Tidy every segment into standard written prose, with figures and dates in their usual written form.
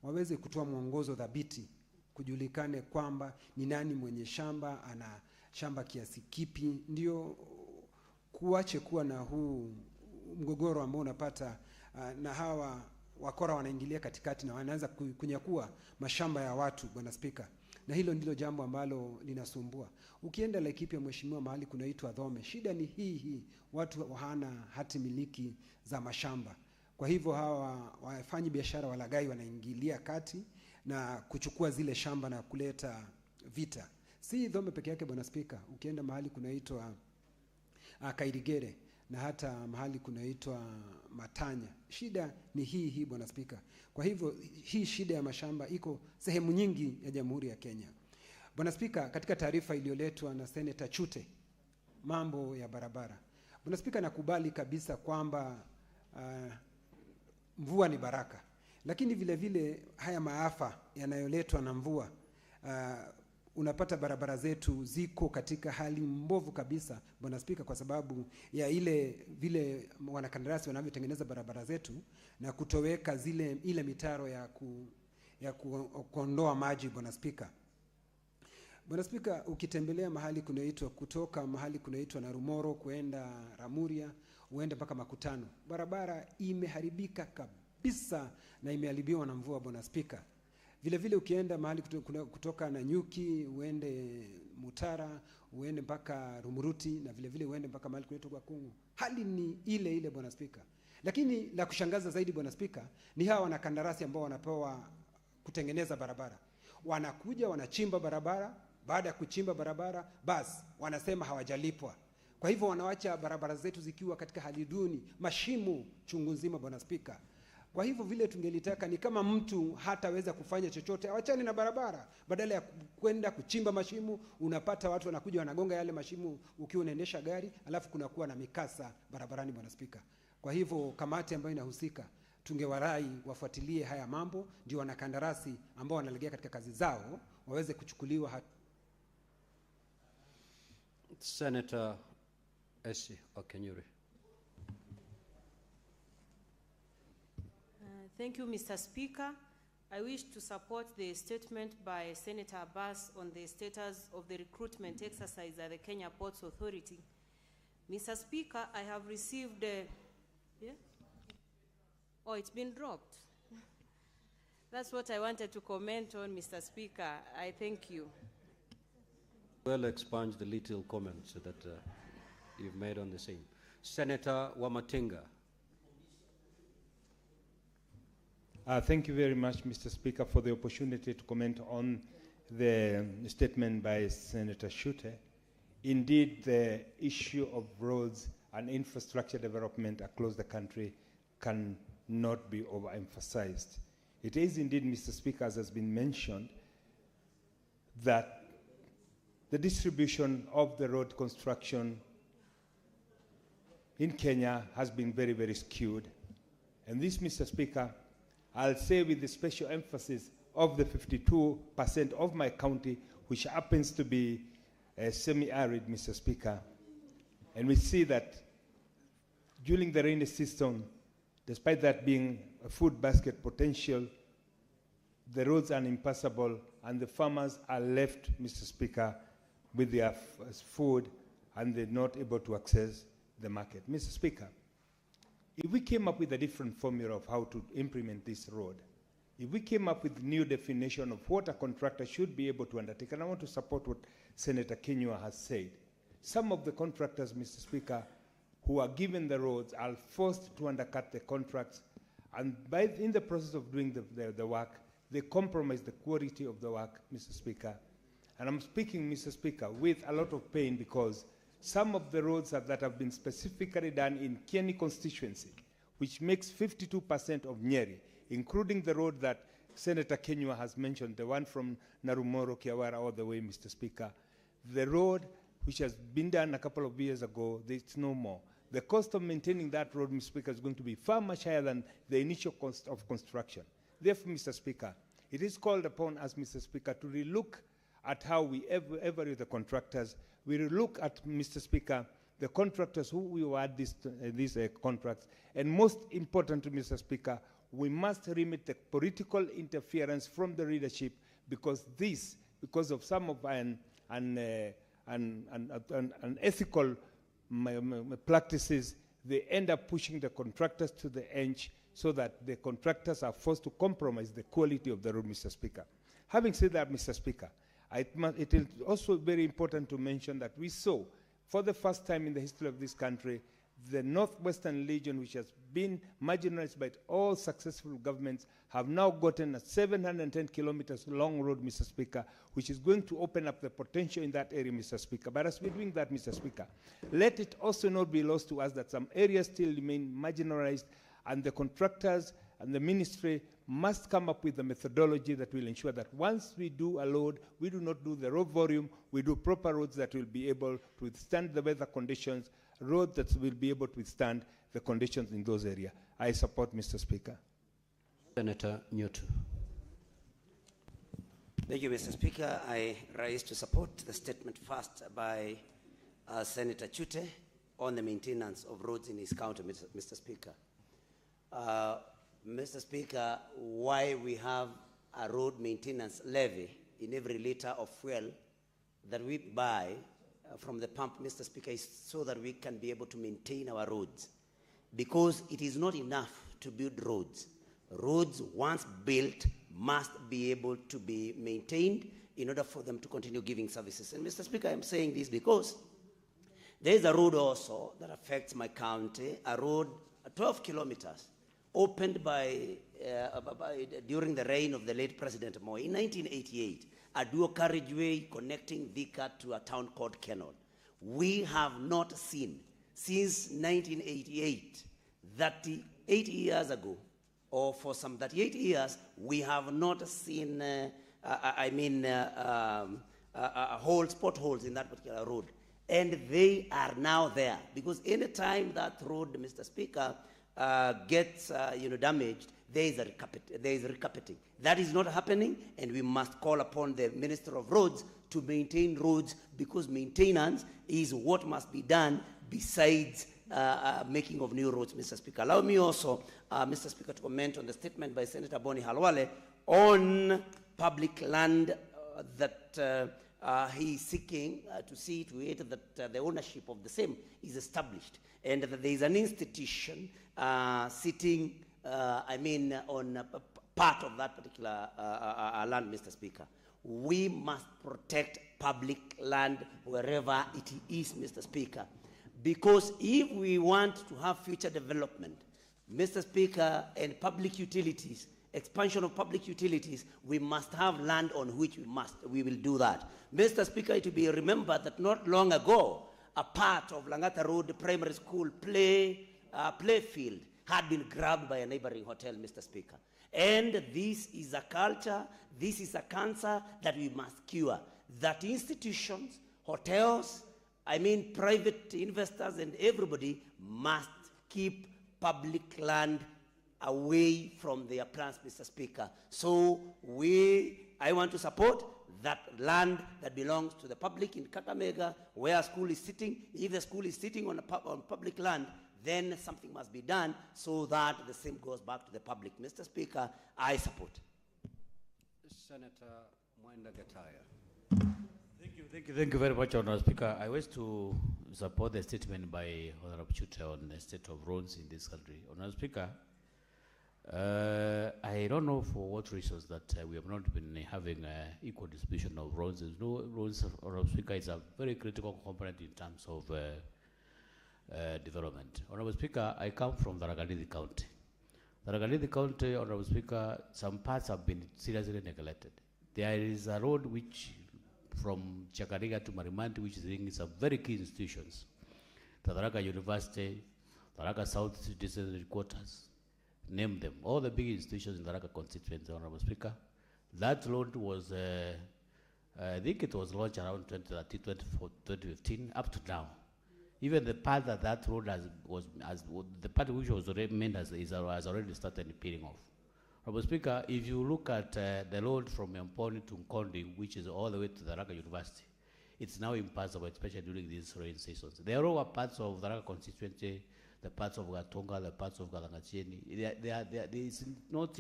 waweze kutoa mwongozo dhabiti, kujulikane kwamba ni nani mwenye shamba, ana shamba kiasi kipi, ndio kuache kuwa na huu mgogoro ambao unapata na hawa wakora wanaingilia katikati na wanaanza kunyakua mashamba ya watu, Bwana Spika. Na hilo ndilo jambo ambalo linasumbua. Ukienda Laikipia, mheshimiwa, mahali kunaitwa Dhome, shida ni hii, watu hana hati miliki za mashamba. Kwa hivyo hawa wafanyi biashara walagai wanaingilia kati na kuchukua zile shamba na kuleta vita. Si Dhome peke yake, Bwana Spika, ukienda mahali kunaitwa Kairigere na hata mahali kunaitwa Matanya, shida ni hii Bwana Spika. Kwa hivyo hii shida ya mashamba iko sehemu nyingi ya Jamhuri ya Kenya. Bwana Spika, katika taarifa iliyoletwa na Senator Chute, mambo ya barabara, Bwana Spika, nakubali kabisa kwamba mvua ni baraka, lakini vile vile haya maafa yanayoletwa na mvua, unapata barabara zetu ziko katika hali mbovu kabisa, Bwana Spika, kwa sababu ya vile wanakandarasi wanavyotengeneza barabara zetu na kutoweka ile mitaro ya kuondoa maji, Bwana Spika. Bwana Spika, ukitembelea mahali kutoka mahali kunaitwa Narumoro kuenda Ramuria, uende mpaka Makutano, barabara imeharibika kabisa na imeharibiwa na mvua, Bwana Spika. Vile vile ukienda mahali kutoka Nanyuki uende Mutara, uende mpaka Rumuruti, na vile vile uende mpaka mahali kunaitwa Kwakungu, hali ni ile Bwana Spika. Lakini la kushangaza zaidi, Bwana Spika, ni hawa wanakandarasi ambao wanapewa kutengeneza barabara. Wanakuja wanachimba barabara, baada ya kuchimba barabara basi wanasema hawajalipwa. Kwa hivyo wanawacha barabara zetu zikiwa katika hali duni, mashimo chungu nzima, Bwana Spika. Kwa hivyo vile tungelitaka ni kama mtu hataweza kufanya chochote, awachane na barabara, badala ya kwenda kuchimba mashimo, unapata watu wanakuja wanagonga yale mashimo ukiwa unaendesha gari, alafu kunakuwa na mikasa barabarani, Bwana Spika. Kwa hivyo kamati ambayo inahusika, tungewarai wafuatilie haya mambo, ndio wanakandarasi ambao wanalegea katika kazi zao waweze kuchukuliwa Senator Esi Okenyuri. Thank you, Mr. Speaker. I wish to support the statement by Senator Abbas on the status of the recruitment exercise at the Kenya Ports Authority. Mr. Speaker, I have received yeah? Oh, it's been dropped. That's what I wanted to comment on, Mr. Speaker. I thank you. Well, expunge the little comments that you've made on the same. Senator Wamatinga. Thank you very much, Mr. Speaker, for the opportunity to comment on the statement by Senator Chute. Indeed, the issue of roads and infrastructure development across the country cannot be overemphasized. It is indeed, Mr. Speaker, as has been mentioned, that the distribution of the road construction in Kenya has been very, very skewed. And this, Mr. Speaker, I'll say with the special emphasis of the 52% of my county, which happens to be semi-arid, Mr. Speaker. And we see that during the rainy season, despite that being a food basket potential, the roads are impassable and the farmers are left, Mr. Speaker, with their food and they're not able to access the market. Mr. Speaker, if we came up with a different formula of how to implement this road, if we came up with new definition of what a contractor should be able to undertake, and I want to support what Senator Kenyua has said, some of the contractors, Mr. Speaker, who are given the roads are forced to undercut the contracts, and in the process of doing the work, they compromise the quality of the work, Mr. Speaker. And I'm speaking, Mr. Speaker, with a lot of pain because some of the roads that have been specifically done in Kieni constituency, which makes 52% of Nyeri, including the road that Senator Kenyua has mentioned, the one from Narumoro, Kiawara, all the way, Mr. Speaker. The road, which has been done a couple of years ago, it's no more. The cost of maintaining that road, Mr. Speaker, is going to be far much higher than the initial cost of construction. Therefore, Mr. Speaker, it is called upon us, Mr. Speaker, to relook at how we evaluate the contractors. We look at, Mr. Speaker, the contractors who we award these contracts, and most important to Mr. Speaker, we must limit the political interference from the leadership, because of some of unethical practices, they end up pushing the contractors to the edge, so that the contractors are forced to compromise the quality of the road, Mr. Speaker. Having said that, Mr. Speaker, it is also very important to mention that we saw, for the first time in the history of this country, the northwestern region, which has been marginalized by all successful governments, have now gotten a 710 kilometers long road, Mr. Speaker, which is going to open up the potential in that area, Mr. Speaker. But as we're doing that, Mr. Speaker, let it also not be lost to us that some areas still remain marginalized, and the contractors and the ministry must come up with a methodology that will ensure that once we do a load, we do not do the road volume, we do proper roads that will be able to withstand the weather conditions, roads that will be able to withstand the conditions in those areas. I support, Mr. Speaker. Senator Newton. Thank you, Mr. Speaker. I rise to support the statement first by Senator Chute on the maintenance of roads in his county, Mr. Speaker. Mr. Speaker, why we have a road maintenance levy in every liter of fuel that we buy from the pump, Mr. Speaker, is so that we can be able to maintain our roads. Because it is not enough to build roads. Roads, once built, must be able to be maintained in order for them to continue giving services. And Mr. Speaker, I'm saying this because there is a road also that affects my county, a road 12 kilometers, opened during the reign of the late President Moi in 1988, a dual carriageway connecting Thika to a town called Kenol. We have not seen, since 1988, 38 years ago, or for some 38 years, we have not seen, potholes in that particular road. And they are now there, because any time that road, Mr. Speaker, gets damaged, there is recapping. That is not happening, and we must call upon the Minister of Roads to maintain roads, because maintenance is what must be done besides making of new roads, Mr. Speaker. Allow me also, Mr. Speaker, to comment on the statement by Senator Boni Halwale on public land that he is seeking to see to it that the ownership of the same is established, and that there is an institution sitting, on part of that particular land, Mr. Speaker. We must protect public land wherever it is, Mr. Speaker, because if we want to have future development, Mr. Speaker, and public utilities, expansion of public utilities, we must have land on which we will do that. Mr. Speaker, it will be remembered that not long ago, a part of Langata Road Primary School play field had been grabbed by a neighboring hotel, Mr. Speaker. And this is a culture, this is a cancer that we must cure. That institutions, hotels, private investors and everybody must keep public land away from their plans, Mr. Speaker. So I want to support that land that belongs to the public in Kakamega, where a school is sitting. If the school is sitting on public land, then something must be done so that the same goes back to the public. Mr. Speaker, I support. Senator Mwenda Gataya. Thank you very much, Honourable Speaker. I wish to support the statement by Honourable Chute on the state of roads in this country. Honourable Speaker, I don't know for what reasons that we have not been having equal distribution of roads. There's no roads, Honourable Speaker, is a very critical component in terms of development. Honourable Speaker, I come from the Tharaka-Nithi County. Tharaka-Nithi County, Honourable Speaker, some parts have been seriously neglected. There is a road which from Chakariga to Marimanti, which is linked some very key institutions. The Tharaka University, Tharaka South District Headquarters, name them, all the big institutions in the Tharaka constituency, Honourable Speaker. That road was, I think it was launched around 2015, up to now. Even the part that road the part which was already made has already started peeling off. Honourable Speaker, if you look at the road from Yamponi to Nkondi, which is all the way to the Tharaka University, it's now impassable, especially during these rain seasons. There are all parts of the Tharaka constituency the parts of Gatonga, the parts of Galangachieni. There is not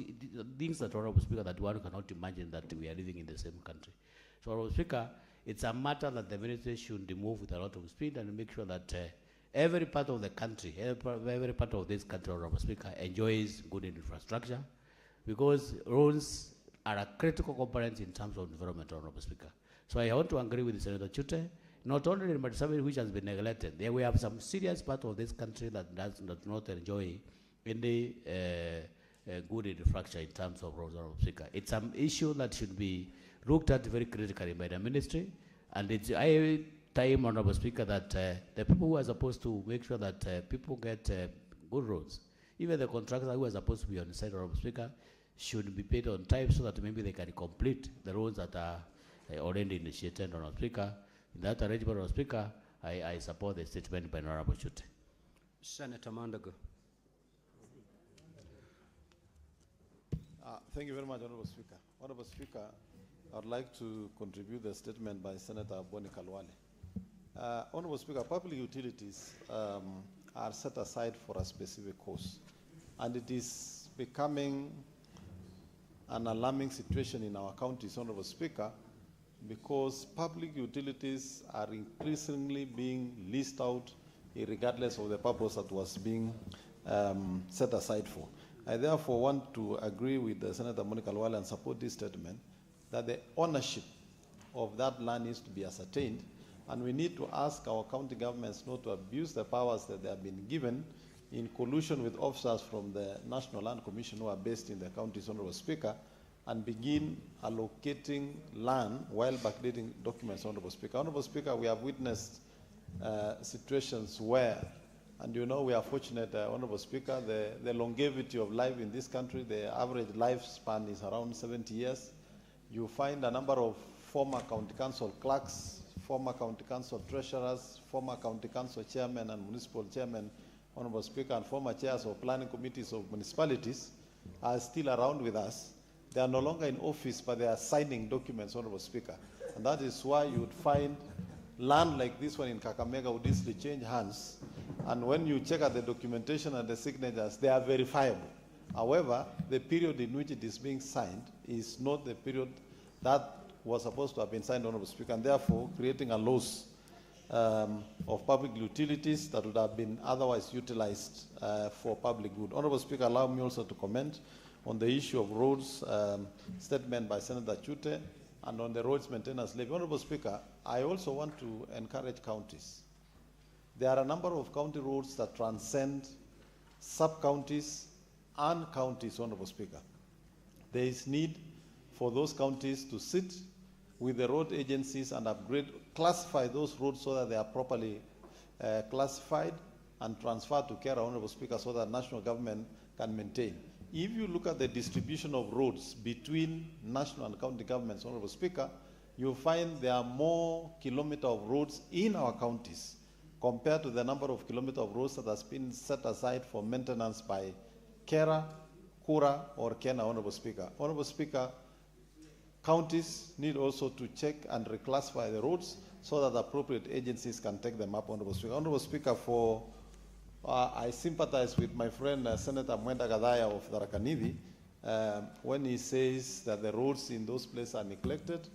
things that, Honorable Speaker, that one cannot imagine that we are living in the same country. So, Honorable Speaker, it's a matter that the ministry should move with a lot of speed and make sure that every part of the country, every part of this country, Honorable Speaker, enjoys good infrastructure, because roads are a critical component in terms of environment, Honorable Speaker. So I want to agree with Senator Chute, not only in Matisabit, which has been neglected. There we have some serious part of this country that does not enjoy any good infrastructure in terms of roads, Honorable Speaker. It's an issue that should be looked at very critically by the ministry, and it's high time, Honorable Speaker, that the people who are supposed to make sure that people get good roads, even the contractors who are supposed to be on the side, Honorable Speaker, should be paid on time so that maybe they can complete the roads that are already initiated, Honorable Speaker. In that arrangement, Honorable Speaker, I support the statement by Honorable Chute. Senator Mandago. Thank you very much, Honorable Speaker. Honorable Speaker, I would like to contribute the statement by Senator Boni Kalwale. Honorable Speaker, public utilities are set aside for a specific cause, and it is becoming an alarming situation in our counties, Honorable Speaker, because public utilities are increasingly being leased out regardless of the purpose that was being set aside for. I therefore want to agree with Senator Monica Lwale and support this statement that the ownership of that land needs to be ascertained, and we need to ask our county governments not to abuse the powers that they have been given in collusion with officers from the National Land Commission who are based in the counties, Honorable Speaker, and begin allocating land while backdating documents, Honorable Speaker. Honorable Speaker, we have witnessed situations where, and you know we are fortunate, Honorable Speaker, the longevity of life in this country, the average lifespan is around 70 years. You find a number of former county council clerks, former county council treasurers, former county council chairmen and municipal chairmen, Honorable Speaker, and former chairs of planning committees of municipalities are still around with us. They are no longer in office, but they are signing documents, Honorable Speaker. And that is why you would find land like this one in Kakamega would easily change hands. And when you check at the documentation and the signatures, they are verifiable. However, the period in which it is being signed is not the period that was supposed to have been signed, Honorable Speaker, and therefore creating a loss of public utilities that would have been otherwise utilized for public good. Honorable Speaker, allow me also to comment on the issue of roads, statement by Senator Chute, and on the roads maintenance levy. Honorable Speaker, I also want to encourage counties. There are a number of county roads that transcend sub-counties and counties, Honorable Speaker. There is need for those counties to sit with the road agencies and upgrade, classify those roads so that they are properly classified and transferred to care, Honorable Speaker, so that national government can maintain. If you look at the distribution of roads between national and county governments, Honorable Speaker, you'll find there are more kilometers of roads in our counties compared to the number of kilometers of roads that has been set aside for maintenance by KERA, KURA, or KENA, Honorable Speaker. Honorable Speaker, counties need also to check and reclassify the roads so that appropriate agencies can take them up, Honorable Speaker. Honorable Speaker, I sympathize with my friend Senator Mwenda Gadhaya of Tharaka-Nithi when he says that the roads in those places are neglected,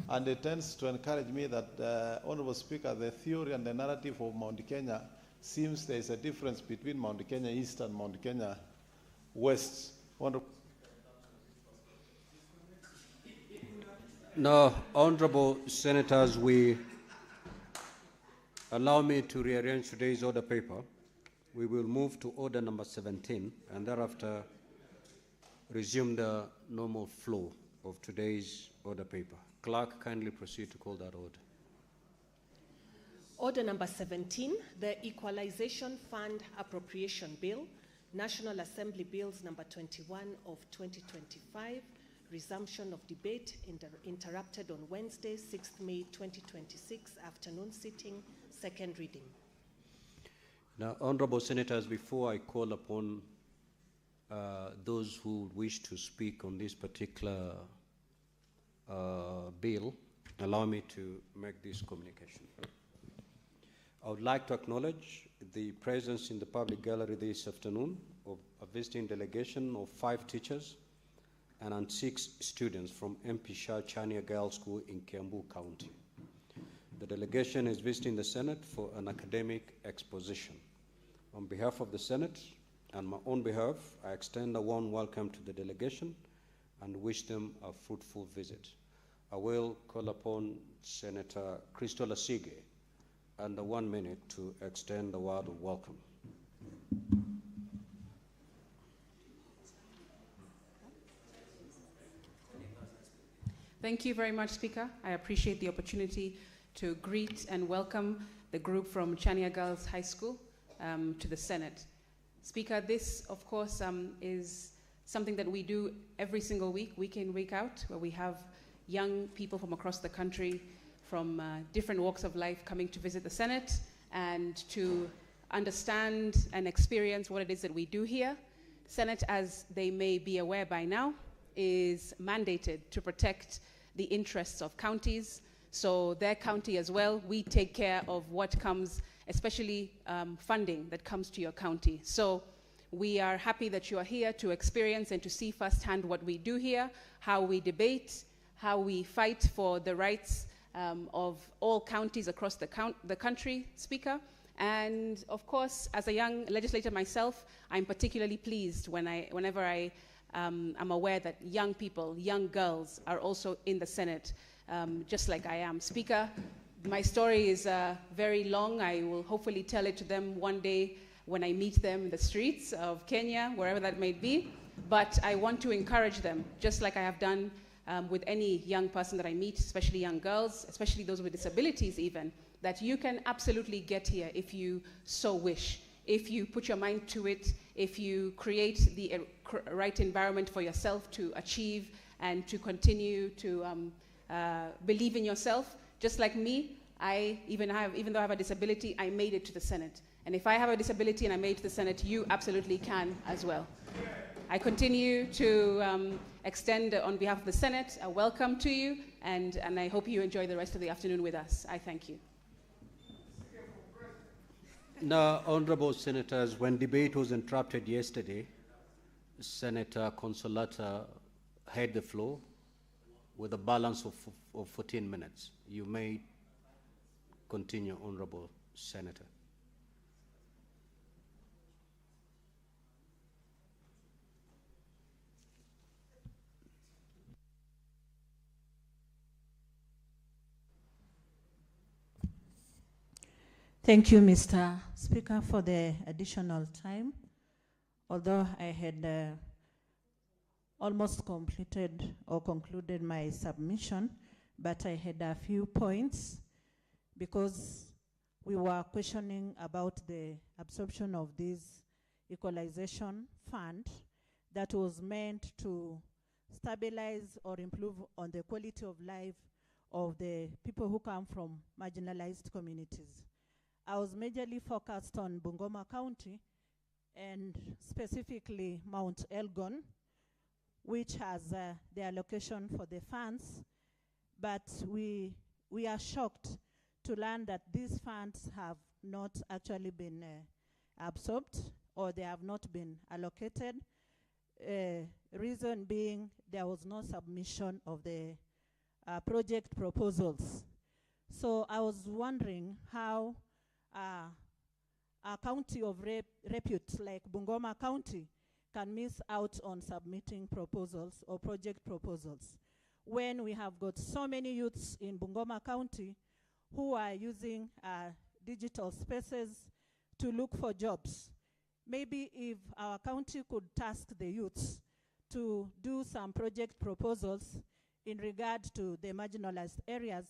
and it tends to encourage me that, Honorable Speaker, the theory and the narrative of Mount Kenya seems there is a difference between Mount Kenya East and Mount Kenya West. Now, honorable senators, allow me to rearrange today's order paper. We will move to order number 17 and thereafter resume the normal flow of today's order paper. Clerk, kindly proceed to call that order. Order number 17, the Equalization Fund Appropriation Bill, National Assembly Bills number 21 of 2025, resumption of debate interrupted on Wednesday, 6th May 2026, afternoon sitting, second reading. Now, honorable senators, before I call upon those who wish to speak on this particular bill, allow me to make this communication. I would like to acknowledge the presence in the public gallery this afternoon of a visiting delegation of 5 teachers and 6 students from MP Shah Chania Girls School in Kiambu County. The delegation is visiting the Senate for an academic exposition. On behalf of the Senate and my own behalf, I extend a warm welcome to the delegation and wish them a fruitful visit. I will call upon Senator Christola Sige under 1 minute to extend the word of welcome. Thank you very much, Speaker. I appreciate the opportunity to greet and welcome the group from Chania Girls High School to the Senate. Speaker, this, of course, is something that we do every single week, week in, week out, where we have young people from across the country, from different walks of life coming to visit the Senate and to understand and experience what it is that we do here. Senate, as they may be aware by now, is mandated to protect the interests of counties. So their county as well, we take care of what comes, especially funding that comes to your county. So we are happy that you are here to experience and to see firsthand what we do here, how we debate, how we fight for the rights of all counties across the country, Speaker. And of course, as a young legislator myself, I'm particularly pleased whenever I am aware that young people, young girls, are also in the Senate, just like I am. Speaker, my story is very long. I will hopefully tell it to them one day when I meet them in the streets of Kenya, wherever that may be. But I want to encourage them, just like I have done with any young person that I meet, especially young girls, especially those with disabilities even, that you can absolutely get here if you so wish. If you put your mind to it, if you create the right environment for yourself to achieve and to continue to believe in yourself, just like me, even though I have a disability, I made it to the Senate. And if I have a disability and I made it to the Senate, you absolutely can as well. I continue to extend, on behalf of the Senate, a welcome to you, and I hope you enjoy the rest of the afternoon with us. I thank you. Now, honorable senators, when debate was interrupted yesterday, Senator Consolata had the floor with a balance of 14 minutes. You may continue, honorable senator. Thank you, Mr. Speaker, for the additional time. Although I had almost completed or concluded my submission, but I had a few points because we were questioning about the absorption of this equalization fund that was meant to stabilize or improve on the quality of life of the people who come from marginalized communities. I was majorly focused on Bungoma County and specifically Mount Elgon, which has the allocation for the funds, but we are shocked to learn that these funds have not actually been absorbed or they have not been allocated. Reason being there was no submission of the project proposals. So I was wondering how a county of repute like Bungoma County can miss out on submitting proposals or project proposals when we have got so many youths in Bungoma County who are using digital spaces to look for jobs. Maybe if our county could task the youths to do some project proposals in regard to the marginalized areas,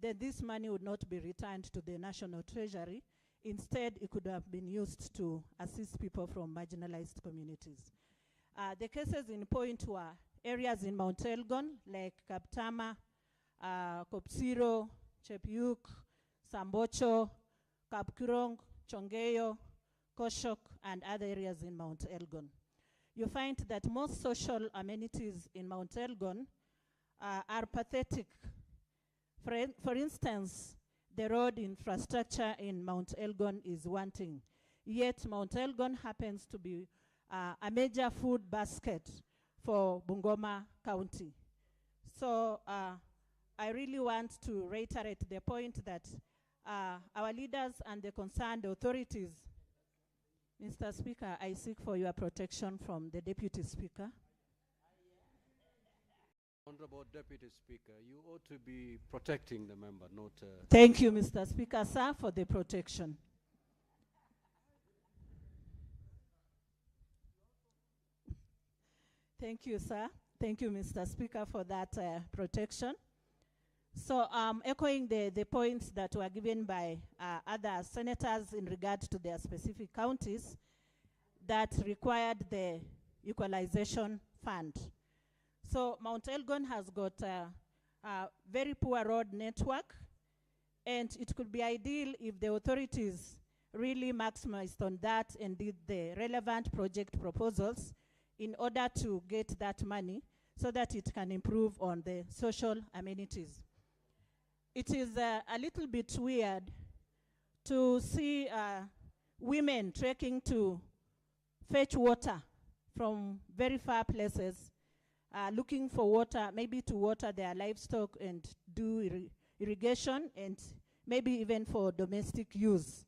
then this money would not be returned to the National Treasury. Instead, it could have been used to assist people from marginalized communities. The cases in point were areas in Mount Elgon, like Kaptama, Kopsiro, Chepiuk, Sambocho, Kapkirong, Chongeyo, Koshok, and other areas in Mount Elgon. You find that most social amenities in Mount Elgon are pathetic. For instance, the road infrastructure in Mount Elgon is wanting. Yet Mount Elgon happens to be a major food basket for Bungoma County. So I really want to reiterate the point that our leaders and the concerned authorities. Mr. Speaker, I seek for your protection from the Deputy Speaker. Honorable Deputy Speaker, you ought to be protecting the member, not... Thank you, Mr. Speaker, sir, for the protection. Thank you, sir. Thank you, Mr. Speaker, for that protection. So echoing the points that were given by other senators in regard to their specific counties that required the equalization fund. So Mount Elgon has got a very poor road network, and it could be ideal if the authorities really maximized on that and did the relevant project proposals in order to get that money so that it can improve on the social amenities. It is a little bit weird to see women trekking to fetch water from very far places, looking for water, maybe to water their livestock and do irrigation, and maybe even for domestic use.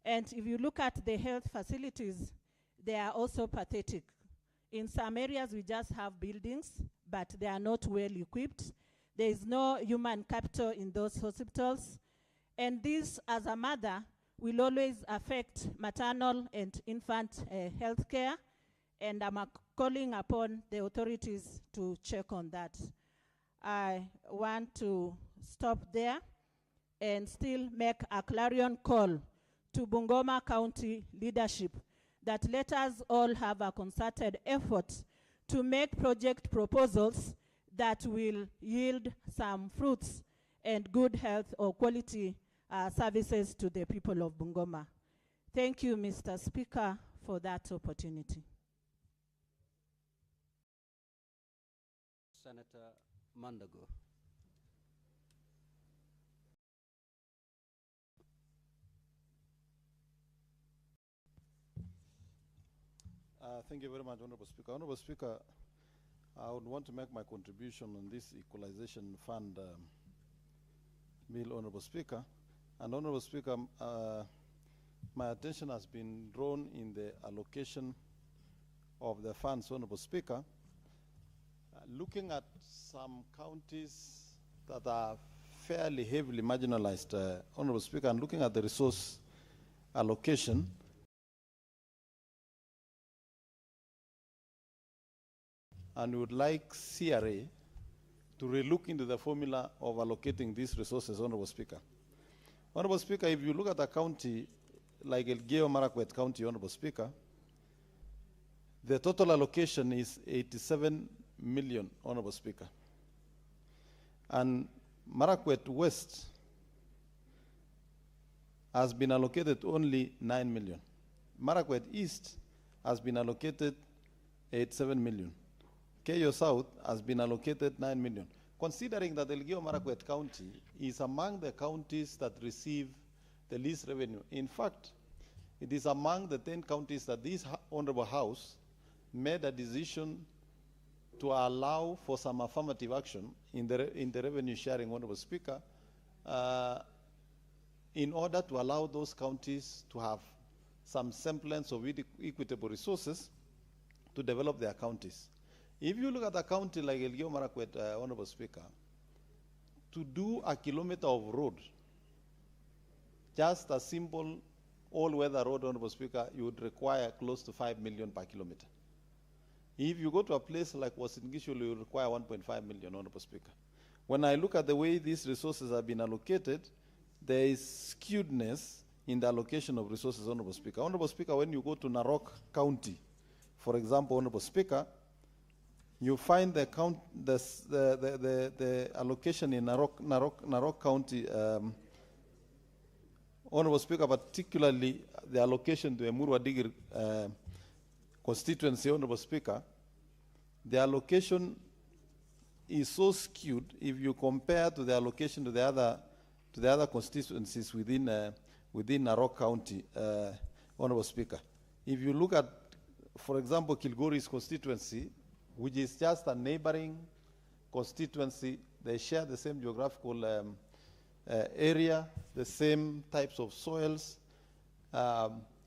And if you look at the health facilities, they are also pathetic. In some areas, we just have buildings, but they are not well equipped. There is no human capital in those hospitals. And this, as a mother, will always affect maternal and infant health care. And I'm calling upon the authorities to check on that. I want to stop there and still make a clarion call to Bungoma County leadership that let us all have a concerted effort to make project proposals that will yield some fruits and good health or quality services to the people of Bungoma. Thank you, Mr. Speaker, for that opportunity. Senator Mandago. Thank you very much, Honorable Speaker. Honorable Speaker, I would want to make my contribution on this equalization fund bill, Honorable Speaker. And Honorable Speaker, my attention has been drawn in the allocation of the funds, Honorable Speaker. Looking at some counties that are fairly heavily marginalized, Honorable Speaker, and looking at the resource allocation, and we would like CRA to relook into the formula of allocating these resources, Honorable Speaker. Honorable Speaker, if you look at a county like Elgeyo Marakwet County, Honorable Speaker, the total allocation is 87 million, Honorable Speaker. And Marakwet West has been allocated only 9 million. Marakwet East has been allocated 87 million. Keyo South has been allocated 9 million. Considering that Elgeyo Marakwet County is among the counties that receive the least revenue. In fact, it is among the 10 counties that this Honorable House made a decision to allow for some affirmative action in the revenue sharing, Honorable Speaker, in order to allow those counties to have some semblance of equitable resources to develop their counties. If you look at a county like Elgeyo Marakwet, Honorable Speaker, to do a kilometer of road, just a simple all-weather road, Honorable Speaker, you would require close to 5 million per kilometer. If you go to a place like Wasingishu, you require 1.5 million, Honorable Speaker. When I look at the way these resources have been allocated, there is skewedness in the allocation of resources, Honorable Speaker. Honorable Speaker, when you go to Narok County, for example, Honorable Speaker, you find the allocation in Narok County, Honorable Speaker, particularly the allocation to Emurua Digir constituency, Honorable Speaker, the allocation is so skewed if you compare to the allocation to the to the other constituencies within Narok County, Honorable Speaker. If you look at, for example, Kilgore's constituency, which is just a neighboring constituency, they share the same geographical area, the same types of soils,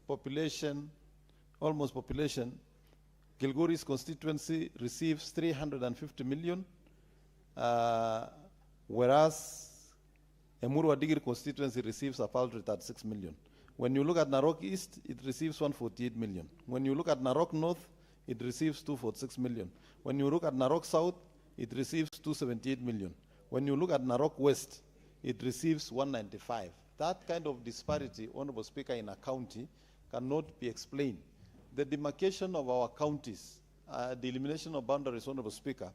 population, almost population. Kilgore's constituency receives 350 million, whereas Emuru Adigiri constituency receives a paltry 36 million. When you look at Narok East, it receives 148 million. When you look at Narok North, it receives 246 million. When you look at Narok South, it receives 278 million. When you look at Narok West, it receives 195. That kind of disparity, Honorable Speaker, in a county cannot be explained. The demarcation of our counties, the elimination of boundaries, Honorable Speaker,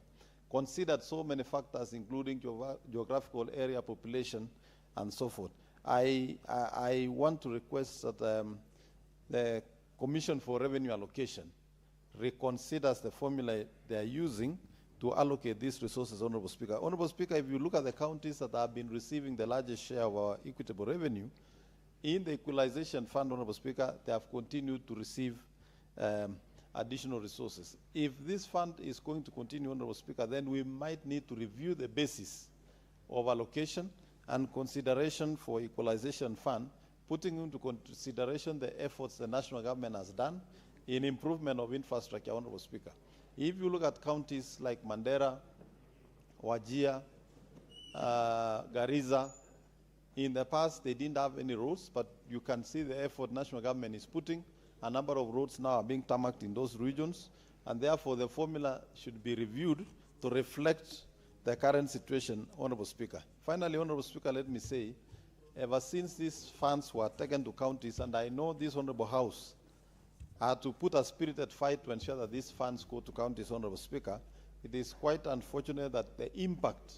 considered so many factors, including geographical area, population, and so forth. I want to request that the Commission for Revenue Allocation reconsiders the formula they are using to allocate these resources, Honorable Speaker. Honorable Speaker, if you look at the counties that have been receiving the largest share of our equitable revenue, in the equalization fund, Honorable Speaker, they have continued to receive additional resources. If this fund is going to continue, Honorable Speaker, then we might need to review the basis of allocation and consideration for equalization fund, putting into consideration the efforts the national government has done in improvement of infrastructure, Honorable Speaker. If you look at counties like Mandera, Wajir, Garissa, in the past they didn't have any roads, but you can see the effort national government is putting. A number of roads now are being tarmacked in those regions, and therefore the formula should be reviewed to reflect the current situation, Honorable Speaker. Finally, Honorable Speaker, let me say, ever since these funds were taken to counties, and I know this Honorable House are to put a spirited fight to ensure that these funds go to counties, Honorable Speaker, it is quite unfortunate that the impact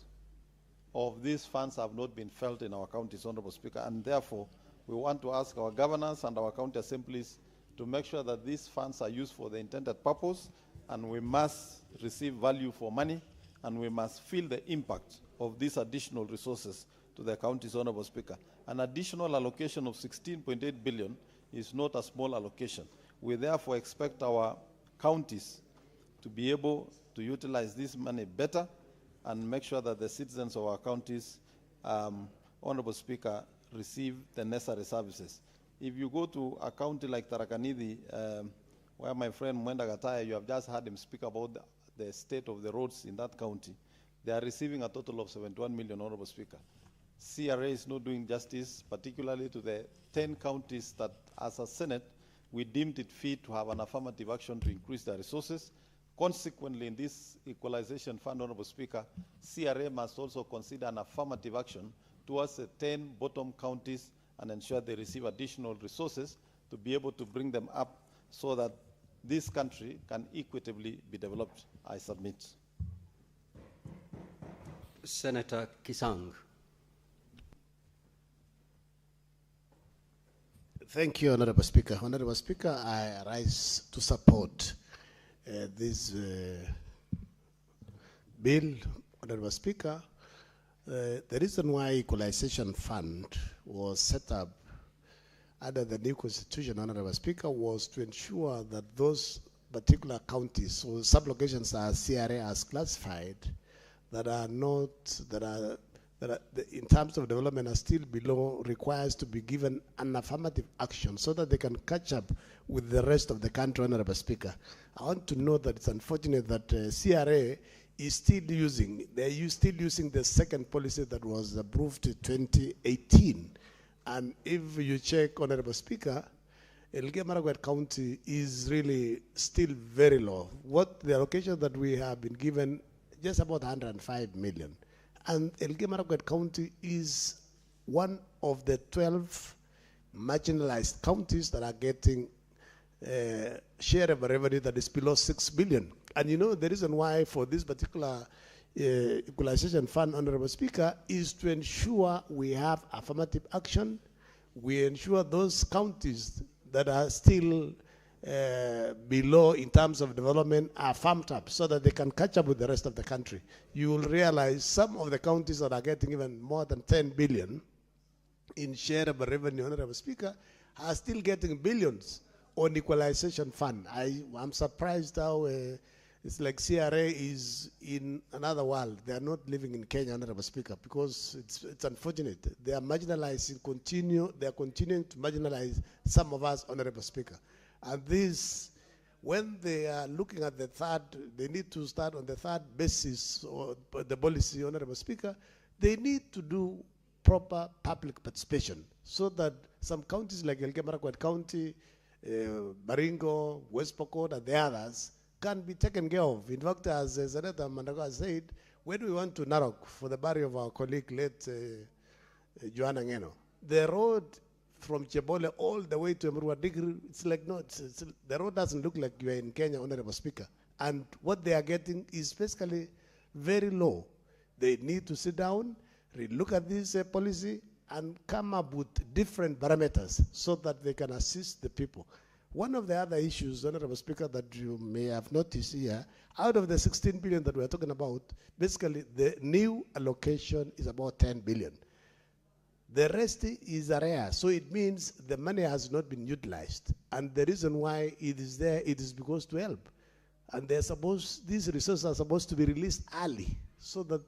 of these funds have not been felt in our counties, Honorable Speaker, and therefore we want to ask our governors and our county assemblies to make sure that these funds are used for the intended purpose, and we must receive value for money, and we must feel the impact of these additional resources to the counties, Honorable Speaker. An additional allocation of 16.8 billion is not a small allocation. We therefore expect our counties to be able to utilize this money better and make sure that the citizens of our counties, Honorable Speaker, receive the necessary services. If you go to a county like Tarakanidi, where my friend Mwenda Gataya, you have just heard him speak about the state of the roads in that county, they are receiving a total of 71 million, Honorable Speaker. CRA is not doing justice, particularly to the 10 counties that, as a Senate, we deemed it fit to have an affirmative action to increase their resources. Consequently, in this equalization fund, Honorable Speaker, CRA must also consider an affirmative action towards the 10 bottom counties and ensure they receive additional resources to be able to bring them up so that this country can equitably be developed. I submit. Senator Kisang. Thank you, Honorable Speaker. Honorable Speaker, I rise to support this bill. Honorable Speaker, the reason why Equalization Fund was set up under the new constitution, Honorable Speaker, was to ensure that those particular counties, so sublocations as CRA has classified, that are not, in terms of development are still below, requires to be given an affirmative action so that they can catch up with the rest of the country, Honorable Speaker. I want to know that it's unfortunate that CRA is still using, still using the second policy that was approved in 2018. And if you check, Honorable Speaker, Elgeyo-Marakwet County is really still very low. What the allocation that we have been given, just about 105 million. And Elgeyo-Marakwet County is one of the 12 marginalized counties that are getting share of revenue that is below 6 billion. And you know, the reason why for this particular equalization fund, Honorable Speaker, is to ensure we have affirmative action. We ensure those counties that are still below in terms of development are farmed up so that they can catch up with the rest of the country. You will realize some of the counties that are getting even more than 10 billion in shareable revenue, Honorable Speaker, are still getting billions on equalization fund. I'm surprised how it's like CRA is in another world. They are not living in Kenya, Honorable Speaker, because it's unfortunate. They are marginalizing, they are continuing to marginalize some of us, Honorable Speaker. And this, when they are looking at the third, they need to start on the third basis or the policy, Honorable Speaker. They need to do proper public participation so that some counties like Elgeyo Marakwet County, Baringo, West Pokot, and the others can be taken care of. In fact, as Senator Mandago said, when we went to Narok for the burial of our colleague, late Joanna Ngeno, the road from Chebole all the way to Emurua Digri, it's like, no, the road doesn't look like you are in Kenya, Honorable Speaker. And what they are getting is basically very low. They need to sit down, look at this policy, and come up with different parameters so that they can assist the people. One of the other issues, Honorable Speaker, that you may have noticed here, out of the 16 billion that we're talking about, basically the new allocation is about 10 billion. The rest is area, so it means the money has not been utilized. And the reason why it is there, it is because to help. And these resources are supposed to be released early so that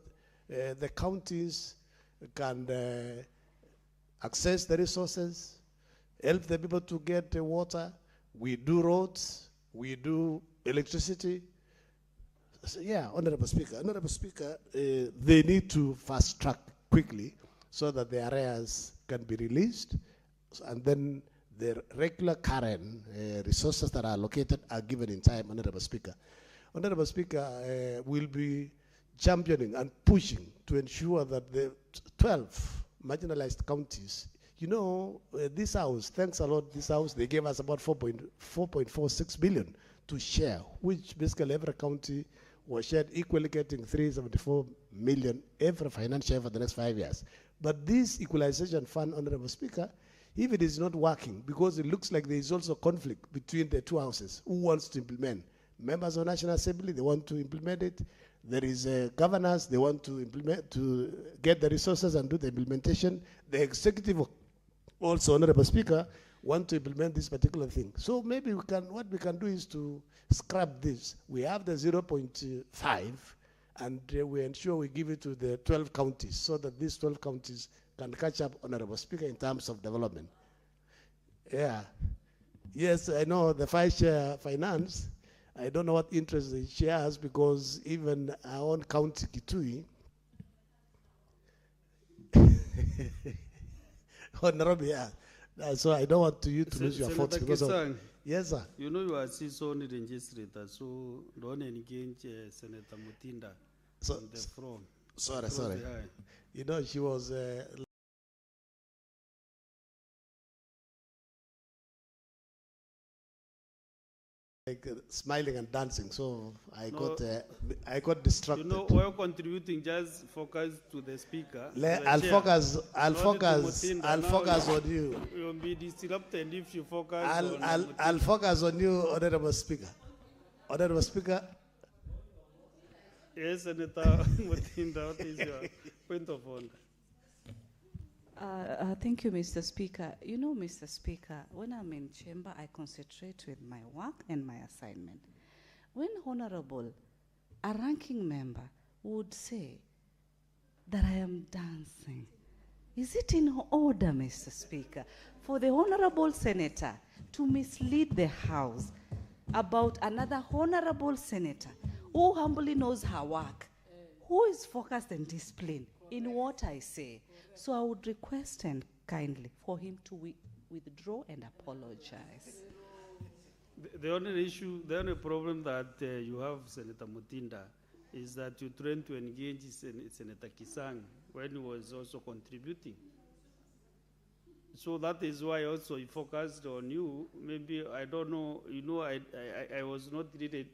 the counties can access the resources, help the people to get water. We do roads, we do electricity. So, yeah, Honorable Speaker, they need to fast track quickly so that the areas can be released, and then the regular current resources that are allocated are given in time, Honorable Speaker. Honorable Speaker, will be championing and pushing to ensure that the 12 marginalized counties, you know, this house, thanks a lot, this house, they gave us about 4.46 billion to share, which basically every county was shared equally, getting 374 million every financial year for the next 5 years. But this equalization fund, Honorable Speaker, if it is not working, because it looks like there is also conflict between the two houses, who wants to implement? Members of National Assembly, they want to implement it. There is governors, they want to implement, to get the resources and do the implementation. The executive also, Honorable Speaker, want to implement this particular thing. So maybe what we can do is to scrap this. We have the 0.5, and we ensure we give it to the 12 counties so that these 12 counties can catch up, Honorable Speaker, in terms of development. Yeah. Yes, I know the Vice Chair Finance, I don't know what interest she has, because even our own county, Kitui, Honorable, yeah. So I don't want you to lose your votes because of... Yes, sir. You know you are only registered, so don't engage Senator Mutinda on the floor. Sorry. You know, she was... smiling and dancing, so I got distracted. You know, while contributing, just focus to the speaker. I'll focus on you. You'll be disrupted if you focus I'll focus on you, Honorable Speaker. Honorable Speaker. Yes, Senator Mutinda, what is your point of order? Thank you, Mr. Speaker. You know, Mr. Speaker, when I'm in chamber, I concentrate with my work and my assignment. When Honorable, a ranking member, would say that I am dancing, is it in order, Mr. Speaker, for the Honorable Senator to mislead the House about another Honorable Senator who humbly knows her work, who is focused and disciplined in what I say? So I would request and kindly for him to withdraw and apologize. The only problem that you have, Senator Mutinda, is that you trying to engage Senator Kisang when he was also contributing. So that is why also he focused on you. Maybe, I don't know, you know, I was not really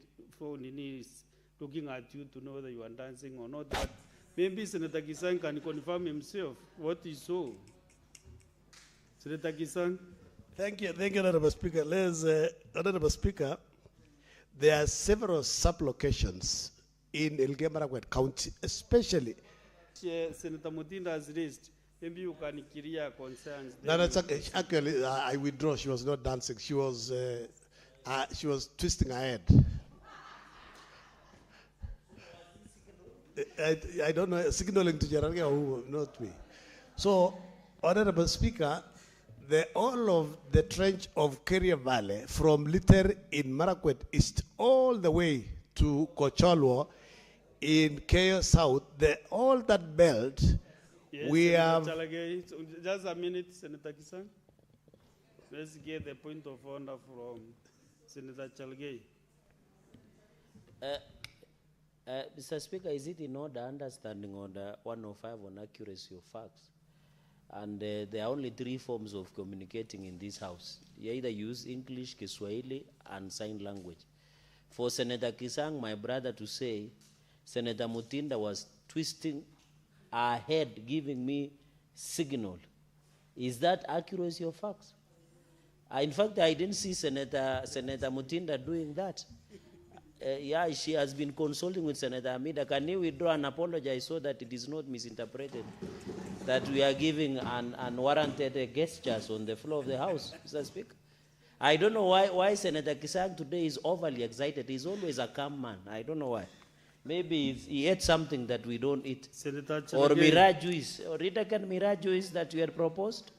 looking at you to know whether you are dancing or not. But maybe Senator Kisang can confirm himself what he saw. Senator Kisang. Thank you, Honorable Speaker. Honorable Speaker, there are several sub-locations in Elgeyo Marakwet County, especially. Senator Mutinda has raised Maybe you can clear concerns. No, then that's okay. Actually, I withdraw. She was not dancing. She was twisting her head. I don't know, signaling to Jararia who, not me. So, Honorable Speaker, all of the trench of Keria Valley from Liter in Marakwet East all the way to Kocholwo in Keyo South, all that belt, yes, we Senator have... Chalagay, just a minute, Senator Kisang. Let's get the point of order from Senator Chalagay. Mr. Speaker, is it in order understanding order 105 on accuracy of facts? And there are only 3 forms of communicating in this house. You either use English, Kiswahili, and sign language. For Senator Kisang, my brother, to say Senator Mutinda was twisting her head, giving me signal. Is that accuracy of facts? In fact, I didn't see Senator Mutinda doing that. Yeah, she has been consulting with Senator Amida. Can you withdraw and apologize so that it is not misinterpreted that we are giving unwarranted gestures on the floor of the House, Mr. Speaker? I don't know why Senator Kisang today is overly excited. He's always a calm man. I don't know why. Maybe he ate something that we don't eat. Senator Or Mirage juice. Or Rita, can Mirage juice that you had proposed?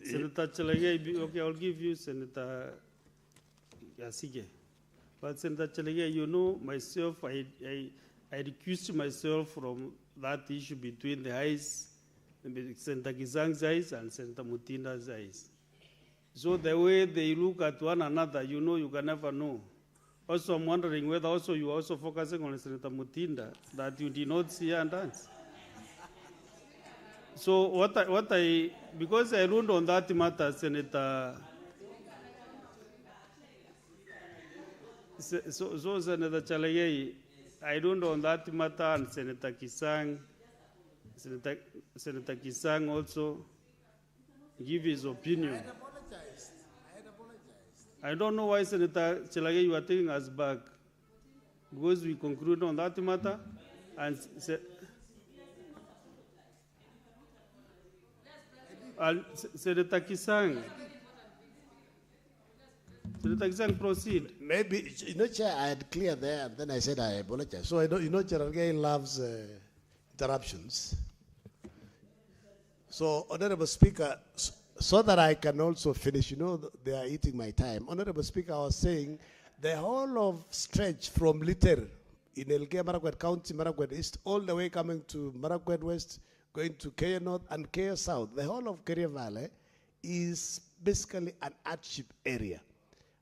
Senator Chalagay, okay, I'll give you Senator Yasige. But Senator Chalagay, you know myself, I recused myself from that issue between the eyes, Senator Kisang's eyes and Senator Mutinda's eyes. So the way they look at one another, you know, you can never know. Also, I'm wondering whether also you are also focusing on Senator Mutinda, that you did not see her and dance. So because I ruled on that matter, Senator, so Senator Chalagay, I ruled on that matter, and Senator Kisang also give his opinion. I had apologized. I don't know why, Senator Chalagay, you are taking us back, because we concluded on that matter, and Senator Kisang. Senator Kisang, proceed. Maybe, Chair, I had cleared there, and then I said I apologize. So, Cherargei loves interruptions. So, Honorable Speaker, so that I can also finish, they are eating my time. Honorable Speaker, I was saying the whole of stretch from Liter in Elgeyo Marakwet County, Marakwet East, all the way coming to Marakwet West, going to Keyo North and Keyo South, the whole of Keria Valley is basically an hardship area.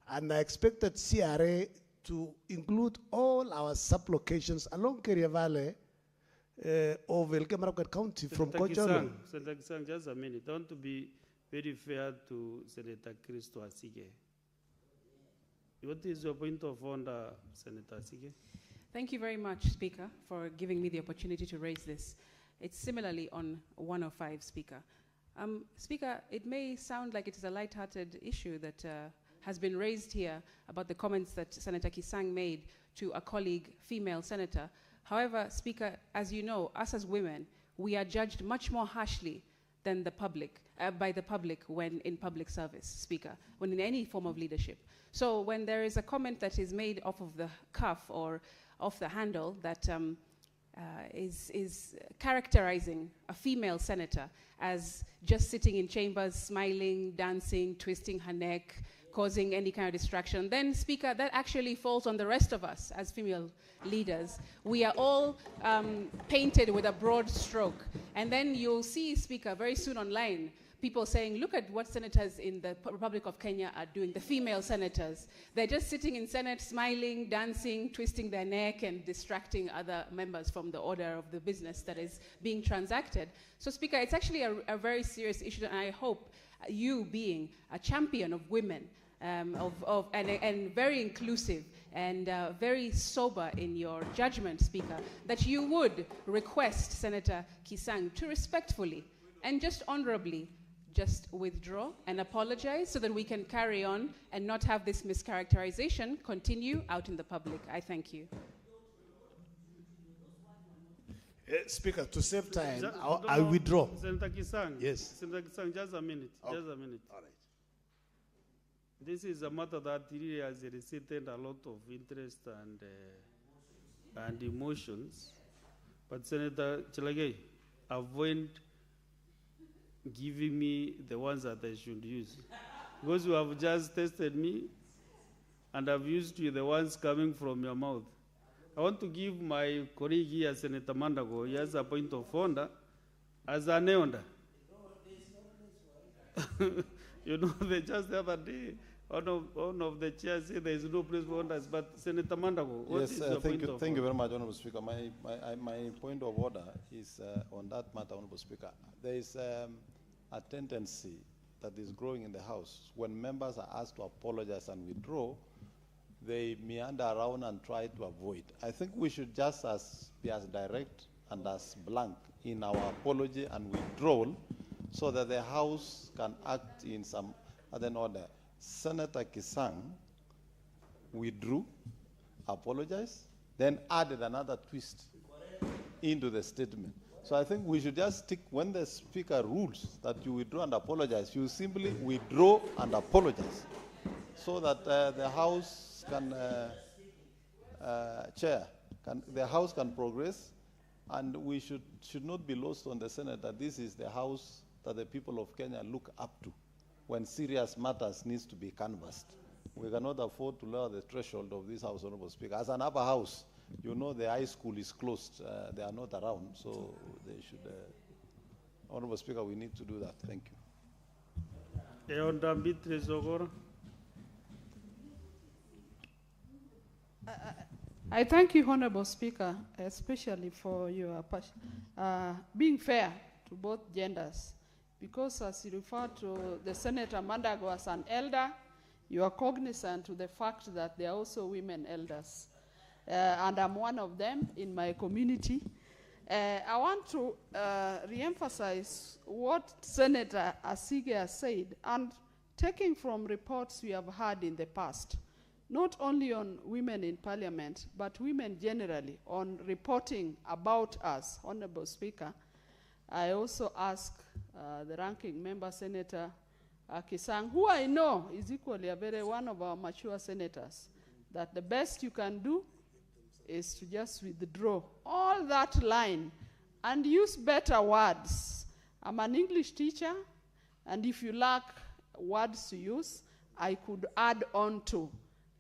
And I expected CRA to include all our sub-locations along Keria Valley of Elgeyo Marakwet County from Kocholo. Senator Kisang, just a minute. Don't to be very fair to Senator Christo Asige. What is your point of order, Senator Asige? Thank you very much, Speaker, for giving me the opportunity to raise this. It's similarly on 105, Speaker. Speaker, it may sound like it is a light-hearted issue that has been raised here about the comments that Senator Kisang made to a colleague, female senator. However, Speaker, as you know, us as women, we are judged much more harshly than the public, by the public when in public service, Speaker, when in any form of leadership. So when there is a comment that is made off of the cuff or off the handle that is characterizing a female senator as just sitting in chambers, smiling, dancing, twisting her neck, causing any kind of distraction, then, Speaker, that actually falls on the rest of us as female leaders. We are all painted with a broad stroke. And then you'll see, Speaker, very soon online, people saying, look at what senators in the Republic of Kenya are doing, the female senators. They're just sitting in Senate, smiling, dancing, twisting their neck, and distracting other members from the order of the business that is being transacted. So, Speaker, it's actually a very serious issue, and I hope you, being a champion of women, and very inclusive and very sober in your judgment, Speaker, that you would request Senator Kisang to respectfully and just honorably just withdraw and apologize so that we can carry on and not have this mischaracterization continue out in the public. I thank you. Speaker, to save time, No, I no, withdraw. Senator Kisang. Yes. Senator Kisang, just a minute. Okay. Just a minute. All right. This is a matter that really has elicited a lot of interest and emotions. But Senator Chelagay, avoid giving me the ones that I should use. Because you have just tested me, and I've used you the ones coming from your mouth. I want to give my colleague here, Senator Mandago, he has a point of order as an elder. You know, just the other day, one of the chairs said there is no place for orders, but Senator Mandago, what is your point of order? Thank you very much, Honorable Speaker. My point of order is on that matter, Honorable Speaker. There is a tendency that is growing in the House. When members are asked to apologize and withdraw, they meander around and try to avoid. I think we should just be as direct and as blank in our apology and withdrawal so that the House can act in some other order. Senator Kisang withdrew, apologized, then added another twist into the statement. So I think we should just stick, when the Speaker rules that you withdraw and apologize, you simply withdraw and apologize so that the House can, the House can progress, and we should not be lost on the Senate that this is the House that the people of Kenya look up to when serious matters needs to be canvassed. We cannot afford to lower the threshold of this House, Honorable Speaker. As an upper house, you know the high school is closed. They are not around, so they should, Honorable Speaker, we need to do that. Thank you. I thank you, Honorable Speaker, especially for your being fair to both genders. Because as you refer to the Senator Mandago as an elder, you are cognizant to the fact that there are also women elders. And I'm one of them in my community. I want to re-emphasize what Senator Asige has said, and taking from reports we have had in the past, not only on women in parliament, but women generally, on reporting about us, Honorable Speaker. I also ask the ranking member, Senator Kisang, who I know is equally one of our mature senators, that the best you can do is to just withdraw all that line and use better words. I'm an English teacher, and if you lack words to use, I could add on to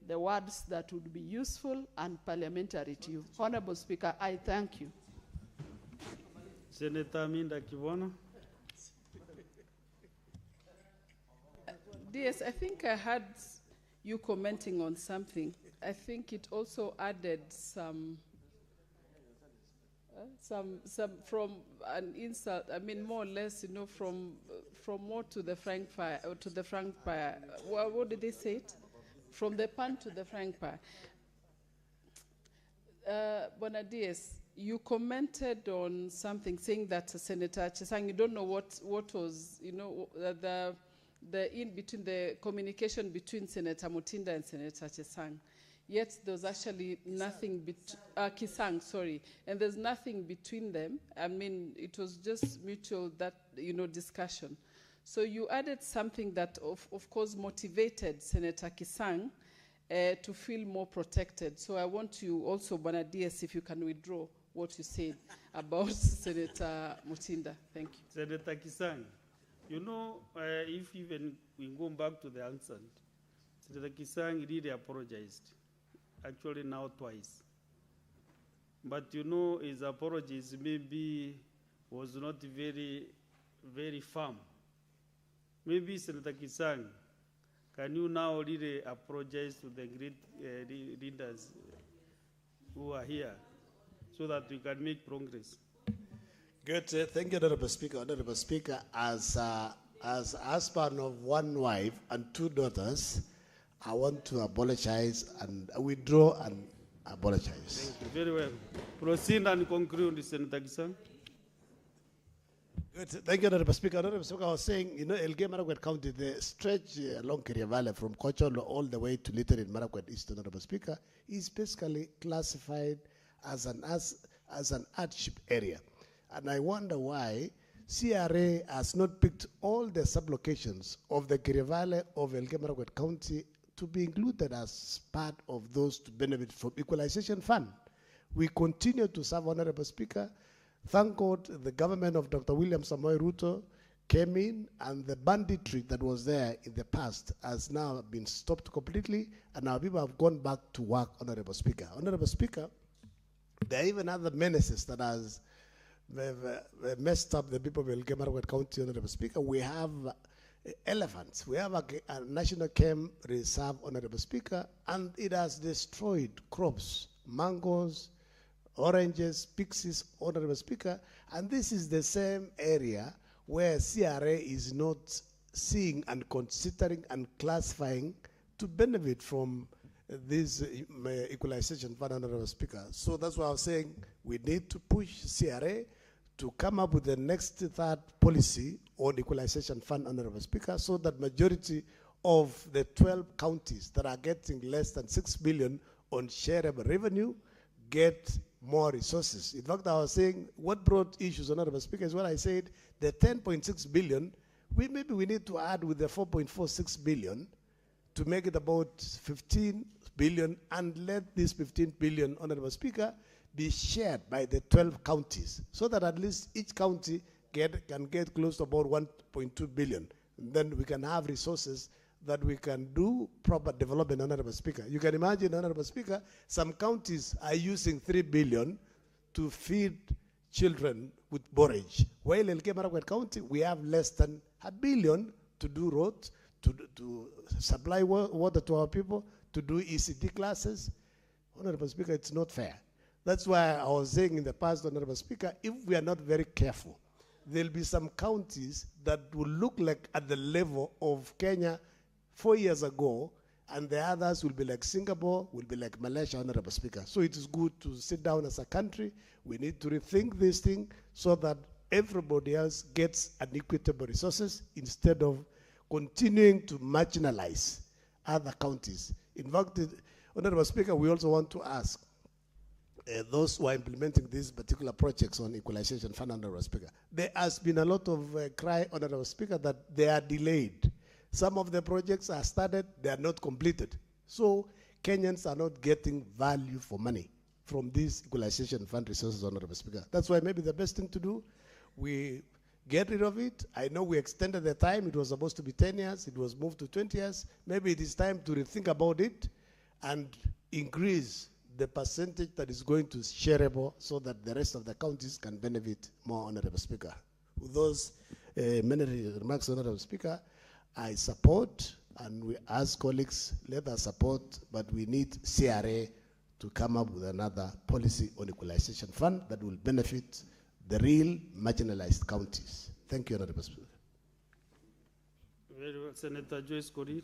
the words that would be useful and parliamentary to you. Honorable Speaker, I thank you. Senator Minda Kiwana. Yes, I think I heard you commenting on something. I think it also added some from an insult. I mean, more or less, you know, from more to the frank fire, or to the frank fire. What did they say it? From the pan to the frank fire. Bonadies, you commented on something saying that Senator Chesang, you don't know what was, you know, the in between, the communication between Senator Mutinda and Senator Chesang. Yet there was actually nothing Kisang, sorry, and there's nothing between them. I mean, it was just mutual, that, you know, discussion. So you added something that, of course, motivated Senator Kisang to feel more protected. So I want you also, Bonadies, if you can withdraw what you said about Senator Mutinda. Thank you. Senator Kisang, you know, if even we go back to the answer, Senator Kisang really apologized, actually now twice. But you know, his apologies maybe was not very, very firm. Maybe Senator Kisang, can you now really apologize to the great leaders who are here so that we can make progress? Good. Thank you, Honorable Speaker. Honorable Speaker, as husband of one wife and two daughters, I want to apologize and withdraw and apologize. Thank you. Very well. Proceed and conclude, Senator Kisang. Good. Thank you, Honorable Speaker. Honorable Speaker, I was saying, you know, Elgeyo Marakwet County, the stretch along Keria Valley from Kocholo all the way to Little in Marakwet East, Honorable Speaker, is basically classified as as an hardship area. And I wonder why CRA has not picked all the sublocations of the Kirivale of Elgeyo Marakwet County to be included as part of those to benefit from equalization fund. We continue to serve, Honorable Speaker. Thank God the government of Dr. William Samoei Ruto came in, and the banditry that was there in the past has now been stopped completely, and our people have gone back to work, Honorable Speaker. Honorable Speaker, there are even other menaces that has messed up the people of Elgeyo Marakwet County, Honorable Speaker. We have elephants. We have a national game reserve, Honorable Speaker, and it has destroyed crops, mangoes, oranges, pixies, Honorable Speaker, and this is the same area where CRA is not seeing and considering and classifying to benefit from this equalization fund, Honorable Speaker. So that's why I was saying we need to push CRA to come up with the next third policy on equalization fund, Honorable Speaker, so that majority of the 12 counties that are getting less than 6 billion on shareable revenue get more resources. In fact, I was saying what brought issues, Honorable Speaker, is what I said, the 10.6 billion, maybe we need to add with the 4.46 billion to make it about 15 billion, and let this 15 billion, Honorable Speaker, be shared by the 12 counties, so that at least each county can get close to about 1.2 billion. And then we can have resources that we can do proper development, Honorable Speaker. You can imagine, Honorable Speaker, some counties are using 3 billion to feed children with borage. While in Elgeyo Marakwet County, we have less than 1 billion to do roads, to supply water to our people, to do ECD classes. Honorable Speaker, it's not fair. That's why I was saying in the past, Honorable Speaker, if we are not very careful, there'll be some counties that will look like at the level of Kenya 4 years ago, and the others will be like Singapore, will be like Malaysia, Honorable Speaker. So it is good to sit down as a country. We need to rethink this thing so that everybody else gets an equitable resources instead of continuing to marginalize other counties. In fact, Honorable Speaker, we also want to ask those who are implementing these particular projects on equalization fund, Honorable Speaker. There has been a lot of cry, Honorable Speaker, that they are delayed. Some of the projects are started, they are not completed. So Kenyans are not getting value for money from these equalization fund resources, Honorable Speaker. That's why maybe the best thing to do, we get rid of it. I know we extended the time. It was supposed to be 10 years. It was moved to 20 years. Maybe it is time to rethink about it and increase the percentage that is going to shareable so that the rest of the counties can benefit more, Honorable Speaker. With those many remarks, Honorable Speaker, I support, and we ask colleagues, let us support, but we need CRA to come up with another policy on equalization fund that will benefit the real marginalized counties. Thank you, Honorable Speaker. Very well, Senator Joyce Korir.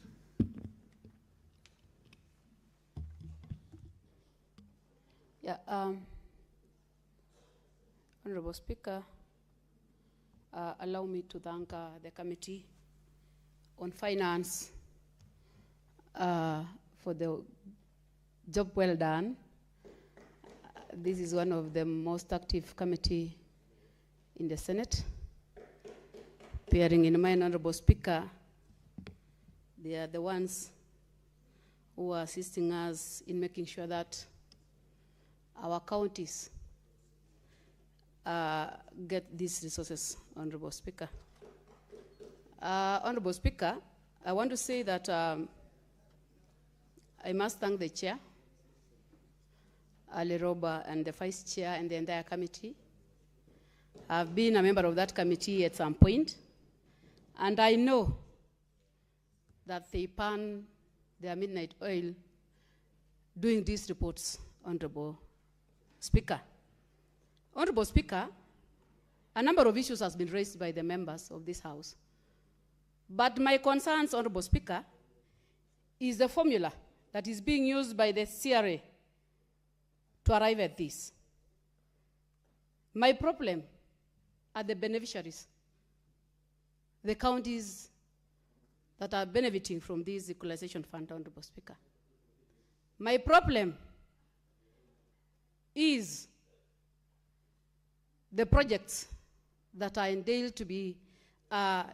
Yeah, Honorable Speaker, allow me to thank the Committee on Finance for the job well done. This is one of the most active committee in the Senate. Bearing in mind, Honorable Speaker, they are the ones who are assisting us in making sure that our counties get these resources, Honorable Speaker. Honorable Speaker, I want to say that I must thank the Chair, Ali Roba, and the Vice Chair and the entire committee. I've been a member of that committee at some point, and I know that they burn their midnight oil doing these reports, Honorable Speaker. Honorable Speaker, a number of issues has been raised by the members of this House. But my concerns, Honorable Speaker, is the formula that is being used by the CRA to arrive at this. My problem are the beneficiaries, the counties that are benefiting from this equalization fund, Honorable Speaker. My problem is the projects that are entailed to be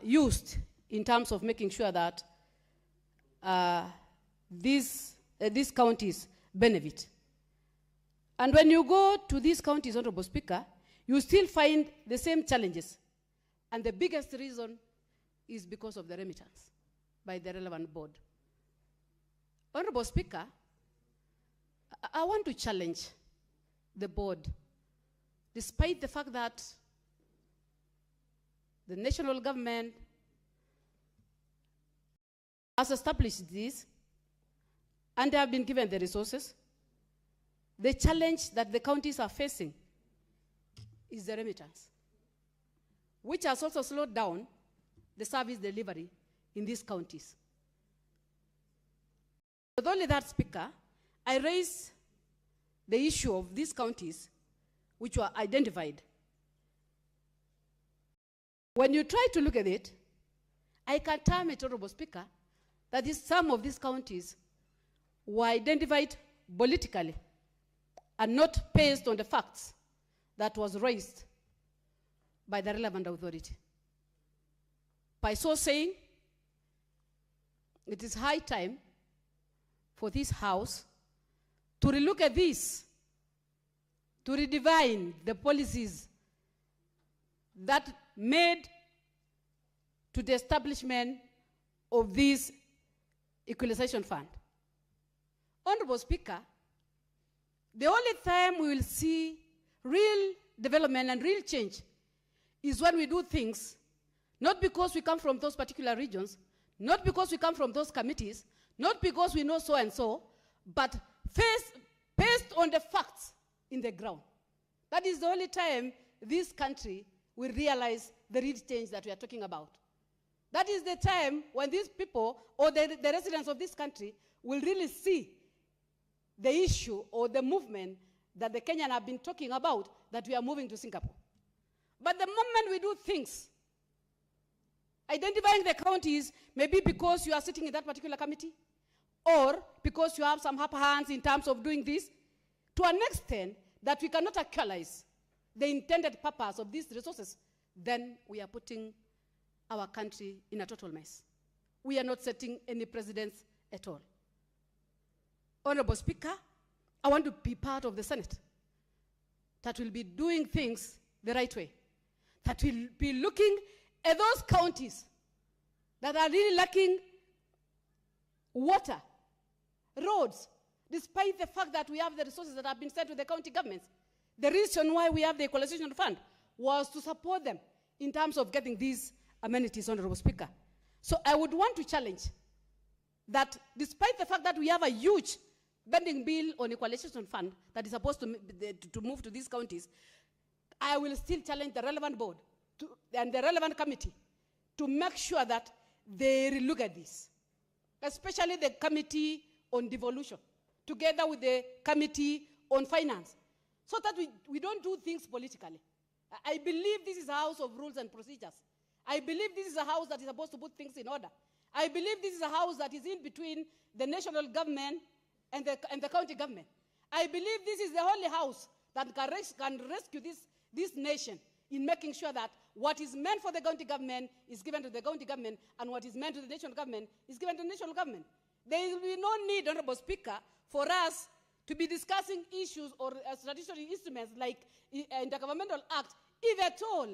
used in terms of making sure that these counties benefit. And when you go to these counties, Honorable Speaker, you still find the same challenges. And the biggest reason is because of the remittance by the relevant board. Honorable Speaker, I want to challenge the board, despite the fact that the national government has established this and they have been given the resources. The challenge that the counties are facing is the remittance, which has also slowed down the service delivery in these counties. Not only that, Speaker, I raise the issue of these counties which were identified. When you try to look at it, I can term it, Honorable Speaker, that some of these counties were identified politically and not based on the facts that was raised by the relevant authority. By so saying, it is high time for this House to relook at this, to redefine the policies that made to the establishment of this equalization fund. Honorable Speaker, the only time we will see real development and real change is when we do things, not because we come from those particular regions, not because we come from those committees, not because we know so and so, but based on the facts in the ground. That is the only time this country will realize the real change that we are talking about. That is the time when these people or the residents of this country will really see the issue or the movement that the Kenyans have been talking about, that we are moving to Singapore. But the moment we do things, identifying the counties, maybe because you are sitting in that particular committee, or because you have some upper hands in terms of doing this, to an extent that we cannot actualize the intended purpose of these resources, then we are putting our country in a total mess. We are not setting any precedents at all. Honorable Speaker, I want to be part of the Senate that will be doing things the right way, that will be looking at those counties that are really lacking water, roads, despite the fact that we have the resources that have been sent to the county governments. The reason why we have the equalization fund was to support them in terms of getting these amenities, Honorable Speaker. So I would want to challenge that despite the fact that we have a huge bending bill on equalization fund that is supposed to move to these counties, I will still challenge the relevant board and the relevant committee to make sure that they look at this, especially the committee on devolution, together with the committee on finance, so that we don't do things politically. I believe this is a house of rules and procedures. I believe this is a house that is supposed to put things in order. I believe this is a house that is in between the national government and the county government. I believe this is the only house that can rescue this nation in making sure that what is meant for the county government is given to the county government, and what is meant to the national government is given to the national government. There will be no need, Honorable Speaker, for us to be discussing issues or statutory instruments like Intergovernmental Act, if at all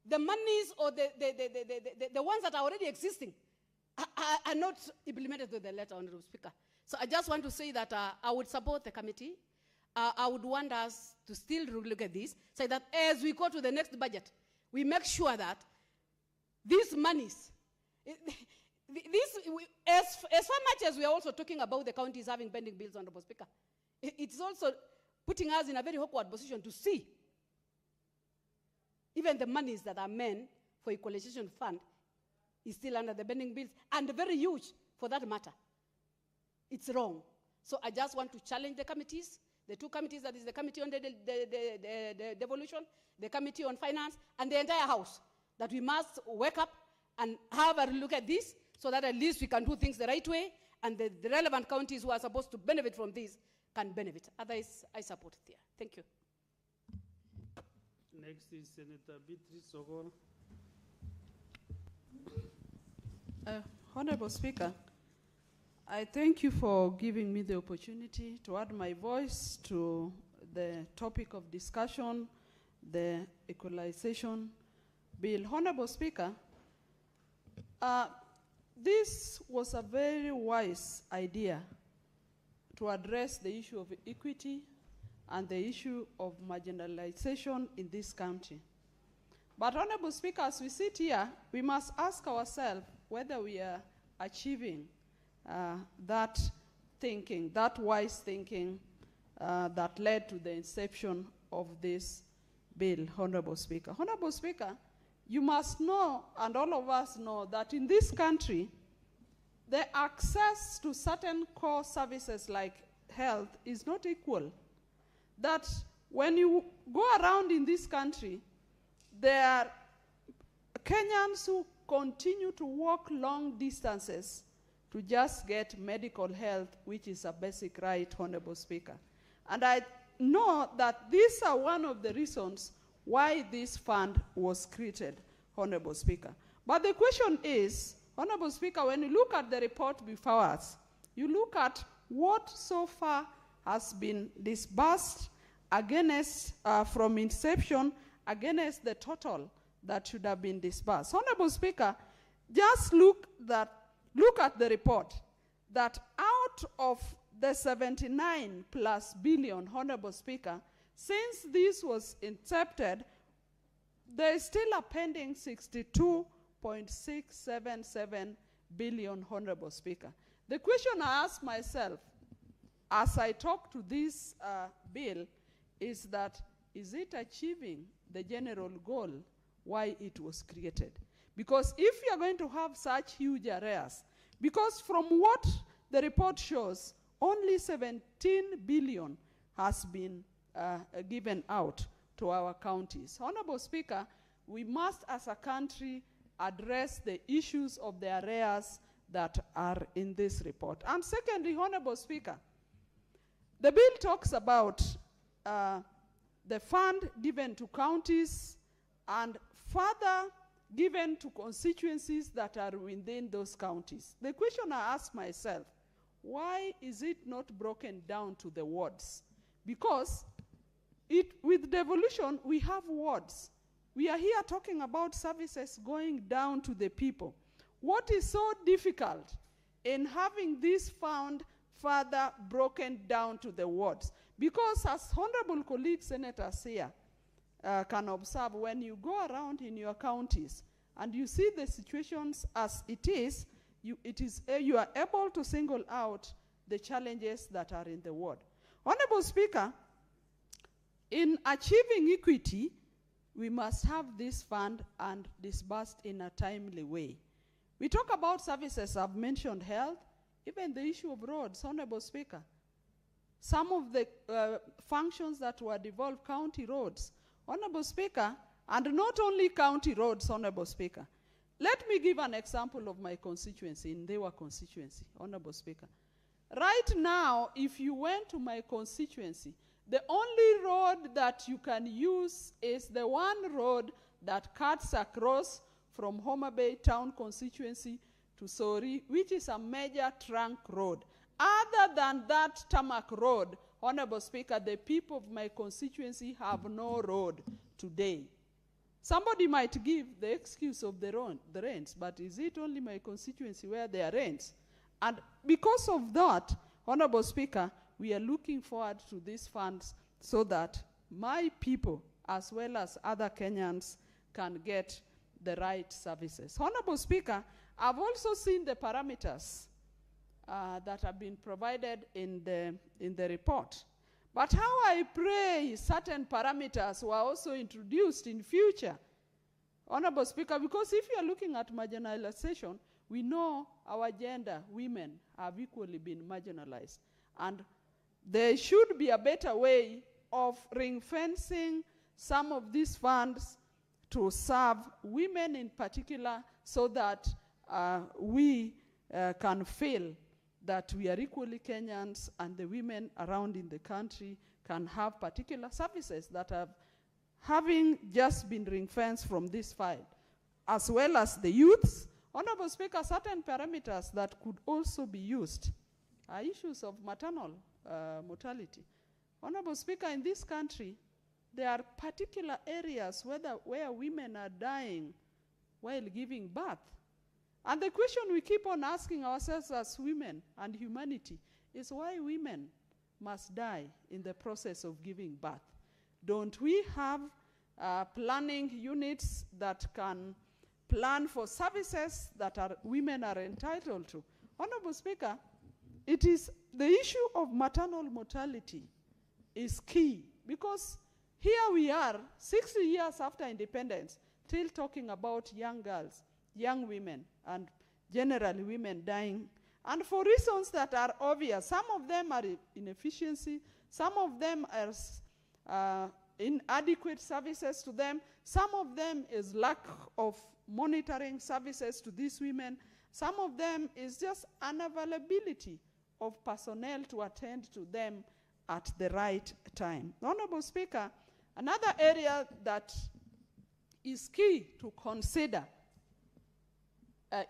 the monies or the ones that are already existing are not implemented to the letter, Honorable Speaker. So I just want to say that I would support the committee. I would want us to still look at this, so that as we go to the next budget, we make sure that these monies, as far much as we are also talking about the counties having pending bills, Honorable Speaker, it's also putting us in a very awkward position to see even the monies that are meant for equalization fund is still under the pending bills, and very huge for that matter. It's wrong. So I just want to challenge the committees, the two committees, that is the committee on the devolution, the committee on finance, and the entire house, that we must wake up and have a look at this, so that at least we can do things the right way, and the relevant counties who are supposed to benefit from this can benefit. Otherwise, I support it here. Thank you. Next is Senator Beatrice Sogol. Honorable Speaker, I thank you for giving me the opportunity to add my voice to the topic of discussion, the equalization bill. Honorable Speaker, this was a very wise idea to address the issue of equity and the issue of marginalization in this country. But Honorable Speaker, as we sit here, we must ask ourselves whether we are achieving that thinking, that wise thinking that led to the inception of this bill, Honorable Speaker. Honorable Speaker, you must know, and all of us know, that in this country, the access to certain core services like health is not equal. That when you go around in this country, there are Kenyans who continue to walk long distances to just get medical health, which is a basic right, Honorable Speaker. And I know that these are one of the reasons why this fund was created, Honorable Speaker. But the question is, Honorable Speaker, when you look at the report before us, you look at what so far has been disbursed against, from inception, against the total that should have been disbursed. Honorable Speaker, just look at the report, that out of the 79 plus billion, Honorable Speaker, since this was incepted, there is still a pending 62.677 billion, Honorable Speaker. The question I ask myself as I talk to this bill is that, is it achieving the general goal why it was created? Because if you are going to have such huge arrears, because from what the report shows, only 17 billion has been given out to our counties. Honorable Speaker, we must as a country address the issues of the arrears that are in this report. And secondly, Honorable Speaker, the bill talks about the fund given to counties and further given to constituencies that are within those counties. The question I ask myself, why is it not broken down to the wards? Because with devolution, we have wards. We are here talking about services going down to the people. What is so difficult in having this fund further broken down to the wards? Because as honorable colleagues, senators here, can observe, when you go around in your counties and you see the situations as it is, you are able to single out the challenges that are in the ward. Honorable Speaker, in achieving equity, we must have this fund and disbursed in a timely way. We talk about services, I've mentioned health, even the issue of roads, Honorable Speaker. Some of the functions that were devolved, county roads, Honorable Speaker, and not only county roads, Honorable Speaker. Let me give an example of my constituency, in Ndewa constituency, Honorable Speaker. Right now, if you went to my constituency, the only road that you can use is the one road that cuts across from Homa Bay Town constituency to Sori, which is a major trunk road. Other than that tarmac road, Honorable Speaker, the people of my constituency have no road today. Somebody might give the excuse of the rents, but is it only my constituency where there are rents? And because of that, Honorable Speaker, we are looking forward to these funds so that my people, as well as other Kenyans, can get the right services. Honorable Speaker, I've also seen the parameters that have been provided in the report. But how I pray certain parameters were also introduced in future, Honorable Speaker, because if you are looking at marginalization, we know our gender, women, have equally been marginalized. And there should be a better way of ring-fencing some of these funds to serve women in particular, so that we can feel that we are equally Kenyans and the women around in the country can have particular services that have having just been ring-fenced from this file, as well as the youths, Honorable Speaker, certain parameters that could also be used are issues of maternal mortality. Honorable Speaker, in this country, there are particular areas where women are dying while giving birth. And the question we keep on asking ourselves as women and humanity is why women must die in the process of giving birth. Don't we have planning units that can plan for services that women are entitled to? Honorable Speaker, it is the issue of maternal mortality is key, because here we are 60 years after independence, still talking about young girls, young women, and generally women dying, and for reasons that are obvious. Some of them are inefficiency, some of them are inadequate services to them, some of them is lack of monitoring services to these women, some of them is just unavailability of personnel to attend to them at the right time. Honorable Speaker, another area that is key to consider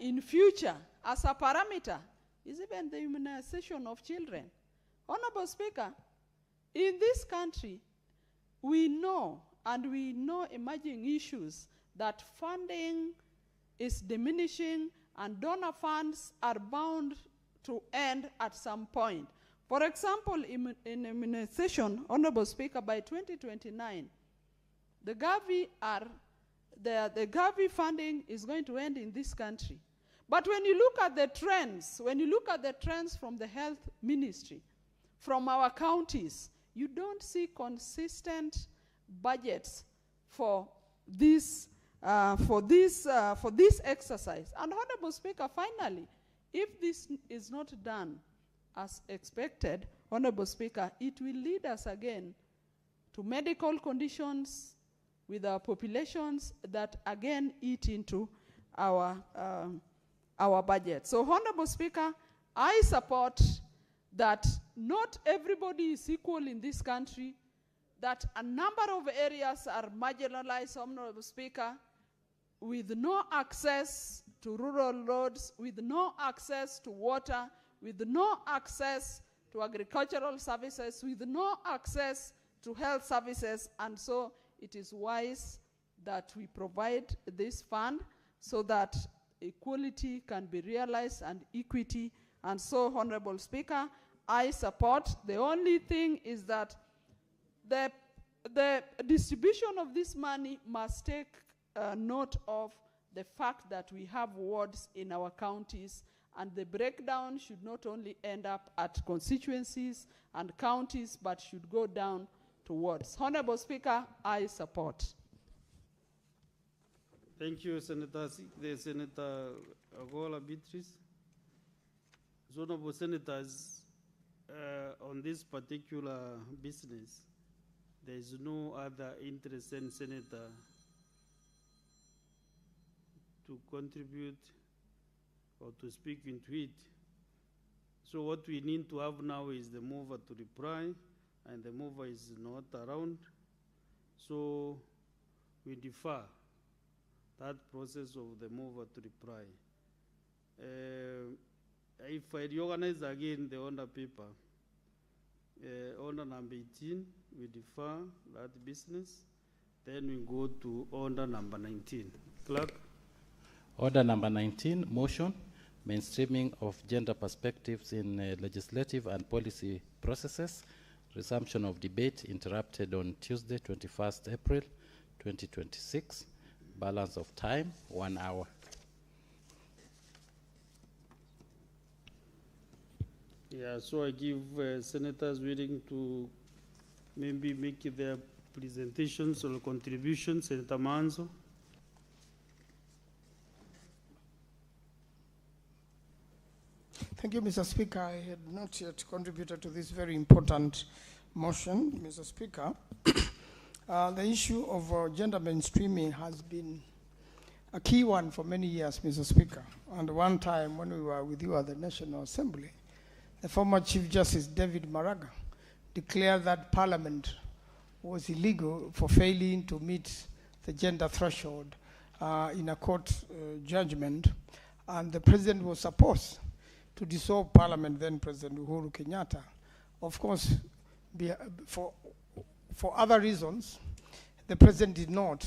in future as a parameter is even the immunization of children. Honorable Speaker, in this country, we know emerging issues that funding is diminishing and donor funds are bound to end at some point. For example, in immunization, Honorable Speaker, by 2029, the Gavi funding is going to end in this country. But when you look at the trends, from the health ministry, from our counties, you don't see consistent budgets for this exercise. And Honorable Speaker, finally, if this is not done as expected, Honorable Speaker, it will lead us again to medical conditions with our populations that again eat into our budget. So, Honorable Speaker, I support that not everybody is equal in this country, that a number of areas are marginalized, Honorable Speaker, with no access to rural roads, with no access to water, with no access to agricultural services, with no access to health services, and so it is wise that we provide this fund so that equality can be realized and equity. And so, Honorable Speaker, I support. The only thing is that the distribution of this money must take note of the fact that we have wards in our counties, and the breakdown should not only end up at constituencies and counties, but should go down to wards. Honorable Speaker, I support. Thank you, Senator Agola Beatrice. Honorable Senators, on this particular business, there is no other interested senator to contribute or to speak into it. So what we need to have now is the mover to reply, and the mover is not around. So we defer that process of the mover to reply. If I reorganize again the order paper, order number 18, we defer that business. Then we go to order number 19. Clerk. Order number 19, motion, mainstreaming of gender perspectives in legislative and policy processes. Resumption of debate interrupted on Tuesday, 21st April, 2026. Balance of time, 1 hour. Yeah, so I give senators willing to maybe make their presentations or contributions. Senator Manzo. Thank you, Mr. Speaker. I had not yet contributed to this very important motion, Mr. Speaker. The issue of gender mainstreaming has been a key one for many years, Mr. Speaker. And one time when we were with you at the National Assembly, the former Chief Justice David Maraga declared that Parliament was illegal for failing to meet the gender threshold in a court judgment, and the president was supposed to dissolve parliament, then President Uhuru Kenyatta. Of course, for other reasons, the president did not,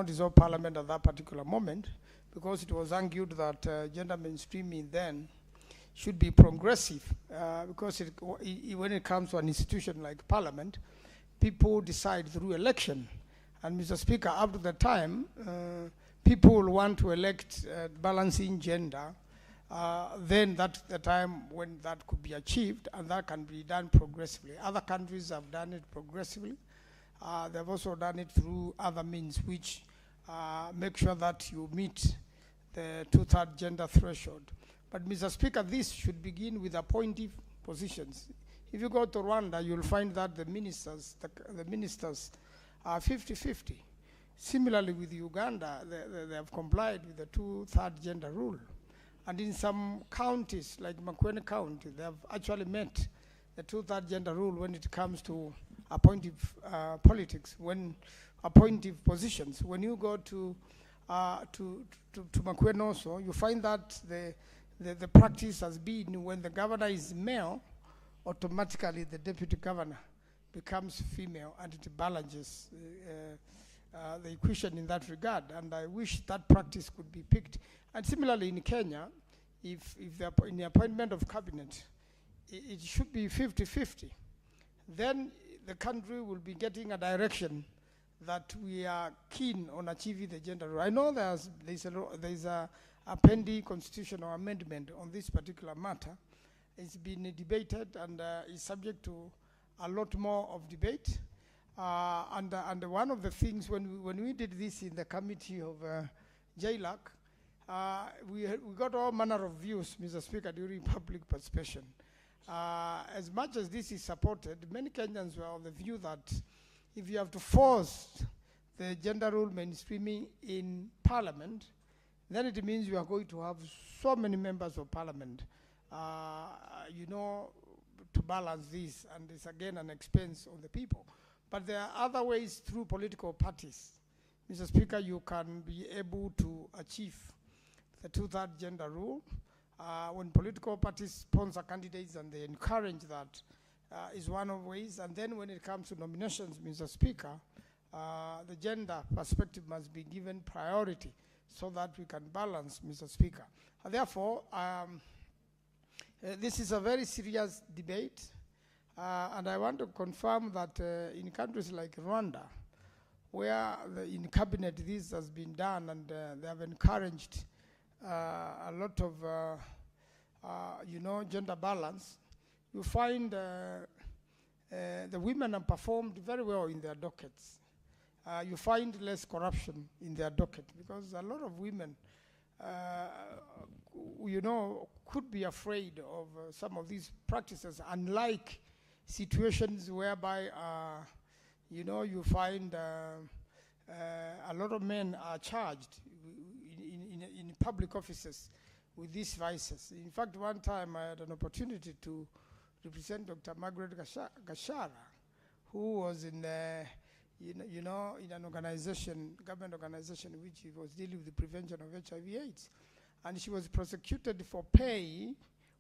dissolve parliament at that particular moment, because it was argued that gender mainstreaming then should be progressive, because when it comes to an institution like parliament, people decide through election. And Mr. Speaker, up to the time, people will want to elect balancing gender, then that's the time when that could be achieved, and that can be done progressively. Other countries have done it progressively. They've also done it through other means which make sure that you meet the 2/3 gender threshold. But Mr. Speaker, this should begin with appointive positions. If you go to Rwanda, you'll find that the ministers are 50-50. Similarly with Uganda, they have complied with the 2/3 gender rule. And in some counties, like Makueni County, they have actually met the 2/3 gender rule when it comes to appointive politics, when appointive positions. When you go to Makueni also, you find that the practice has been when the governor is male, automatically the deputy governor becomes female, and it balances the equation in that regard. And I wish that practice could be picked. And similarly in Kenya, if in the appointment of cabinet, it should be 50-50. Then the country will be getting a direction that we are keen on achieving the gender role. I know there's a pending constitutional amendment on this particular matter. It's been debated and is subject to a lot more of debate. And one of the things when we did this in the committee of JLAC, we got all manner of views, Mr. Speaker, during public participation. As much as this is supported, many Kenyans were of the view that if you have to force the gender role mainstreaming in parliament, then it means you are going to have so many members of parliament, to balance this, and it's again an expense on the people. But there are other ways through political parties. Mr. Speaker, you can be able to achieve the 2/3 gender rule. When political parties sponsor candidates and they encourage that, is one of ways. And then when it comes to nominations, Mr. Speaker, the gender perspective must be given priority so that we can balance, Mr. Speaker. Therefore, this is a very serious debate, and I want to confirm that in countries like Rwanda, where in cabinet this has been done, and they have encouraged a lot of, gender balance, you find the women have performed very well in their dockets. You find less corruption in their docket, because a lot of women, could be afraid of some of these practices, unlike situations whereby, you find a lot of men are charged in public offices with these vices. In fact, one time I had an opportunity to represent Dr. Margaret Gashara, who was in in an organization, government organization, which was dealing with the prevention of HIV/AIDS. And she was prosecuted for paying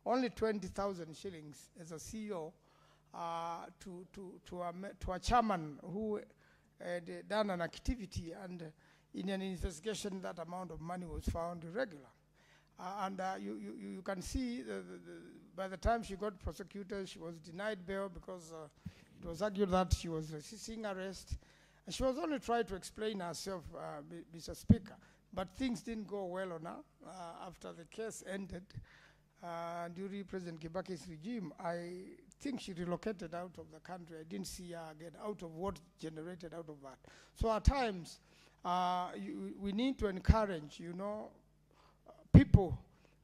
only 20,000 shillings as a CEO to a chairman who had done an activity, and in an investigation that amount of money was found irregular. You can see by the time she got prosecuted, she was denied bail because it was argued that she was resisting arrest. And she was only trying to explain herself, Mr. Speaker. But things didn't go well on her. After the case ended, during President Kibaki's regime, I think she relocated out of the country. I didn't see her again, out of what generated out of that. So at times, we need to encourage, people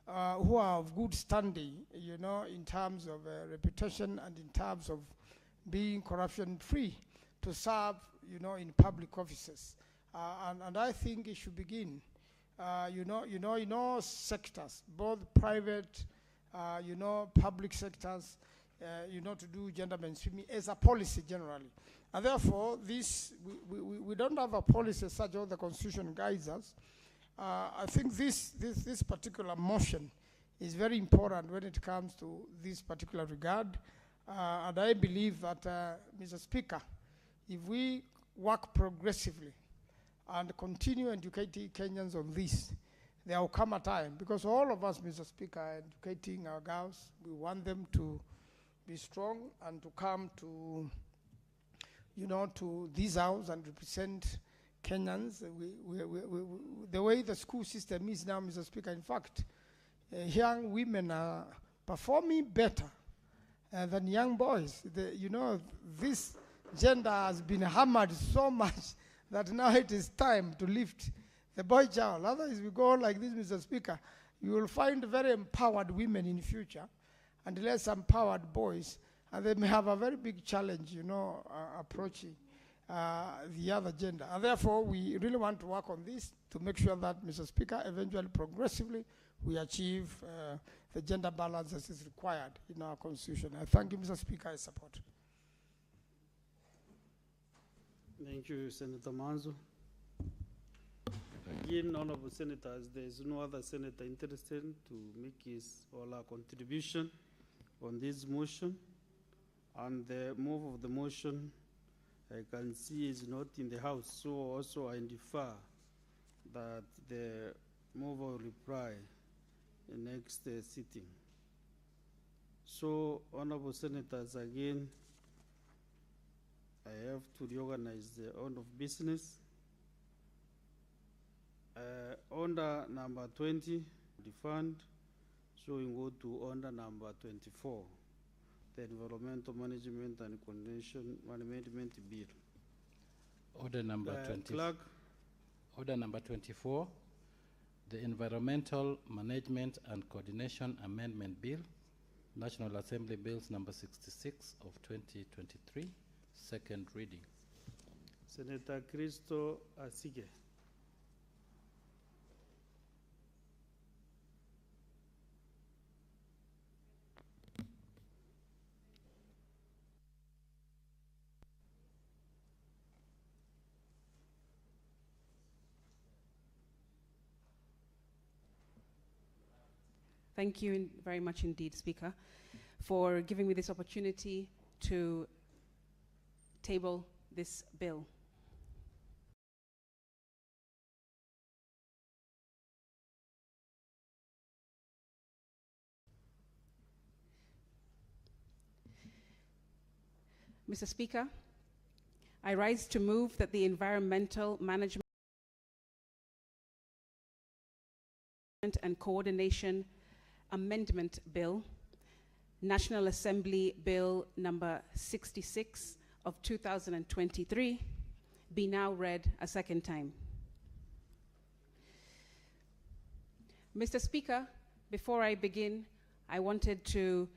who are of good standing, in terms of reputation and in terms of being corruption-free, to serve, in public offices. And I think it should begin, in all sectors, both private, public sectors. to do gender mainstreaming as a policy generally. And therefore, we don't have a policy as such, or the Constitution guides us. I think this particular motion is very important when it comes to this particular regard. And I believe that, Mr. Speaker, if we work progressively and continue educating Kenyans on this, there will come a time, because all of us, Mr. Speaker, are educating our girls. We want them to be strong and to come to, to this house and represent Kenyans. The way the school system is now, Mr. Speaker, in fact, young women are performing better than young boys. This gender has been hammered so much that now it is time to lift the boy child. Otherwise, we go on like this, Mr. Speaker, you will find very empowered women in the future and less empowered boys, and they may have a very big challenge, approaching the other gender. And therefore, we really want to work on this to make sure that, Mr. Speaker, eventually, progressively, we achieve the gender balance as is required in our Constitution. I thank you, Mr. Speaker. I support. Thank you, Senator Manzo. Again, honorable senators, there is no other senator interested to make his or her contribution on this motion. And the move of the motion, I can see, is not in the House. So also I defer that the mover will reply in next sitting. So, honorable senators, again, I have to reorganize the order of business. Order number 20, the fund. So we go to order number 24, the Environmental Management and Coordination Amendment Bill. Order number 20. Clerk. Order number 24, the Environmental Management and Coordination Amendment Bill, National Assembly Bills number 66 of 2023, second reading. Senator Christo Asige. Thank you very much indeed, Speaker, for giving me this opportunity to table this bill. Mr. Speaker, I rise to move that the Environmental Management and Coordination Amendment Bill, National Assembly Bill number 66 of 2023, be now read a second time. Mr. Speaker, before I begin, I wanted to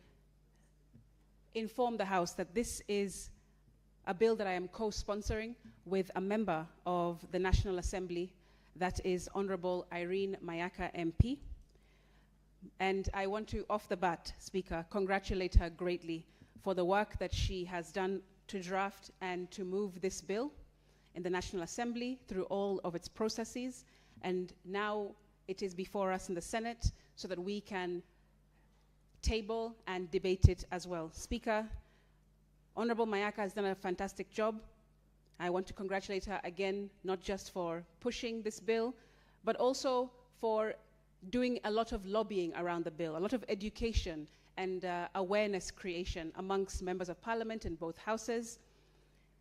inform the House that this is a bill that I am co-sponsoring with a member of the National Assembly, that is Honorable Irene Mayaka MP. And I want to, off the bat, Speaker, congratulate her greatly for the work that she has done to draft and to move this bill in the National Assembly through all of its processes. And now it is before us in the Senate so that we can table and debate it as well. Speaker, Honorable Mayaka has done a fantastic job. I want to congratulate her again, not just for pushing this bill, but also for doing a lot of lobbying around the bill, a lot of education and awareness creation amongst members of parliament in both houses.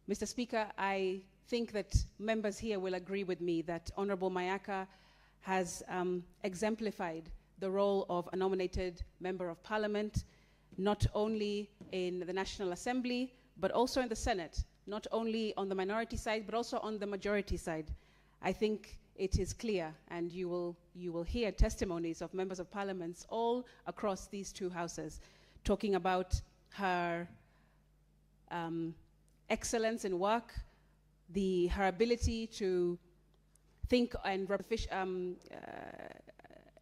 Mr. Speaker, I think that members here will agree with me that Honorable Mayaka has exemplified the role of a nominated member of parliament, not only in the National Assembly, but also in the Senate, not only on the minority side, but also on the majority side. I think it is clear, and you will hear testimonies of members of parliament all across these two houses talking about her excellence in work, her ability to think and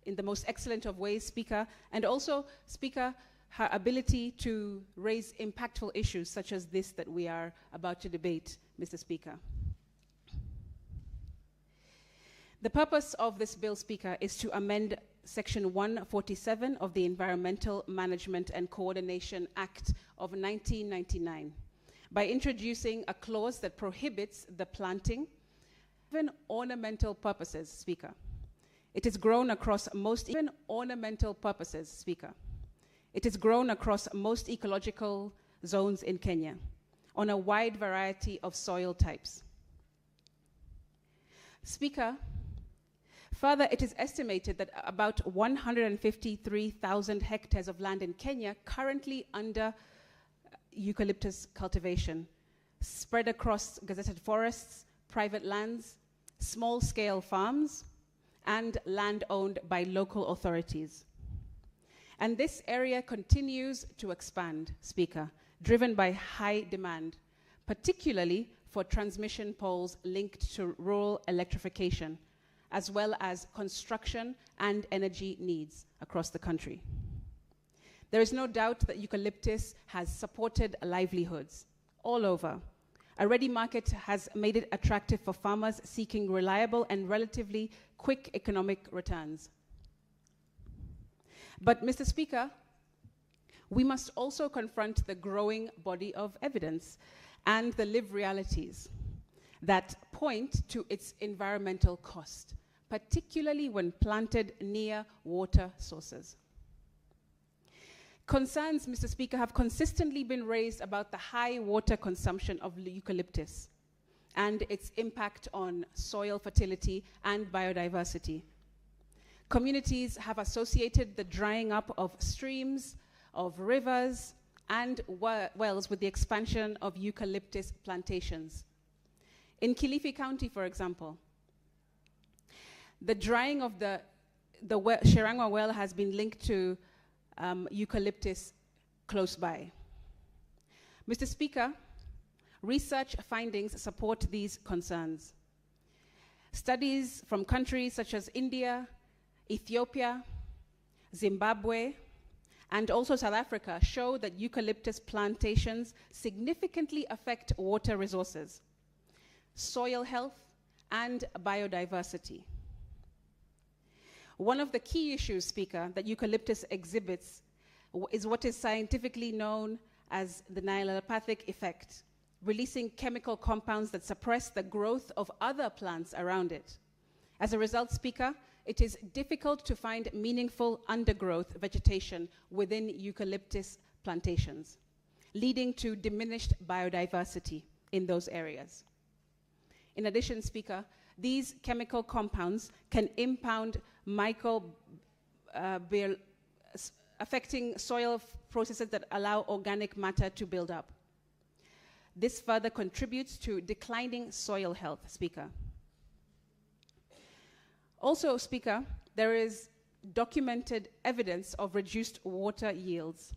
in the most excellent of ways, Speaker, and also, Speaker, her ability to raise impactful issues such as this that we are about to debate, Mr. Speaker. The purpose of this bill, Speaker, is to amend Section 147 of the Environmental Management and Coordination Act of 1999 by introducing a clause that prohibits the planting, even ornamental purposes, Speaker. It is grown across most, even ornamental purposes, Speaker. It is grown across most ecological zones in Kenya on a wide variety of soil types. Speaker, further, it is estimated that about 153,000 hectares of land in Kenya currently under eucalyptus cultivation, spread across gazetted forests, private lands, small-scale farms, and land owned by local authorities. And this area continues to expand, Speaker, driven by high demand, particularly for transmission poles linked to rural electrification, as well as construction and energy needs across the country. There is no doubt that eucalyptus has supported livelihoods all over. A ready market has made it attractive for farmers seeking reliable and relatively quick economic returns. But, Mr. Speaker, we must also confront the growing body of evidence and the lived realities that point to its environmental cost, particularly when planted near water sources. Concerns, Mr. Speaker, have consistently been raised about the high water consumption of eucalyptus and its impact on soil fertility and biodiversity. Communities have associated the drying up of streams, of rivers, and wells with the expansion of eucalyptus plantations. In Kilifi County, for example, the drying of the Shirangwa well has been linked to eucalyptus close by. Mr. Speaker, research findings support these concerns. Studies from countries such as India, Ethiopia, Zimbabwe, and also South Africa show that eucalyptus plantations significantly affect water resources, soil health, and biodiversity. One of the key issues, Speaker, that eucalyptus exhibits is what is scientifically known as the nilallopathic effect, releasing chemical compounds that suppress the growth of other plants around it. As a result, Speaker, it is difficult to find meaningful undergrowth vegetation within eucalyptus plantations, leading to diminished biodiversity in those areas. In addition, Speaker, these chemical compounds can impound affecting soil processes that allow organic matter to build up. This further contributes to declining soil health, Speaker. Also, Speaker, there is documented evidence of reduced water yields.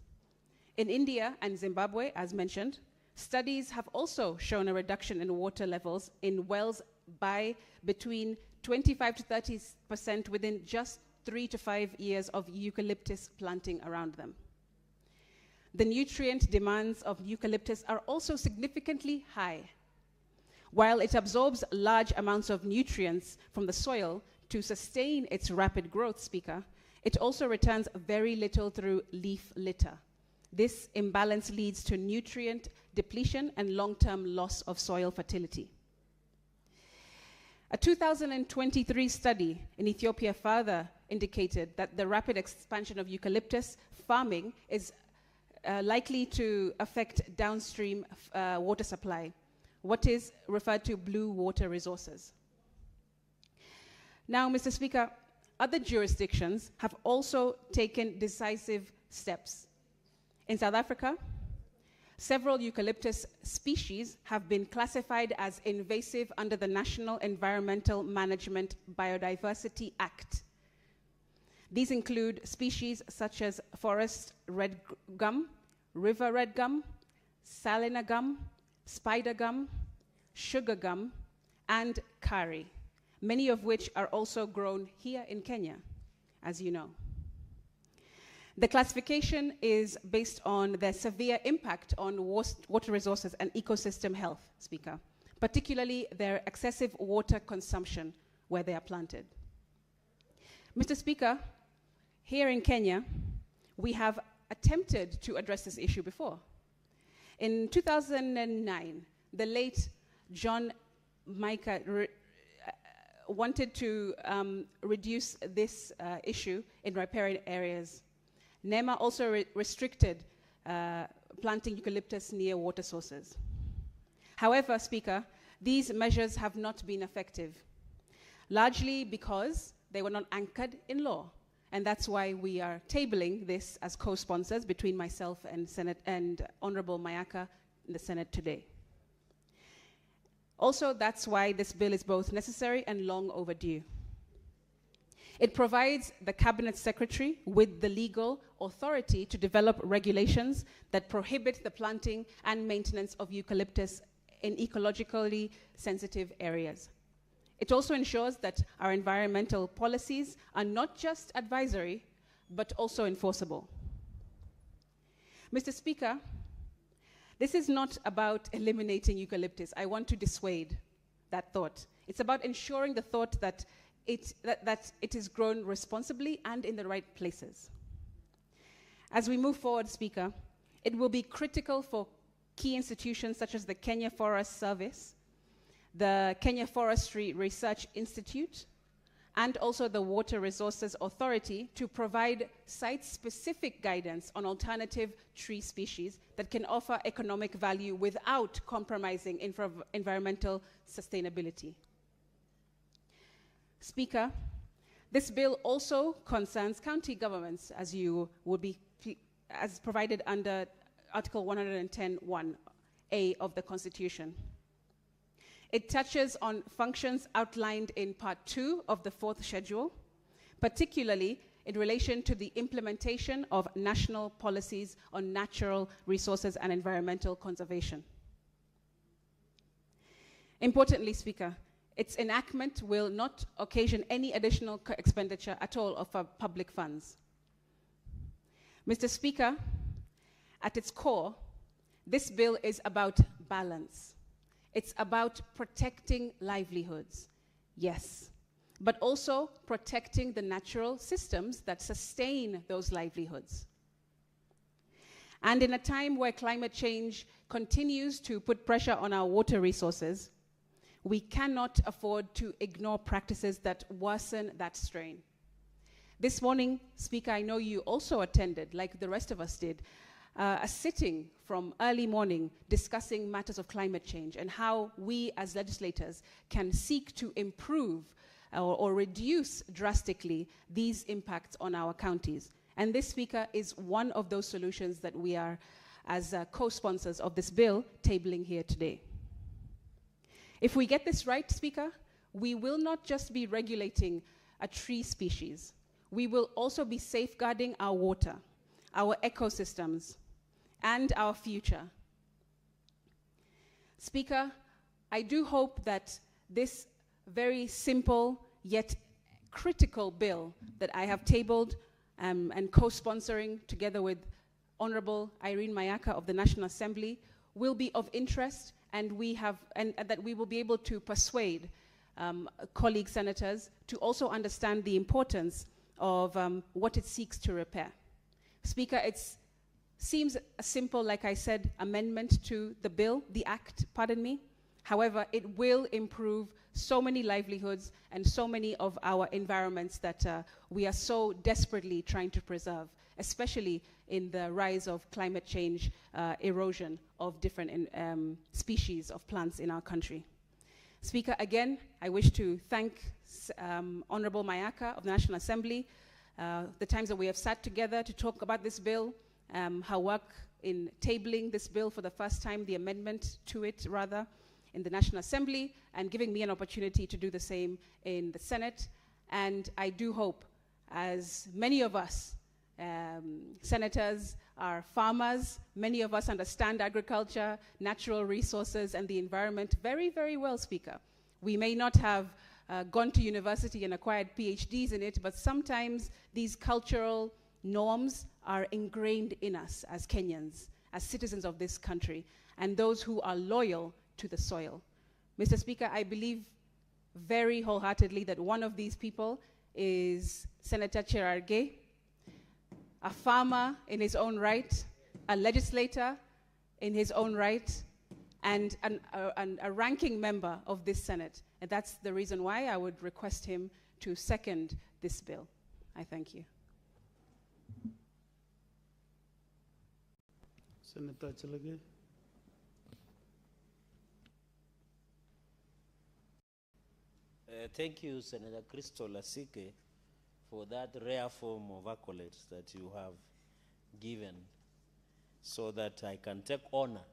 In India and Zimbabwe, as mentioned, studies have also shown a reduction in water levels in wells by between 25 to 30% within just 3 to 5 years of eucalyptus planting around them. The nutrient demands of eucalyptus are also significantly high. While it absorbs large amounts of nutrients from the soil to sustain its rapid growth, Speaker, it also returns very little through leaf litter. This imbalance leads to nutrient depletion and long-term loss of soil fertility. A 2023 study in Ethiopia further indicated that the rapid expansion of eucalyptus farming is likely to affect downstream water supply, what is referred to blue water resources. Now, Mr. Speaker, other jurisdictions have also taken decisive steps. In South Africa, several eucalyptus species have been classified as invasive under the National Environmental Management Biodiversity Act. These include species such as forest red gum, river red gum, salina gum, spider gum, sugar gum, and curry, many of which are also grown here in Kenya, as you know. The classification is based on the severe impact on water resources and ecosystem health, Speaker, particularly their excessive water consumption where they are planted. Mr. Speaker, here in Kenya, we have attempted to address this issue before. In 2009, the late John Micah wanted to reduce this issue in riparian areas. NEMA also restricted planting eucalyptus near water sources. However, Speaker, these measures have not been effective, largely because they were not anchored in law. And that's why we are tabling this as co-sponsors between myself and Honorable Mayaka in the Senate today. Also, that's why this bill is both necessary and long overdue. It provides the Cabinet Secretary with the legal authority to develop regulations that prohibit the planting and maintenance of eucalyptus in ecologically sensitive areas. It also ensures that our environmental policies are not just advisory, but also enforceable. Mr. Speaker, this is not about eliminating eucalyptus. I want to dissuade that thought. It's about ensuring the thought that it is grown responsibly and in the right places. As we move forward, Speaker, it will be critical for key institutions such as the Kenya Forest Service, the Kenya Forestry Research Institute, and also the Water Resources Authority to provide site-specific guidance on alternative tree species that can offer economic value without compromising environmental sustainability. Speaker, this bill also concerns county governments, as provided under Article 110(1)(a) of the Constitution. It touches on functions outlined in Part 2 of the 4th Schedule, particularly in relation to the implementation of national policies on natural resources and environmental conservation. Importantly, Speaker, its enactment will not occasion any additional expenditure at all of our public funds. Mr. Speaker, at its core, this bill is about balance. It's about protecting livelihoods, yes, but also protecting the natural systems that sustain those livelihoods. And in a time where climate change continues to put pressure on our water resources, we cannot afford to ignore practices that worsen that strain. This morning, Speaker, I know you also attended, like the rest of us did, a sitting from early morning discussing matters of climate change and how we as legislators can seek to improve or reduce drastically these impacts on our counties. And this, Speaker, is one of those solutions that we are, as co-sponsors of this bill, tabling here today. If we get this right, Speaker, we will not just be regulating a tree species. We will also be safeguarding our water, our ecosystems, and our future. Speaker, I do hope that this very simple yet critical bill that I have tabled and co-sponsoring together with Honorable Irene Mayaka of the National Assembly will be of interest, and that we will be able to persuade colleague senators to also understand the importance of what it seeks to repair. Speaker, it seems a simple, like I said, amendment to the bill, the act, pardon me. However, it will improve so many livelihoods and so many of our environments that we are so desperately trying to preserve, especially in the rise of climate change, erosion of different species of plants in our country. Speaker, again, I wish to thank Honorable Mayaka of the National Assembly, the times that we have sat together to talk about this bill, her work in tabling this bill for the first time, the amendment to it, rather, in the National Assembly, and giving me an opportunity to do the same in the Senate. And I do hope, as many of us senators are farmers, many of us understand agriculture, natural resources, and the environment very, very well, Speaker. We may not have gone to university and acquired PhDs in it, but sometimes these cultural norms are ingrained in us as Kenyans, as citizens of this country, and those who are loyal to the soil. Mr. Speaker, I believe very wholeheartedly that one of these people is Senator Cherargei, a farmer in his own right, a legislator in his own right, and a ranking member of this Senate. And that's the reason why I would request him to second this bill. I thank you. Senator Chelege. Thank you, Senator Crystal Asike, for that rare form of accolades that you have given so that I can take honor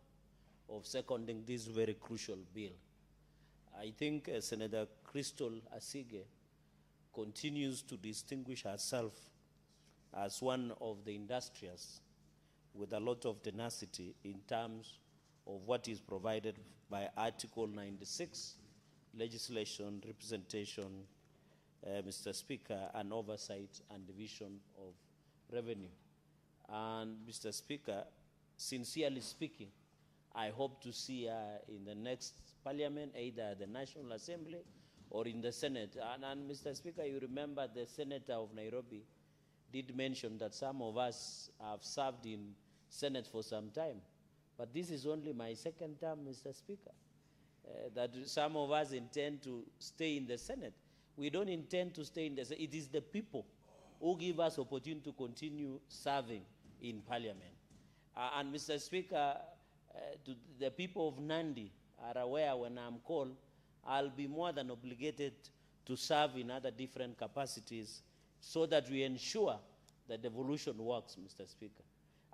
of seconding this very crucial bill. I think Senator Crystal Asige continues to distinguish herself as one of the industrious with a lot of tenacity in terms of what is provided by Article 96, legislation, representation, Mr. Speaker, and oversight and division of revenue. And Mr. Speaker, sincerely speaking, I hope to see her in the next parliament, either the National Assembly or in the Senate. And Mr. Speaker, you remember the Senator of Nairobi did mention that some of us have served in Senate for some time. But this is only my second term, Mr. Speaker. That some of us intend to stay in the Senate. We don't intend to stay in the Senate. It is the people who give us opportunity to continue serving in Parliament. And Mr. Speaker, the people of Nandi are aware when I'm called, I'll be more than obligated to serve in other different capacities so that we ensure that the devolution works, Mr. Speaker.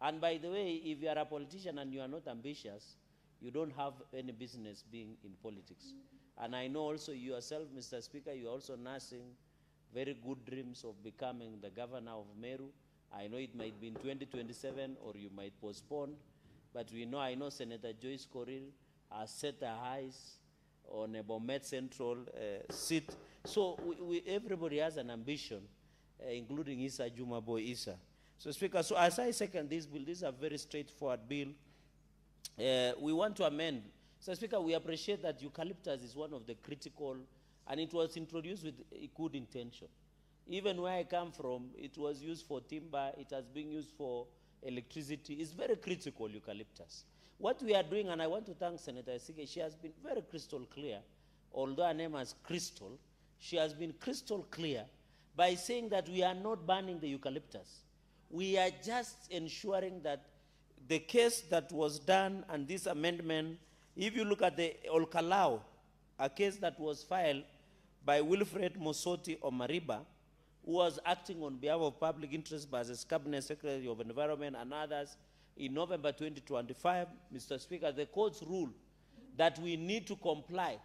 And by the way, if you are a politician and you are not ambitious, you don't have any business being in politics. And I know also you yourself, Mr. Speaker, you are also nursing very good dreams of becoming the governor of Meru. I know it might be in 2027 or you might postpone, but I know Senator Joyce Koril has set her eyes on a Bomet Central seat. So everybody has an ambition, including Issa Juma Boy Issa. So Speaker, so as I second this bill, this is a very straightforward bill. We want to amend. So Speaker, we appreciate that eucalyptus is one of the critical, and it was introduced with a good intention. Even where I come from, it was used for timber, it has been used for electricity. It's very critical, eucalyptus. What we are doing, and I want to thank Senator Asige, she has been very crystal clear, although her name is Crystal, she has been crystal clear by saying that we are not banning the eucalyptus. We are just ensuring that the case that was done and this amendment, if you look at the Olkalau, a case that was filed by Wilfred Mosoti Omariba, who was acting on behalf of public interest as Cabinet Secretary of Environment and others, in November 2025, Mr. Speaker, the courts ruled that we need to comply,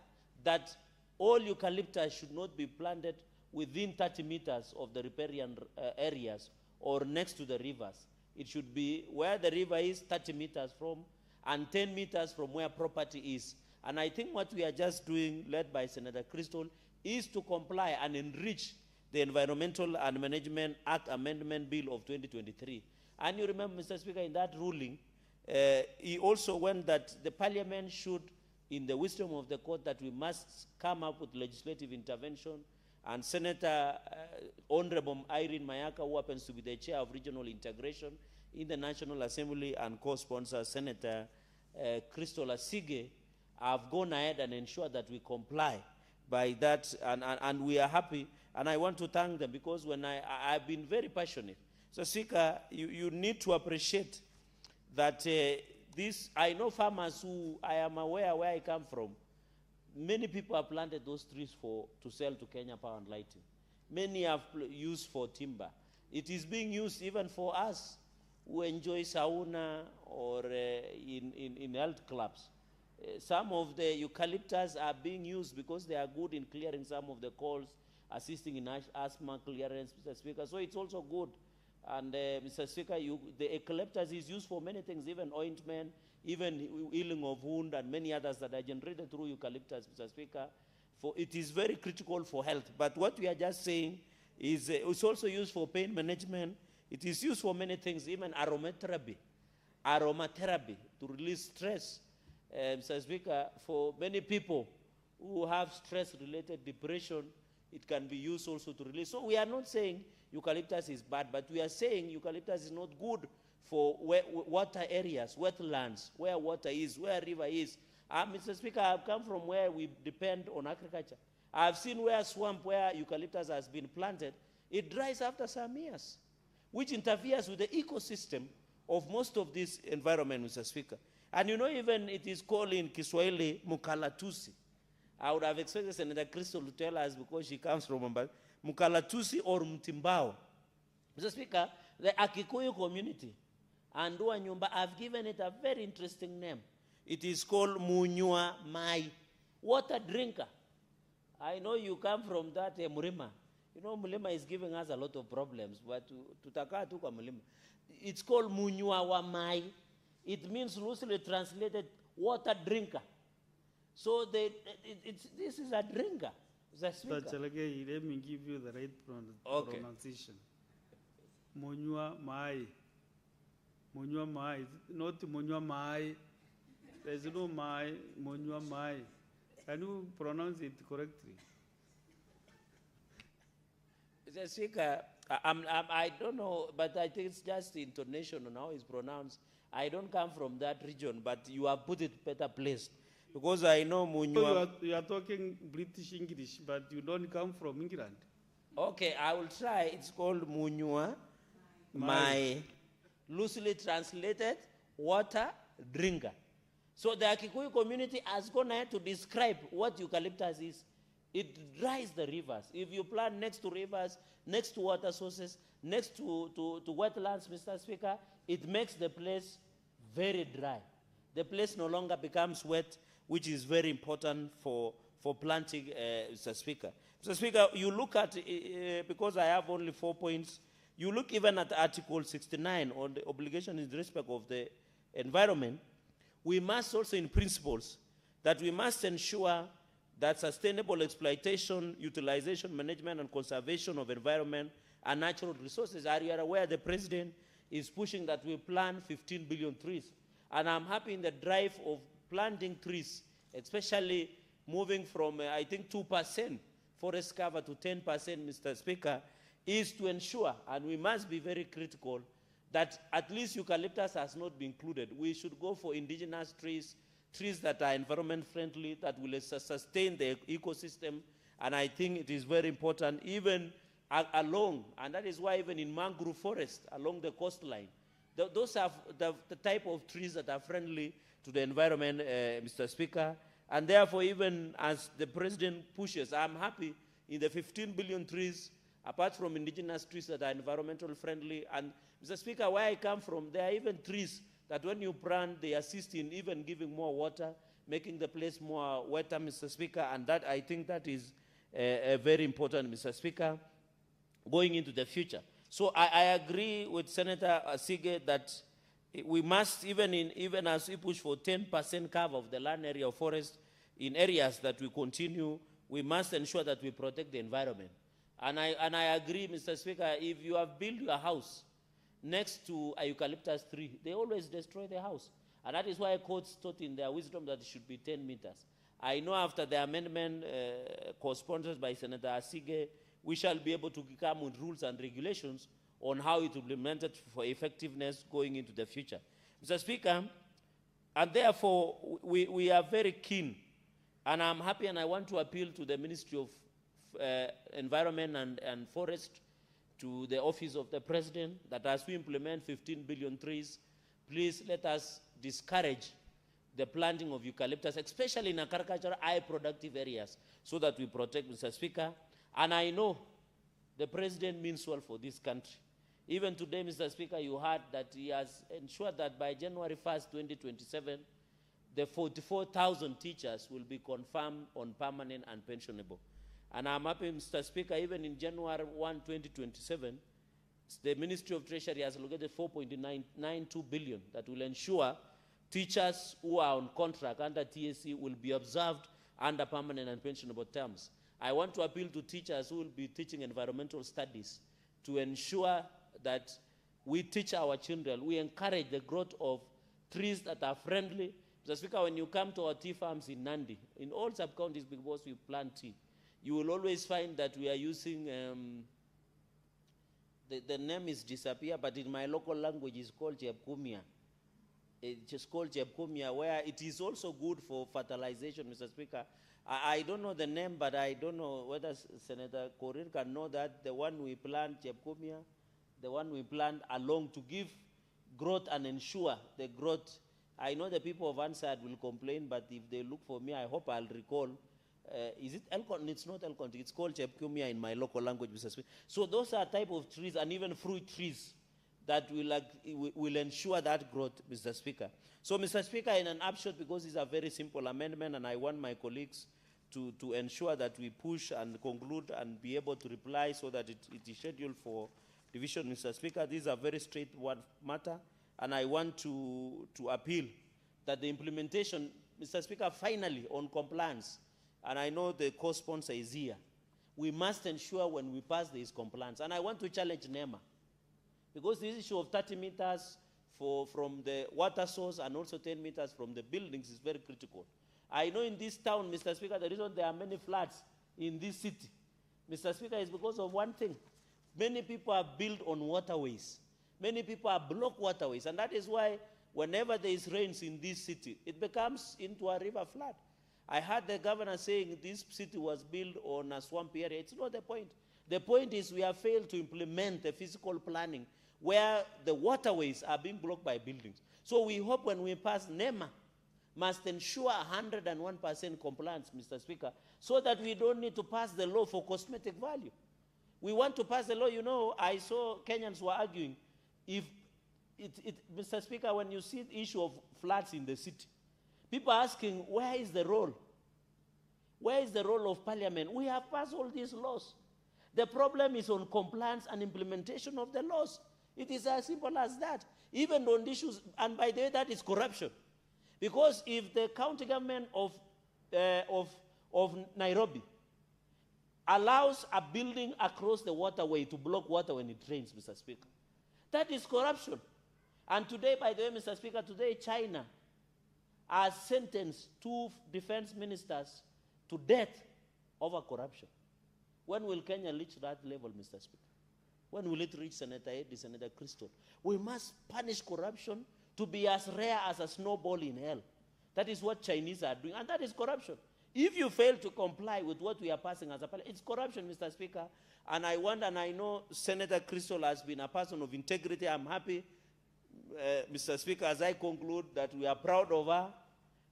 that all eucalyptus should not be planted within 30 meters of the riparian areas or next to the rivers. It should be where the river is 30 meters from and 10 meters from where property is. And I think what we are just doing, led by Senator Crystal, is to comply and enrich the Environmental and Management Act Amendment Bill of 2023. And you remember, Mr. Speaker, in that ruling, he also went that the Parliament should, in the wisdom of the court, that we must come up with legislative intervention. And Senator Honorable Irene Mayaka, who happens to be the chair of regional integration in the National Assembly and co-sponsor Senator Crystal Asige, have gone ahead and ensured that we comply by that, and we are happy. And I want to thank them because when I've been very passionate. So Speaker, you need to appreciate that I know farmers who, I am aware where I come from, many people have planted those trees to sell to Kenya Power and Lighting. Many have used for timber. It is being used even for us who enjoy sauna or in health clubs. Some of the eucalyptus are being used because they are good in clearing some of the coals, assisting in asthma clearance, Mr. Speaker. So it's also good. And Mr. Speaker, the eucalyptus is used for many things, even ointment, even healing of wound and many others that are generated through eucalyptus, Mr. Speaker. It is very critical for health. But what we are just saying is it's also used for pain management. It is used for many things, even aromatherapy to release stress. Mr. Speaker, for many people who have stress-related depression, it can be used also to release. So we are not saying eucalyptus is bad, but we are saying eucalyptus is not good for water areas, wetlands, where water is, where river is. Mr. Speaker, I've come from where we depend on agriculture. I've seen where swamp, where eucalyptus has been planted, it dries after some years, which interferes with the ecosystem of most of this environment, Mr. Speaker. And you know, even it is called in Kiswahili, mukalatusi. I would have expected Senator Crystal to tell us because she comes from mukalatusi or mtimbao. Mr. Speaker, the Akikuyu community and Nyumba have given it a very interesting name. It is called Munywa Mai, water drinker. I know you come from that Murima. You know, Mulima is giving us a lot of problems, but tutakaa tu kwa Mulima. It's called Munywa wa Mai. It means loosely translated water drinker. So this is a drinker. Let me give you the right pronunciation. Munywa Mai. Munywa Mai, not Munywa Mai. There's no Mai, Munywa Mai. Can you pronounce it correctly? Mr. Speaker, I don't know, but I think it's just the intonation on how it's pronounced. I don't come from that region, but you have put it better placed. Because I know Munywa. So you are talking British English, but you don't come from England. Okay, I will try. It's called Munywa Mai. Loosely translated, water drinker. So the Akikuyu community has gone ahead to describe what eucalyptus is. It dries the rivers. If you plant next to rivers, next to water sources, next to wetlands, Mr. Speaker, it makes the place very dry. The place no longer becomes wet, which is very important for planting, Mr. Speaker. Mr. Speaker, you look at, because I have only 4 points, you look even at Article 69 on the obligation in respect of the environment. We must also, in principles, that we must ensure that sustainable exploitation, utilization, management, and conservation of environment and natural resources. Are you aware the President is pushing that we plant 15 billion trees? And I'm happy in the drive of planting trees, especially moving from, I think, 2% forest cover to 10%, Mr. Speaker, is to ensure, and we must be very critical, that at least eucalyptus has not been included. We should go for indigenous trees, trees that are environment friendly, that will sustain the ecosystem. And I think it is very important, even along, and that is why even in mangrove forest, along the coastline, those are the type of trees that are friendly to the environment, Mr. Speaker. And therefore, even as the President pushes, I'm happy in the 15 billion trees, apart from indigenous trees that are environmental friendly. And Mr. Speaker, where I come from, there are even trees that when you plant, they assist in even giving more water, making the place more wetter, Mr. Speaker, and that, I think that is very important, Mr. Speaker, going into the future. So I agree with Senator Asige that we must, even as we push for 10% cover of the land area of forest in areas that we continue, we must ensure that we protect the environment. And I agree, Mr. Speaker, if you have built your house next to a eucalyptus tree, they always destroy the house. And that is why courts taught in their wisdom that it should be 10 meters. I know after the amendment co-sponsored by Senator Asige, we shall be able to come with rules and regulations on how it will be implemented for effectiveness going into the future. Mr. Speaker, and therefore we are very keen, and I'm happy and I want to appeal to the Ministry of Environment and Forest, to the Office of the President, that as we implement 15 billion trees, please let us discourage the planting of eucalyptus, especially in agricultural high productive areas, so that we protect, Mr. Speaker. And I know the President means well for this country. Even today, Mr. Speaker, you heard that he has ensured that by January 1st, 2027, the 44,000 teachers will be confirmed on permanent and pensionable. And I'm happy, Mr. Speaker, even in January 1, 2027, the Ministry of Treasury has allocated 4.92 billion that will ensure teachers who are on contract under TSC will be observed under permanent and pensionable terms. I want to appeal to teachers who will be teaching environmental studies to ensure that We teach our children. We encourage the growth of trees that are friendly. Mr. Speaker, when you come to our tea farms in Nandi, in all sub-counties, because we plant tea, you will always find that we are using, the name is disappear, but in my local language it's called jebkumia. It's just called jebkumia, where it is also good for fertilization, Mr. Speaker. I don't know the name, but I don't know whether Senator Korir can know that the one we plant, jebkumia, the one we plant along to give growth and ensure the growth. I know the people of Ansad will complain, but if they look for me, I hope I'll recall. Is it Elcon? It's not Elcon. It's called Chepkumia in my local language, Mr. Speaker. So those are type of trees and even fruit trees that will ensure that growth, Mr. Speaker. So, Mr. Speaker, in an upshot, because it's a very simple amendment, and I want my colleagues to ensure that we push and conclude and be able to reply so that it is scheduled for division, Mr. Speaker. This is a very straightforward matter, and I want to appeal that the implementation, Mr. Speaker, finally on compliance, and I know the co-sponsor is here, we must ensure when we pass there is compliance. And I want to challenge NEMA, because this issue of 30 meters from the water source and also 10 meters from the buildings is very critical. I know in this town, Mr. Speaker, the reason there are many floods in this city, Mr. Speaker, is because of one thing. Many people are built on waterways. Many people are blocked waterways, and that is why whenever there is rains in this city, it becomes into a river flood. I heard the governor saying this city was built on a swamp area. It's not the point. The point is we have failed to implement the physical planning where the waterways are being blocked by buildings. So we hope when we pass, NEMA must ensure 101% compliance, Mr. Speaker, so that we don't need to pass the law for cosmetic value. We want to pass the law. You know, I saw Kenyans were arguing, if Mr. Speaker, when you see the issue of floods in the city, people are asking, where is the role? Where is the role of parliament? We have passed all these laws. The problem is on compliance and implementation of the laws. It is as simple as that. Even on issues, and by the way, that is corruption. Because if the county government of Nairobi allows a building across the waterway to block water when it rains, Mr. Speaker, that is corruption. And today, by the way, Mr. Speaker, today China has sentenced 2 defense ministers to death over corruption. When will Kenya reach that level, Mr. Speaker? When will it reach Senator Eddie, Senator Crystal? We must punish corruption to be as rare as a snowball in hell. That is what Chinese are doing, and that is corruption. If you fail to comply with what we are passing as a parliament, it's corruption, Mr. Speaker. And I want, and I know Senator Crystal has been a person of integrity. I'm happy, Mr. Speaker, as I conclude, that we are proud of her.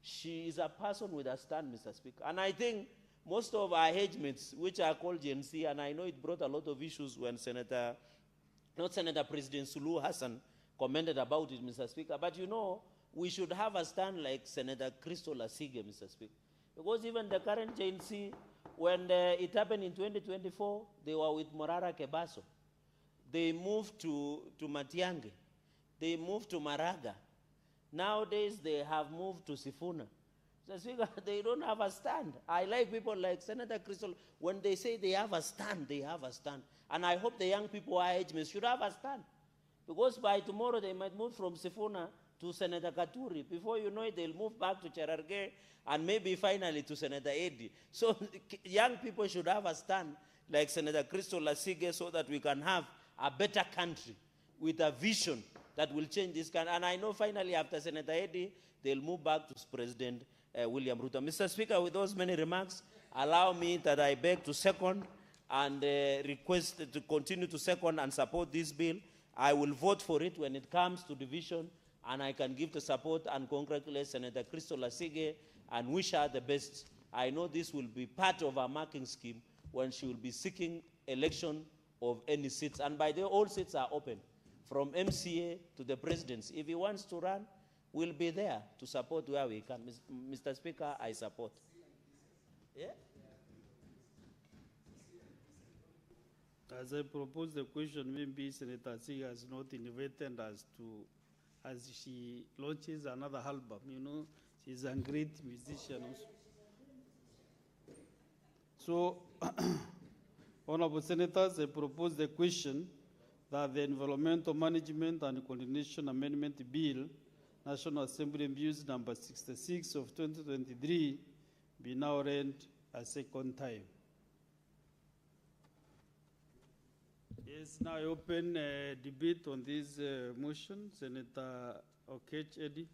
She is a person with a stand, Mr. Speaker. And I think most of our age mates, which are called Gen Z, and I know it brought a lot of issues when President Suluhu Hassan commented about it, Mr. Speaker. But you know, we should have a stand like Senator Crystal Asige, Mr. Speaker. Because even the current Gen Z, when it happened in 2024, they were with Morara Kebaso. They moved to Matiang'i. They moved to Maraga. Nowadays, they have moved to Sifuna. So, Speaker, they don't have a stand. I like people like Senator Crystal. When they say they have a stand, they have a stand. And I hope the young people our age should have a stand. Because by tomorrow, they might move from Sifuna to Senator Katuri. Before you know it, they'll move back to Cherargei and maybe finally to Senator Eddie. So young people should have a stand like Senator Crystal Asige so that we can have a better country with a vision that will change this country. And I know finally after Senator Eddie, they'll move back to President William Ruto. Mr. Speaker, with those many remarks, allow me that I beg to second and request to continue to second and support this bill. I will vote for it when it comes to division, and I can give the support and congratulate Senator Crystal Asige and wish her the best. I know this will be part of our marking scheme when she will be seeking election of any seats. And by the way, all seats are open, from MCA to the presidency. If he wants to run, we'll be there to support where we can. Mr. Speaker, I support. Yeah? As I propose the question, maybe Senator Singh has not invited us to, as she launches another album, you know, she's a great musician also. So, Honorable Senators, I propose the question that the Environmental Management and Coordination Amendment Bill, National Assembly Bills number 66 of 2023, be now read a second time. Yes, now I open debate on this motion. Senator Okech Eddie.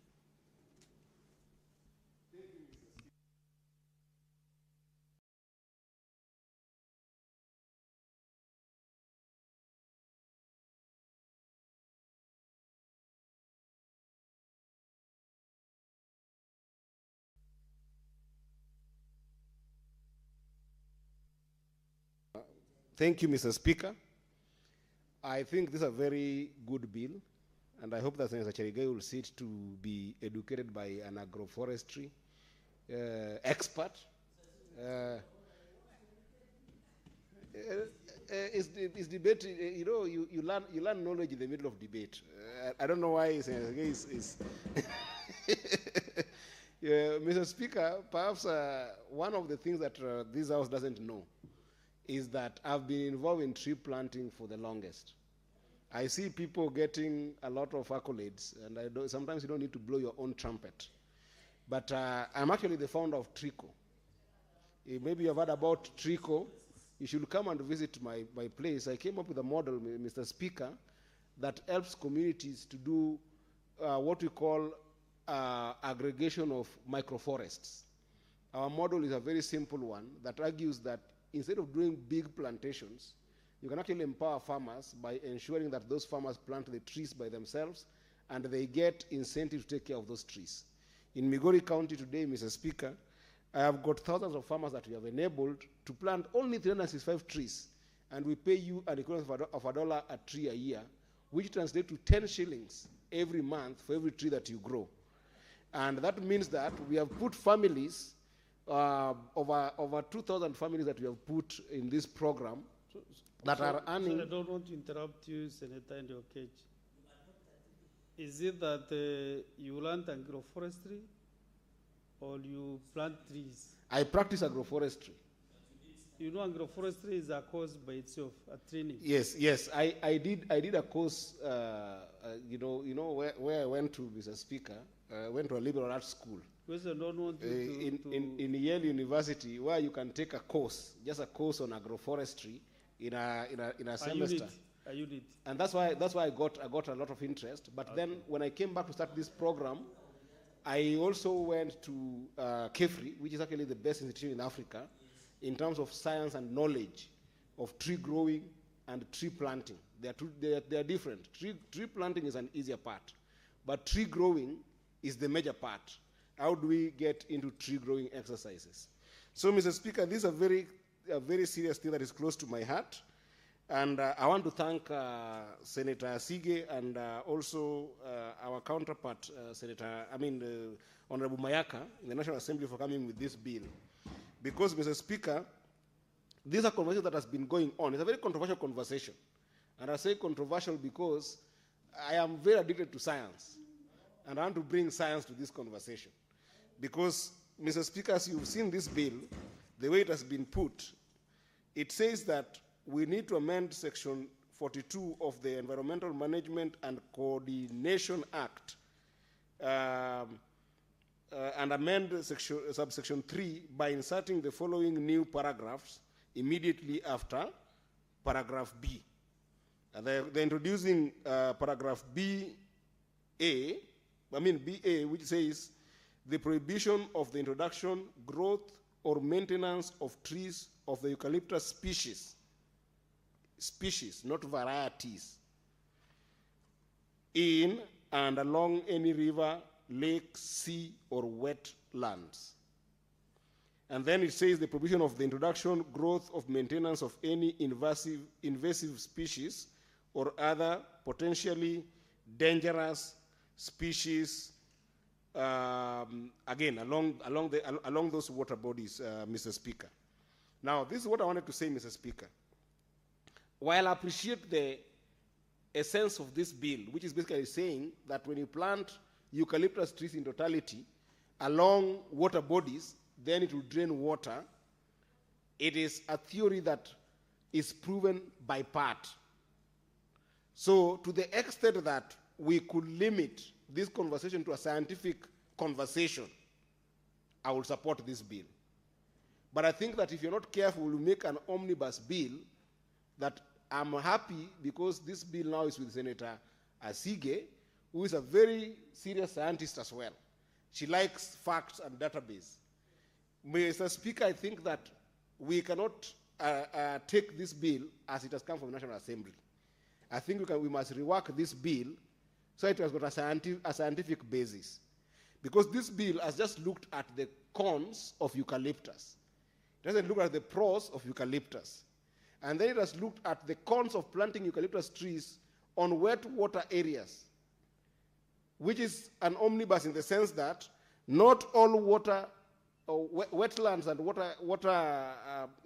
Thank you, Mr. Speaker. I think this is a very good bill, and I hope that Senator Cherigai will see it to be educated by an agroforestry expert. It's debate, you know, you learn knowledge in the middle of debate. I don't know why Senator Cherigai is Mr. Speaker, perhaps one of the things that this House doesn't know is that I've been involved in tree planting for the longest. I see people getting a lot of accolades, and sometimes you don't need to blow your own trumpet. But I'm actually the founder of TRICO. Maybe you've heard about TRICO. You should come and visit my place. I came up with a model, Mr. Speaker, that helps communities to do what we call aggregation of microforests. Our model is a very simple one that argues that instead of doing big plantations, you can actually empower farmers by ensuring that those farmers plant the trees by themselves and they get incentive to take care of those trees. In Migori County today, Mr. Speaker, I have got thousands of farmers that we have enabled to plant only 365 trees, and we pay you an equivalent of $1 a tree a year, which translates to 10 shillings every month for every tree that you grow. And that means that we have put families, over 2,000 families that we have put in this program that are earning. I don't want to interrupt you, Senator Okech. Is it that you learn agroforestry or you plant trees? I practice agroforestry. You know, agroforestry is a course by itself, a training. Yes. I did a course. You know where I went to, Mr. Speaker. I went to a liberal arts school. Because I don't want in Yale University, where you can take a course, just a course on agroforestry in a semester. A unit. And that's why I got a lot of interest. But then when I came back to start this program, I also went to KEFRI, which is actually the best institution in Africa in terms of science and knowledge of tree growing and tree planting. They are different. Tree planting is an easier part, but tree growing is the major part. How do we get into tree growing exercises? So, Mr. Speaker, this is a very serious thing that is close to my heart. And I want to thank Senator Asige and also our counterpart, Honorable Mayaka in the National Assembly for coming with this bill. Because, Mr. Speaker, this is a conversation that has been going on. It's a very controversial conversation. And I say controversial because I am very addicted to science. And I want to bring science to this conversation. Because, Mr. Speaker, as you've seen this bill, the way it has been put, it says that we need to amend Section 42 of the Environmental Management and Coordination Act and amend subsection 3 by inserting the following new paragraphs immediately after paragraph B. They're introducing paragraph BA, which says the prohibition of the introduction, growth, or maintenance of trees of the eucalyptus species, not varieties, in and along any river, lake, sea, or wetlands. And then it says the prohibition of the introduction, growth, of maintenance of any invasive species or other potentially dangerous species, again, along those water bodies, Mr. Speaker. Now, this is what I wanted to say, Mr. Speaker. While I appreciate the essence of this bill, which is basically saying that when you plant eucalyptus trees in totality along water bodies, then it will drain water, it is a theory that is proven by part. So to the extent that we could limit this conversation to a scientific conversation, I will support this bill. But I think that if you're not careful, we'll make an omnibus bill that I'm happy because this bill now is with Senator Asige, who is a very serious scientist as well. She likes facts and database. Mr. Speaker, I think that we cannot take this bill as it has come from the National Assembly. I think we must rework this bill so it has got a scientific basis. Because this bill has just looked at the cons of eucalyptus. It doesn't look at the pros of eucalyptus. And then it has looked at the cons of planting eucalyptus trees on wet water areas, which is an omnibus in the sense that not all water, wetlands and water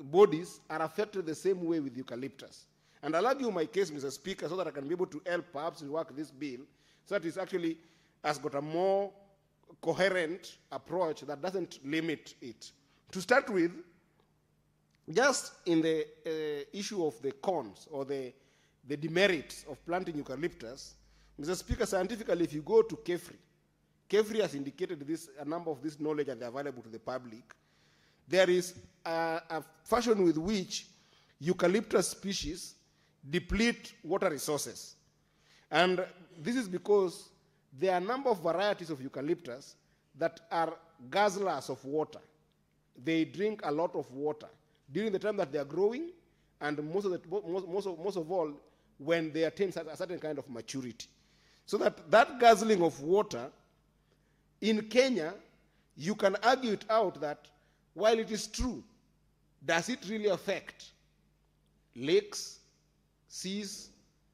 bodies are affected the same way with eucalyptus. And I'll argue my case, Mr. Speaker, so that I can be able to help perhaps work this bill, so that it actually has got a more coherent approach that doesn't limit it. To start with, just in the issue of the cons or the demerits of planting eucalyptus, Mr. Speaker, scientifically, if you go to KEFRI has indicated this, a number of this knowledge and they're available to the public. There is a fashion with which eucalyptus species deplete water resources. And this is because there are a number of varieties of eucalyptus that are guzzlers of water. They drink a lot of water during the time that they are growing, and most of all when they attain a certain kind of maturity. So that guzzling of water in Kenya, you can argue it out that while it is true, does it really affect lakes, seas,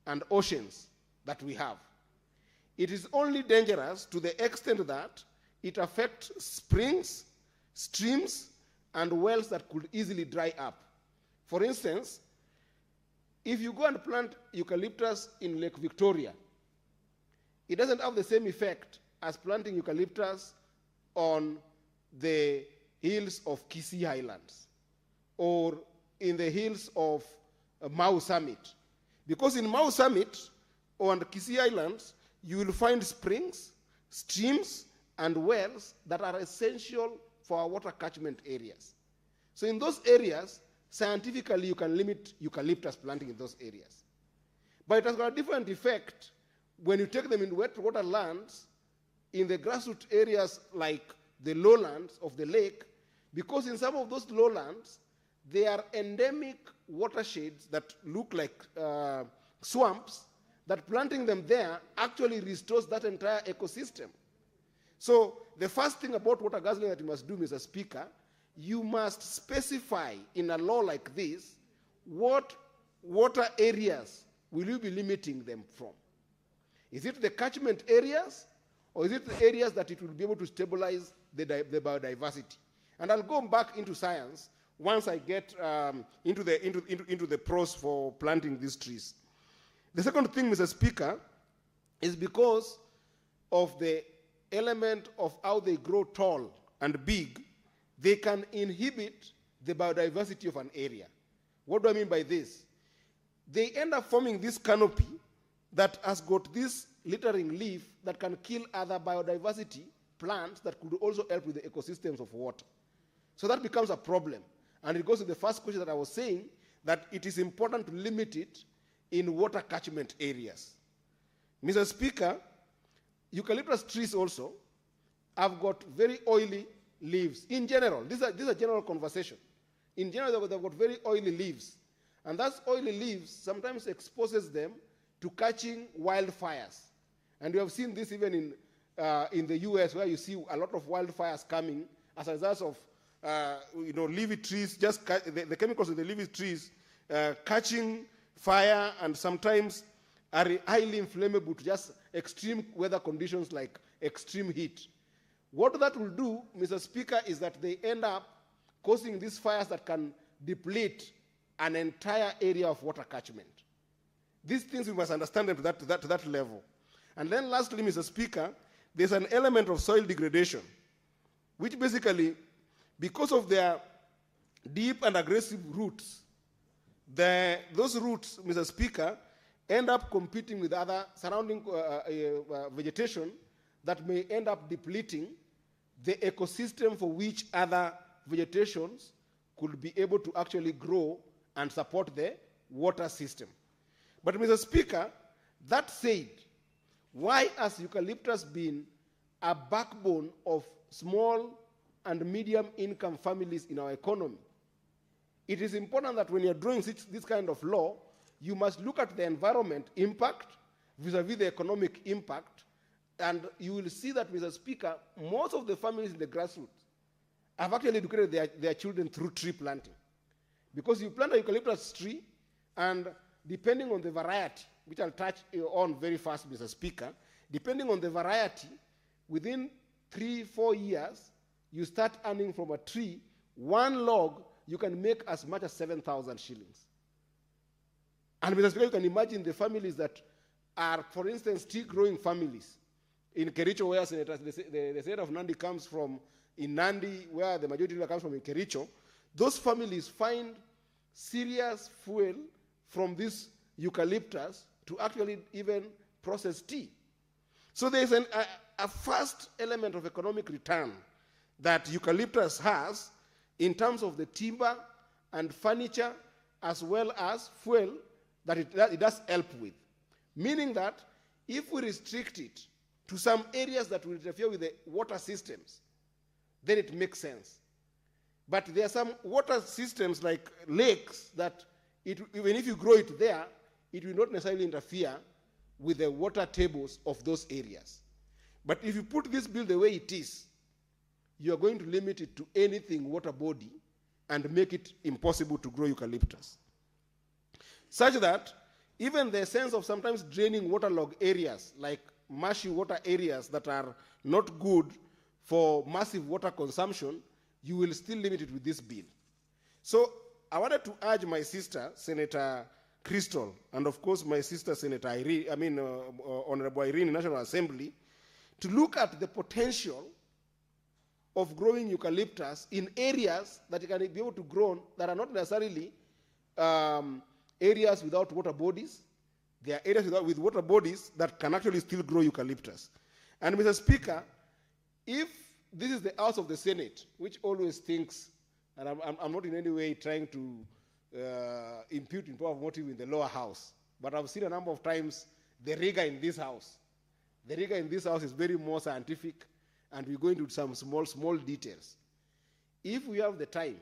and oceans that we have? It is only dangerous to the extent that it affects springs, streams, and wells that could easily dry up. For instance, if you go and plant eucalyptus in Lake Victoria, it doesn't have the same effect as planting eucalyptus on the hills of Kisii Highlands or in the hills of Mau Summit. Because in Mau Summit or on the Kisii Islands, you will find springs, streams, and wells that are essential for our water catchment areas. So in those areas, scientifically, you can limit eucalyptus planting in those areas. But it has got a different effect when you take them in wet water lands, in the grassroots areas like the lowlands of the lake, because in some of those lowlands, they are endemic watersheds that look like swamps, that planting them there actually restores that entire ecosystem. So the first thing about water guzzling that you must do, Mr. Speaker, you must specify in a law like this what water areas will you be limiting them from. Is it the catchment areas, or is it the areas that it will be able to stabilize the biodiversity? And I'll go back into science once I get into the pros for planting these trees. The second thing, Mr. Speaker, is because of the element of how they grow tall and big, they can inhibit the biodiversity of an area. What do I mean by this? They end up forming this canopy that has got this littering leaf that can kill other biodiversity plants that could also help with the ecosystems of water. So that becomes a problem. And it goes to the first question that I was saying, that it is important to limit it in water catchment areas. Mr. Speaker, eucalyptus trees also have got very oily leaves. In general, this is a general conversation. In general, they've got very oily leaves. And those oily leaves sometimes exposes them to catching wildfires. And we have seen this even in the US, where you see a lot of wildfires coming as a result of leafy trees, just the chemicals in the leafy trees catching fire, and sometimes are highly inflammable to just extreme weather conditions like extreme heat. What that will do, Mr. Speaker, is that they end up causing these fires that can deplete an entire area of water catchment. These things we must understand them to that level. And then lastly, Mr. Speaker, there's an element of soil degradation, which basically, because of their deep and aggressive roots, those roots, Mr. Speaker, end up competing with other surrounding vegetation that may end up depleting the ecosystem for which other vegetations could be able to actually grow and support the water system. But Mr. Speaker, that said, why has eucalyptus been a backbone of small and medium income families in our economy? It is important that when you're drawing this kind of law, you must look at the environment impact vis-a-vis the economic impact, and you will see that, Mr. Speaker, most of the families in the grassroots have actually educated their children through tree planting. Because you plant a eucalyptus tree, and depending on the variety, which I'll touch on very fast, Mr. Speaker, depending on the variety, within 3-4 years, you start earning from a tree, one log, you can make as much as 7,000 shillings. And Mr. Speaker, you can imagine the families that are, for instance, tea-growing families. In Kericho, where the state of Nandi comes from, in Nandi, where the majority comes from in Kericho, those families find serious fuel from this eucalyptus to actually even process tea. So there is a first element of economic return that eucalyptus has in terms of the timber and furniture as well as fuel that it does help with. Meaning that if we restrict it to some areas that will interfere with the water systems, then it makes sense. But there are some water systems like lakes that even if you grow it there, it will not necessarily interfere with the water tables of those areas. But if you put this bill the way it is, you are going to limit it to anything water body and make it impossible to grow eucalyptus. Such that even the sense of sometimes draining waterlogged areas, like marshy water areas that are not good for massive water consumption, you will still limit it with this bill. So I wanted to urge my sister, Senator Crystal, and of course my sister, Senator Irene, Honorable Irene in National Assembly, to look at the potential of growing eucalyptus in areas that you can be able to grow that are not necessarily areas without water bodies. There are areas with water bodies that can actually still grow eucalyptus. And Mr. Speaker, if this is the House of the Senate, which always thinks, and I'm not in any way trying to impute in power of motive in the lower house, but I've seen a number of times the rigor in this house. The rigor in this house is very more scientific, and we go into some small details. If we have the time,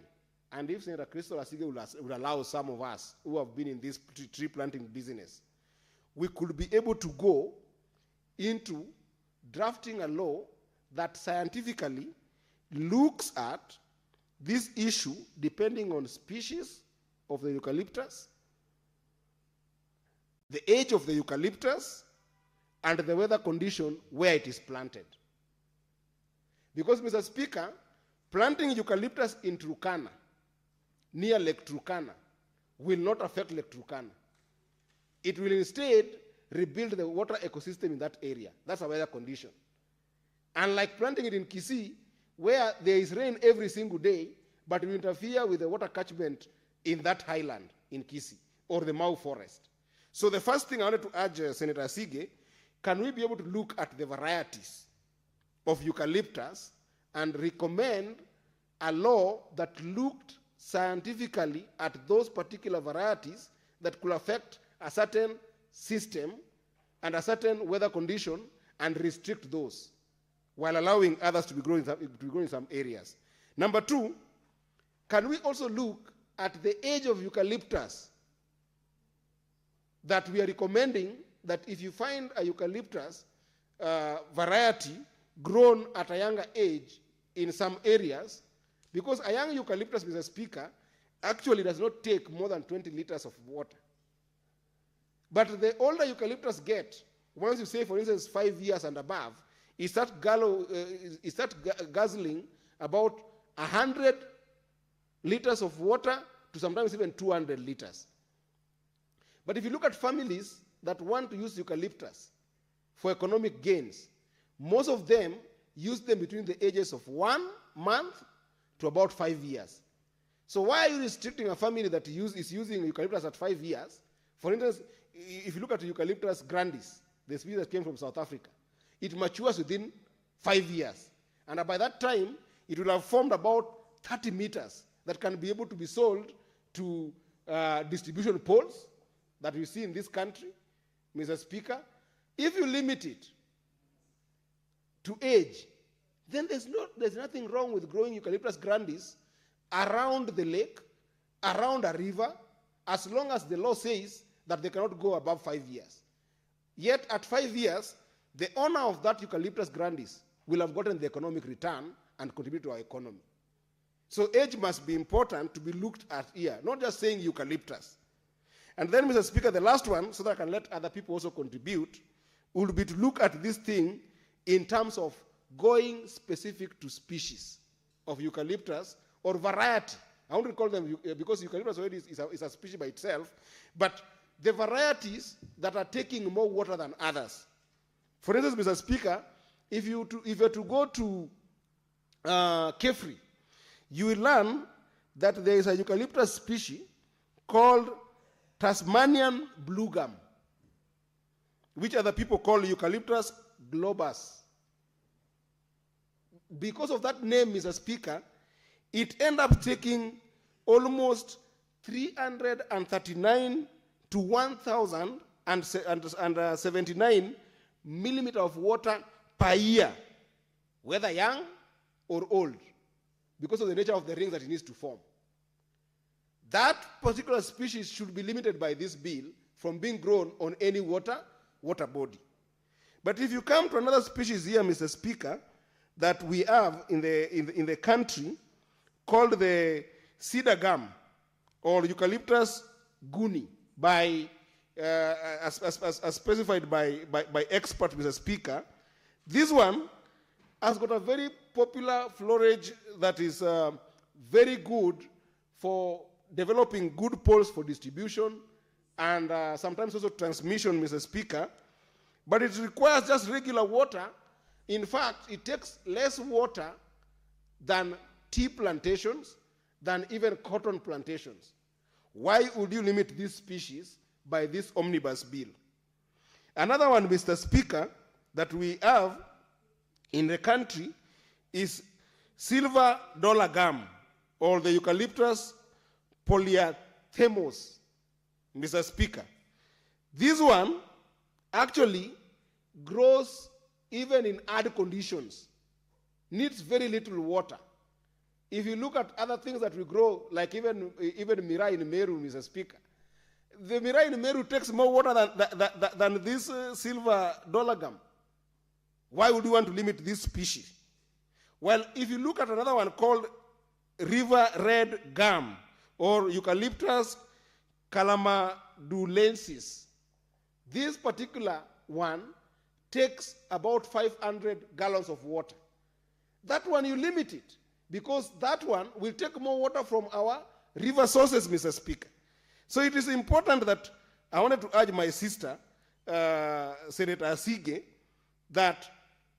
and if Senator Crystal Asige would allow some of us who have been in this tree planting business, we could be able to go into drafting a law that scientifically looks at this issue depending on species of the eucalyptus, the age of the eucalyptus, and the weather condition where it is planted. Because, Mr. Speaker, planting eucalyptus in Turkana, near Lake Turkana, will not affect Lake Turkana. It will instead rebuild the water ecosystem in that area. That's a weather condition. Unlike planting it in Kisii, where there is rain every single day, but it will interfere with the water catchment in that highland in Kisii, or the Mau forest. So the first thing I wanted to urge Senator Asige, can we be able to look at the varieties of eucalyptus and recommend a law that looked scientifically at those particular varieties that could affect a certain system and a certain weather condition and restrict those, while allowing others to be growing in some areas. Number two, can we also look at the age of eucalyptus that we are recommending, that if you find a eucalyptus variety grown at a younger age in some areas, because a young eucalyptus, Mr. Speaker, actually does not take more than 20 liters of water. But the older eucalyptus get, once you say, for instance, 5 years and above, it starts guzzling about 100 liters of water to sometimes even 200 liters. But if you look at families that want to use eucalyptus for economic gains, most of them use them between the ages of 1 month to about 5 years. So why are you restricting a family that is using eucalyptus at 5 years For instance, if you look at Eucalyptus grandis, the species that came from South Africa, it matures within 5 years. And by that time, it will have formed about 30 meters that can be able to be sold to distribution poles that we see in this country, Mr. Speaker. If you limit it to age, then there's nothing wrong with growing Eucalyptus grandis around the lake, around a river, as long as the law says that they cannot go above 5 years. Yet at 5 years, the owner of that Eucalyptus grandis will have gotten the economic return and contribute to our economy. So age must be important to be looked at here, not just saying eucalyptus. And then, Mr. Speaker, the last one, so that I can let other people also contribute, would be to look at this thing in terms of going specific to species of eucalyptus or variety. I want to call them, because eucalyptus already is a species by itself, but the varieties that are taking more water than others. For instance, Mr. Speaker, if you were to go to Kefri, you will learn that there is a eucalyptus species called Tasmanian blue gum, which other people call Eucalyptus globus. Because of that name, Mr. Speaker, it ended up taking almost 339 to 1,079 millimeters of water per year, whether young or old, because of the nature of the rings that it needs to form. That particular species should be limited by this bill from being grown on any water body. But if you come to another species here, Mr. Speaker, that we have in the country called the cedar gum or Eucalyptus guni, as specified by expert, Mr. Speaker, this one has got a very popular florage that is very good for developing good poles for distribution and sometimes also transmission, Mr. Speaker. But it requires just regular water. In fact, it takes less water than tea plantations, than even cotton plantations. Why would you limit this species by this omnibus bill? Another one, Mr. Speaker, that we have in the country is silver dollar gum, or the Eucalyptus polyanthermus, Mr. Speaker. This one actually grows even in hard conditions, needs very little water. If you look at other things that we grow, like even Mirai in Meru, Mr. Speaker, the Mirai in Meru takes more water than this silver dollar gum. Why would you want to limit this species? Well, if you look at another one called river red gum, or Eucalyptus calamadulensis, this particular one takes about 500 gallons of water. That one you limit it, because that one will take more water from our river sources, Mr. Speaker. So it is important that I wanted to urge my sister, Senator Asige, that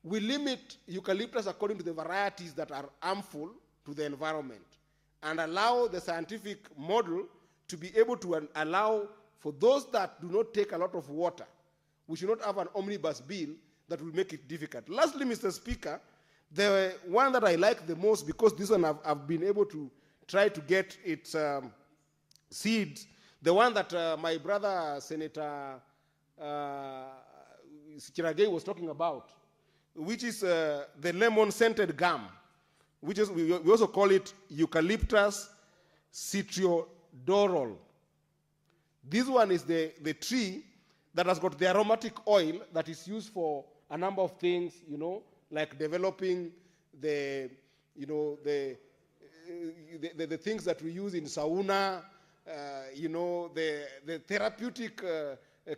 we limit eucalyptus according to the varieties that are harmful to the environment and allow the scientific model to be able to allow for those that do not take a lot of water. We should not have an omnibus bill that will make it difficult. Lastly, Mr. Speaker, the one that I like the most, because this one I've been able to try to get its seeds, the one that my brother, Senator Chiragei, was talking about, which is the lemon-scented gum, which is, we also call it Eucalyptus citriodoral. This one is the tree that has got the aromatic oil that is used for a number of things, like developing the things that we use in sauna, the therapeutic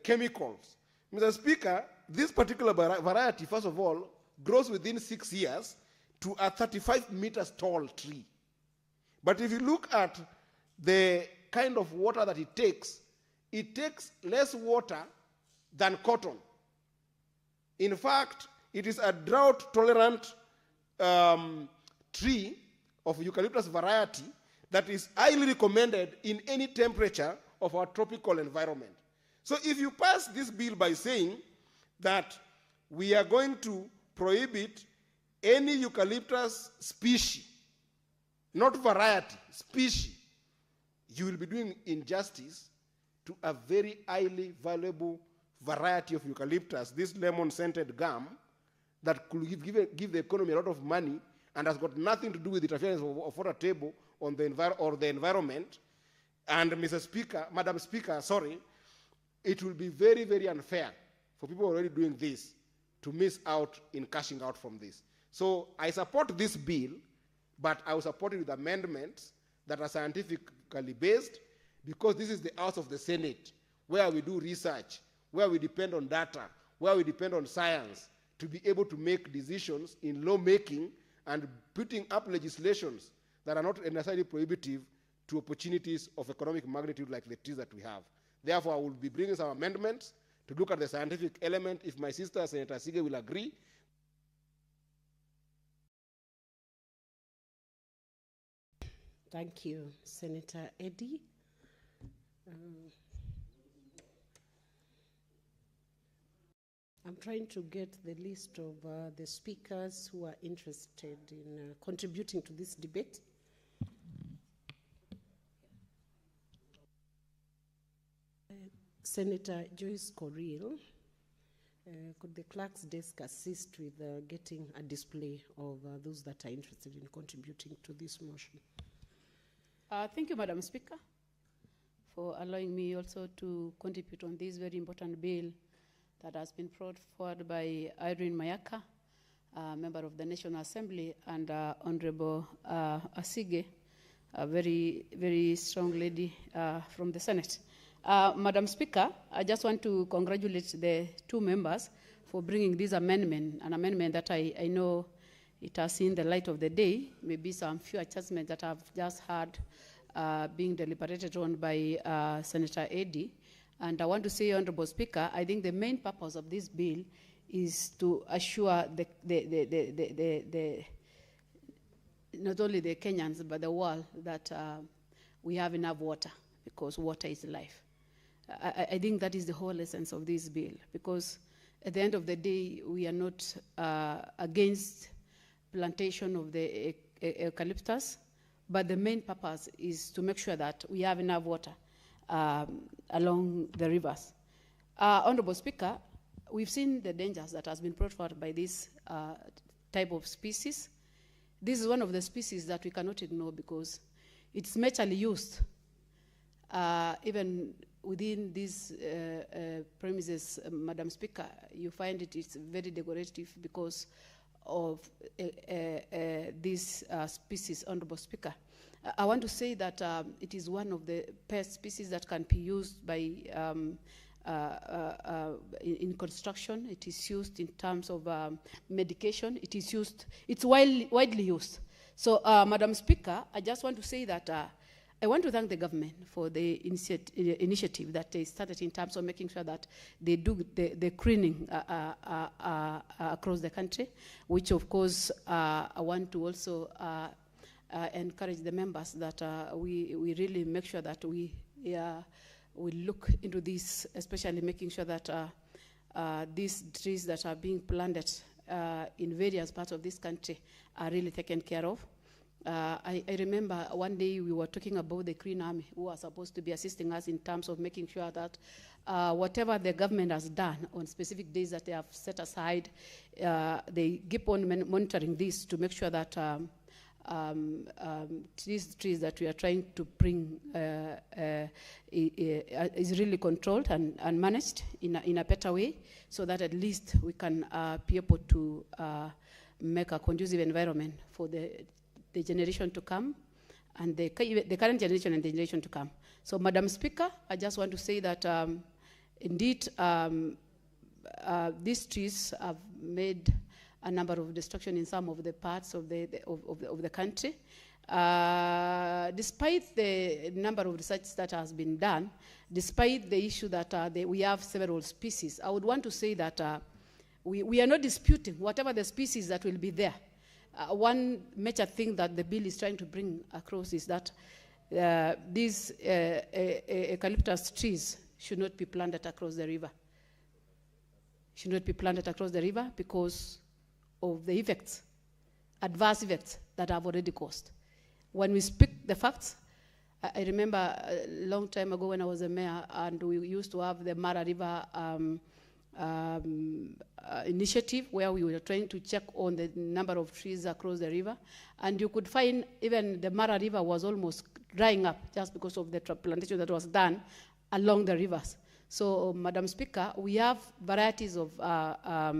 chemicals. Mr. Speaker, this particular variety, first of all, grows within 6 years to a 35 meters tall tree. But if you look at the kind of water that it takes less water than cotton. In fact, it is a drought-tolerant tree of eucalyptus variety that is highly recommended in any temperature of our tropical environment. So if you pass this bill by saying that we are going to prohibit any eucalyptus species, not variety, species, you will be doing injustice to a very highly valuable variety of eucalyptus, this lemon-scented gum that could give the economy a lot of money and has got nothing to do with the interference of water table on the environment. And Madam Speaker, sorry, it will be very, very unfair for people already doing this to miss out in cashing out from this. So I support this bill, but I will support it with amendments that are scientifically based, because this is the house of the Senate, where we do research, where we depend on data, where we depend on science to be able to make decisions in lawmaking and putting up legislations that are not necessarily prohibitive to opportunities of economic magnitude like the trees that we have. Therefore, I will be bringing some amendments to look at the scientific element. If my sister, Senator Sige, will agree. Thank you, Senator Eddy. I'm trying to get the list of the speakers who are interested in contributing to this debate. Senator Joyce Corriel, could the clerk's desk assist with getting a display of those that are interested in contributing to this motion? Thank you, Madam Speaker, for allowing me also to contribute on this very important bill that has been brought forward by Irene Mayaka, member of the National Assembly, and Honorable Asige, a very, very strong lady from the Senate. Madam Speaker, I just want to congratulate the two members for bringing this amendment, an amendment that I know it has seen the light of the day. Maybe some few adjustments that I've just heard being deliberated on by Senator Eddy. And I want to say, Honorable Speaker, I think the main purpose of this bill is to assure not only the Kenyans, but the world that we have enough water, because water is life. I think that is the whole essence of this bill, because at the end of the day, we are not against plantation of the eucalyptus, but the main purpose is to make sure that we have enough water along the rivers. Honorable Speaker, we've seen the dangers that has been brought forward by this type of species. This is one of the species that we cannot ignore because it's majorly used even within these premises, Madam Speaker. You find it's very decorative because of this species, Honorable Speaker. I want to say that it is one of the pest species that can be used by in construction. It is used in terms of medication. It is used, it's widely used. So, Madam Speaker, I just want to say that I want to thank the government for the initiative that they started in terms of making sure that they do the screening across the country, which of course I want to also encourage the members that we really make sure that we look into this, especially making sure that these trees that are being planted in various parts of this country are really taken care of. I remember one day we were talking about the Green Army, who are supposed to be assisting us in terms of making sure that whatever the government has done on specific days that they have set aside, they keep on monitoring this to make sure that these trees that we are trying to bring is really controlled and managed in a better way, so that at least we can be able to make a conducive environment for the generation to come, and the current generation and the generation to come. So, Madam Speaker, I just want to say that indeed these trees have made a number of destruction in some of the parts of the country. Despite the number of research that has been done, despite the issue that we have several species, I would want to say that we are not disputing whatever the species that will be there. One major thing that the bill is trying to bring across is that these eucalyptus trees should not be planted across the river. Should not be planted across the river because of the effects, adverse effects that have already caused. When we speak the facts, I remember a long time ago when I was a mayor and we used to have the Mara River initiative where we were trying to check on the number of trees across the river, and you could find even the Mara River was almost drying up just because of the plantation that was done along the rivers. So, Madam Speaker, we have varieties of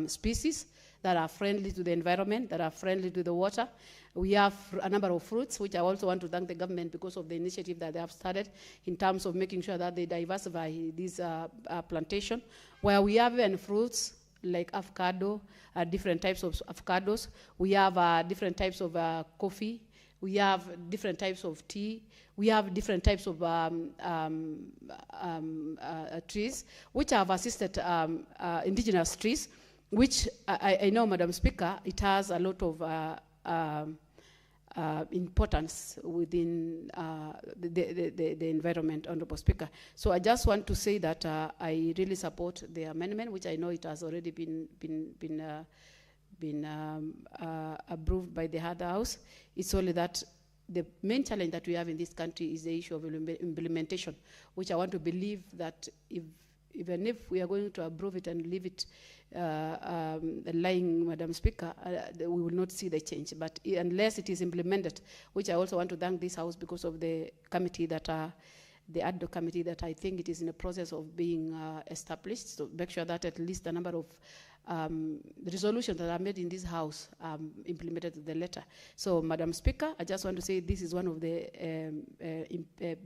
species that are friendly to the environment, that are friendly to the water. We have a number of fruits, which I also want to thank the government because of the initiative that they have started in terms of making sure that they diversify this plantation, where we have even fruits like avocado, different types of avocados. We have different types of coffee. We have different types of tea. We have different types of trees, which have assisted indigenous trees, which I know, Madam Speaker, it has a lot of importance within the environment, Honorable Speaker. So I just want to say that I really support the amendment, which I know it has already been approved by the other house. It's only that the main challenge that we have in this country is the issue of implementation, which I want to believe that even if we are going to approve it and leave it lying, Madam Speaker, we will not see the change. But unless it is implemented, which I also want to thank this House because of the committee that the ad hoc committee that I think it is in the process of being established, to make sure that at least a number of resolutions that are made in this House implemented to the letter. So, Madam Speaker, I just want to say this is one of the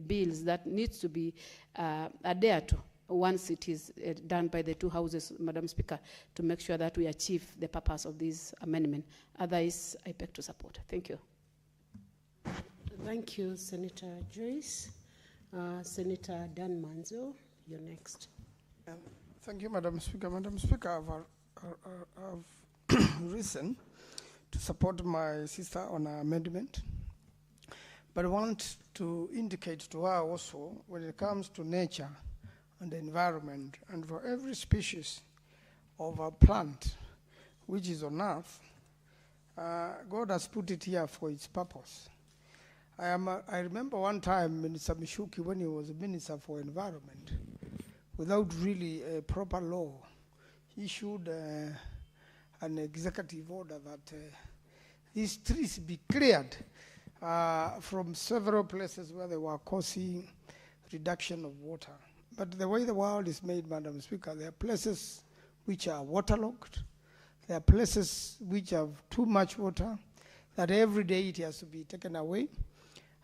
bills that needs to be adhered to once it is done by the two houses, Madam Speaker, to make sure that we achieve the purpose of this amendment. Otherwise, I beg to support. Thank you. Thank you, Senator Joyce. Senator Dan Manzo, you're next. Thank you, Madam Speaker. Madam Speaker, I've risen to support my sister on her amendment, but I want to indicate to her also when it comes to nature and the environment, and for every species of a plant which is on earth, God has put it here for its purpose. I remember one time Minister Mishuki, when he was a Minister for Environment, without really a proper law, he issued an executive order that these trees be cleared from several places where they were causing reduction of water. But the way the world is made, Madam Speaker, there are places which are waterlogged. There are places which have too much water, that every day it has to be taken away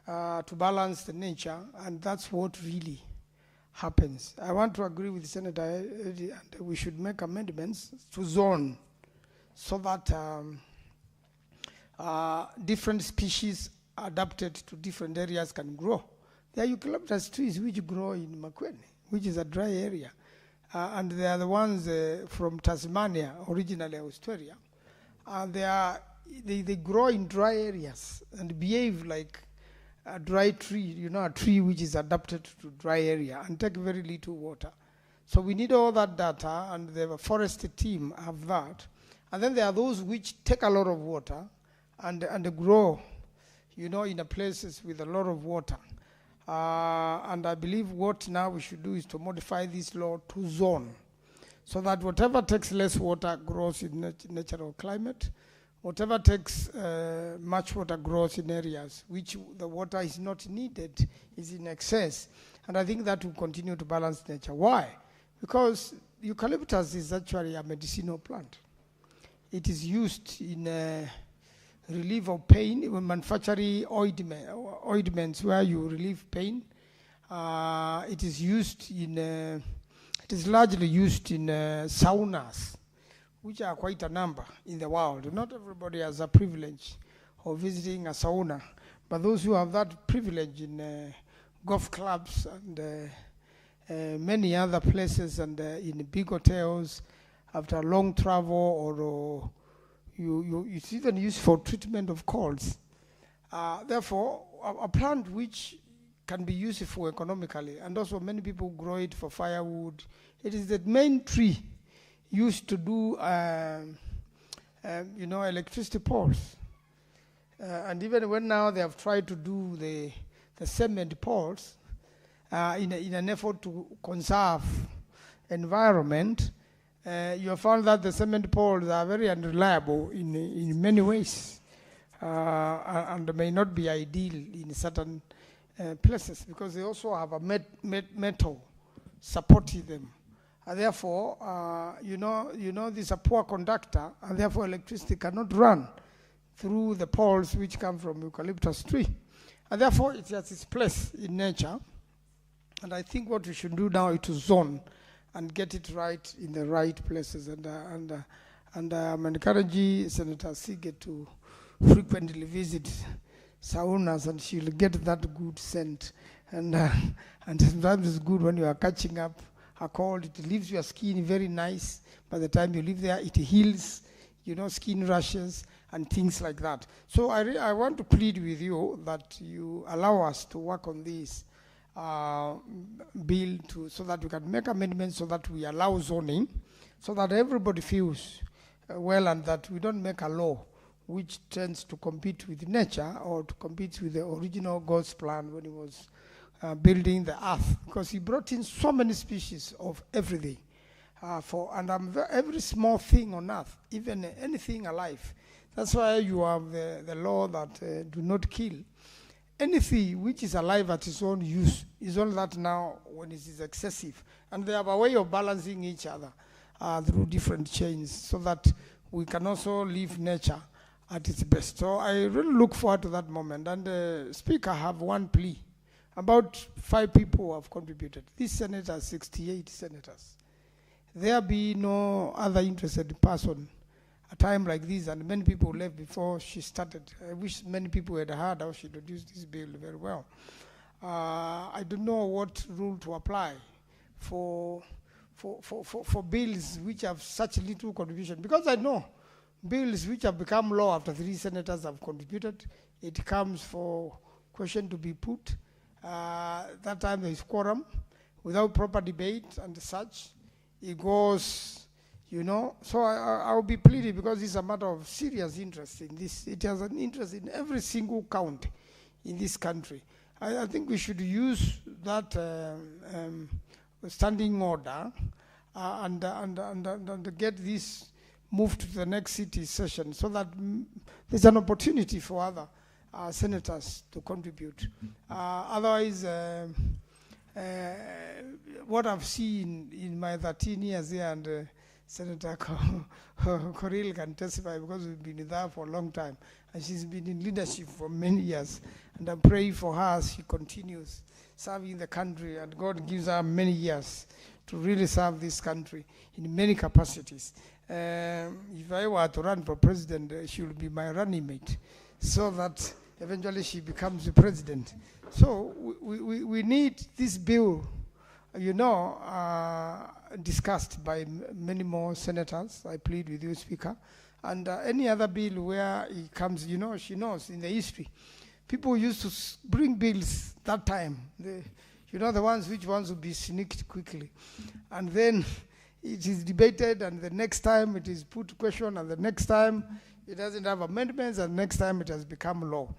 to balance the nature, and that's what really happens. I want to agree with Senator Eddy, and we should make amendments to zone so that different species adapted to different areas can grow. There are eucalyptus trees which grow in Makueni, which is a dry area. And they are the ones from Tasmania, originally Australia. And they grow in dry areas and behave like a dry tree, you know, a tree which is adapted to dry area and take very little water. So we need all that data, and the forestry team have that. And then there are those which take a lot of water and grow, you know, in places with a lot of water. And I believe what now we should do is to modify this law to zone, so that whatever takes less water grows in natural climate, whatever takes much water grows in areas which the water is not needed, is in excess. And I think that will continue to balance nature. Why? Because eucalyptus is actually a medicinal plant. It is used in relief of pain, when manufacturing ointments where you relieve pain. It is used in, it is largely used in saunas, which are quite a number in the world. Not everybody has a privilege of visiting a sauna, but those who have that privilege in golf clubs and many other places, and in big hotels after long travel, or it's even used for treatment of colds. Therefore, a plant which can be useful economically, and also many people grow it for firewood. It is the main tree used to do, electricity poles. And even when now they have tried to do the cement poles in an effort to conserve environment, you have found that the cement poles are very unreliable in many ways, and may not be ideal in certain places because they also have a metal supporting them. And therefore, this is a poor conductor, and therefore electricity cannot run through the poles which come from eucalyptus tree. And therefore, it has its place in nature. And I think what we should do now is to zone and get it right in the right places. And I'm encouraging Senator Sige to frequently visit saunas, and she'll get that good scent. And sometimes it's good when you are catching up a cold. It leaves your skin very nice. By the time you live there, it heals, skin rashes and things like that. So I want to plead with you that you allow us to work on this bill so that we can make amendments so that we allow zoning, so that everybody feels well, and that we don't make a law which tends to compete with nature or to compete with the original God's plan when he was building the earth, because he brought in so many species of everything. Every small thing on earth, even anything alive. That's why you have the law that do not kill. Anything which is alive at its own use is only that now when it is excessive. And they have a way of balancing each other through different chains so that we can also leave nature at its best. So I really look forward to that moment. And the Speaker have one plea. About 5 people have contributed. This Senate has 68 senators. There be no other interested person a time like this, and many people left before she started. I wish many people had heard how she introduced this bill very well. I don't know what rule to apply for bills which have such little contribution, because I know bills which have become law after 3 senators have contributed. It comes for question to be put. That time there is quorum without proper debate and such. It goes. So I'll be pleading, because it's a matter of serious interest in this. It has an interest in every single county in this country. I think we should use that standing order and get this moved to the next city session so that there's an opportunity for other senators to contribute. Otherwise, what I've seen in my 13 years here, and Senator Coril can testify because we've been there for a long time, and she's been in leadership for many years, and I'm praying for her as she continues serving the country, and God gives her many years to really serve this country in many capacities. If I were to run for president, she will be my running mate, so that eventually she becomes the president. So we need this bill, discussed by many more senators. I plead with you, Speaker. And any other bill where it comes, she knows in the history. People used to bring bills that time. The ones which ones would be sneaked quickly. And then it is debated, and the next time it is put to question, and the next time it doesn't have amendments, and next time it has become law.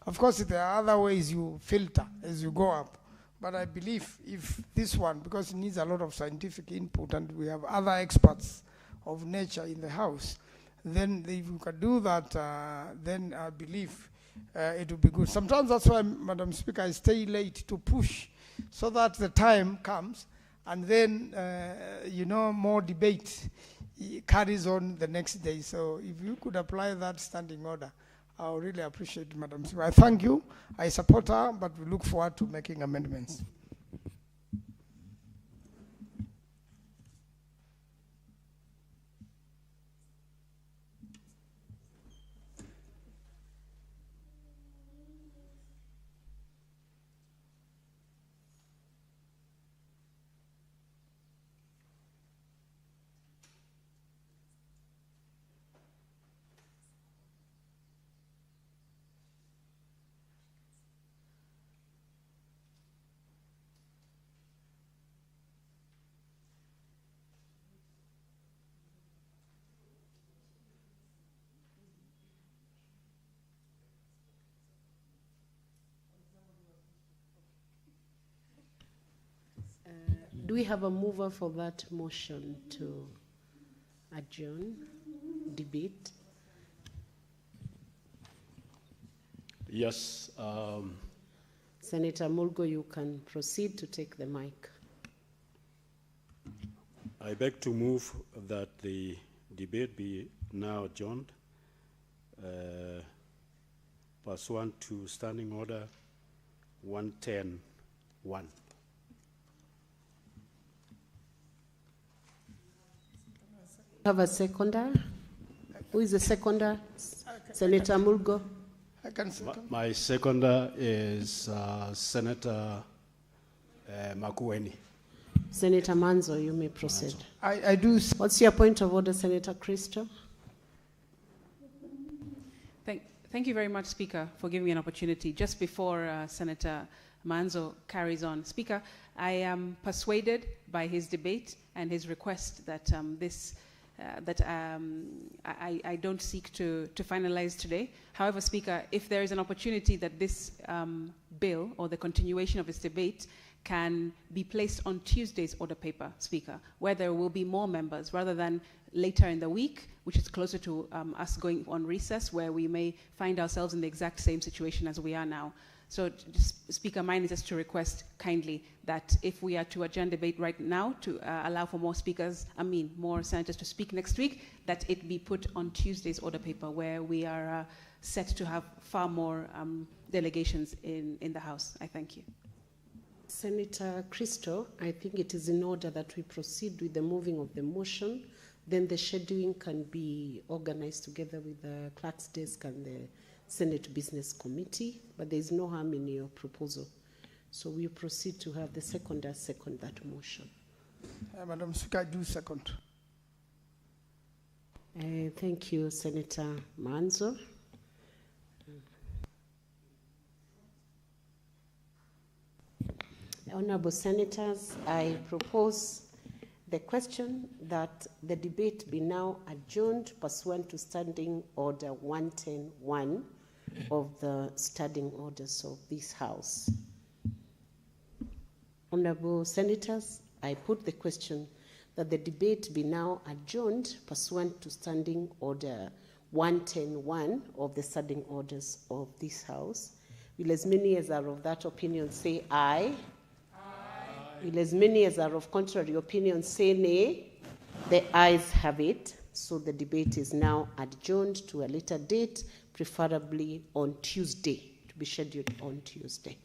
Of course, there are other ways you filter as you go up. But I believe if this one, because it needs a lot of scientific input, and we have other experts of nature in the House, then if we can do that, then I believe it will be good. Sometimes that's why, Madam Speaker, I stay late to push so that the time comes, and then, more debate carries on the next day. So if you could apply that standing order, I would really appreciate it, Madam Speaker. I thank you. I support her, but we look forward to making amendments. Do we have a mover for that motion to adjourn debate? Yes. Senator Mulgo, you can proceed to take the mic. I beg to move that the debate be now adjourned pursuant to Standing Order 110-1. Have a seconder? Who is the seconder? Senator Mulgo. I can second. My seconder is Senator Makueni. Senator Manzo, you may proceed. I do. What's your point of order, Senator Christo? Thank you very much, Speaker, for giving me an opportunity. Just before Senator Manzo carries on, Speaker, I am persuaded by his debate and his request that I don't seek to finalize today. However, Speaker, if there is an opportunity that this bill or the continuation of this debate can be placed on Tuesday's order paper, Speaker, where there will be more members rather than later in the week, which is closer to us going on recess, where we may find ourselves in the exact same situation as we are now. So, Speaker, mine is just to request kindly that if we are to adjourn debate right now to allow for more more senators to speak next week, that it be put on Tuesday's order paper, where we are set to have far more delegations in the House. I thank you. Senator Christo, I think it is in order that we proceed with the moving of the motion. Then the scheduling can be organized together with the clerk's desk and the Senate Business Committee, but there is no harm in your proposal. So we proceed to have the seconder second that motion. Madam Speaker, I do second. Thank you, Senator Manzo. Honorable Senators, I propose the question that the debate be now adjourned pursuant to Standing Order 110-1 of the Standing Orders of this House. Honorable Senators, I put the question that the debate be now adjourned pursuant to Standing Order 110-1 of the Standing Orders of this House. Will as many as are of that opinion say aye? Will as many as are of contrary opinion say nay? The ayes have it. So the debate is now adjourned to a later date, preferably on Tuesday, to be scheduled on Tuesday.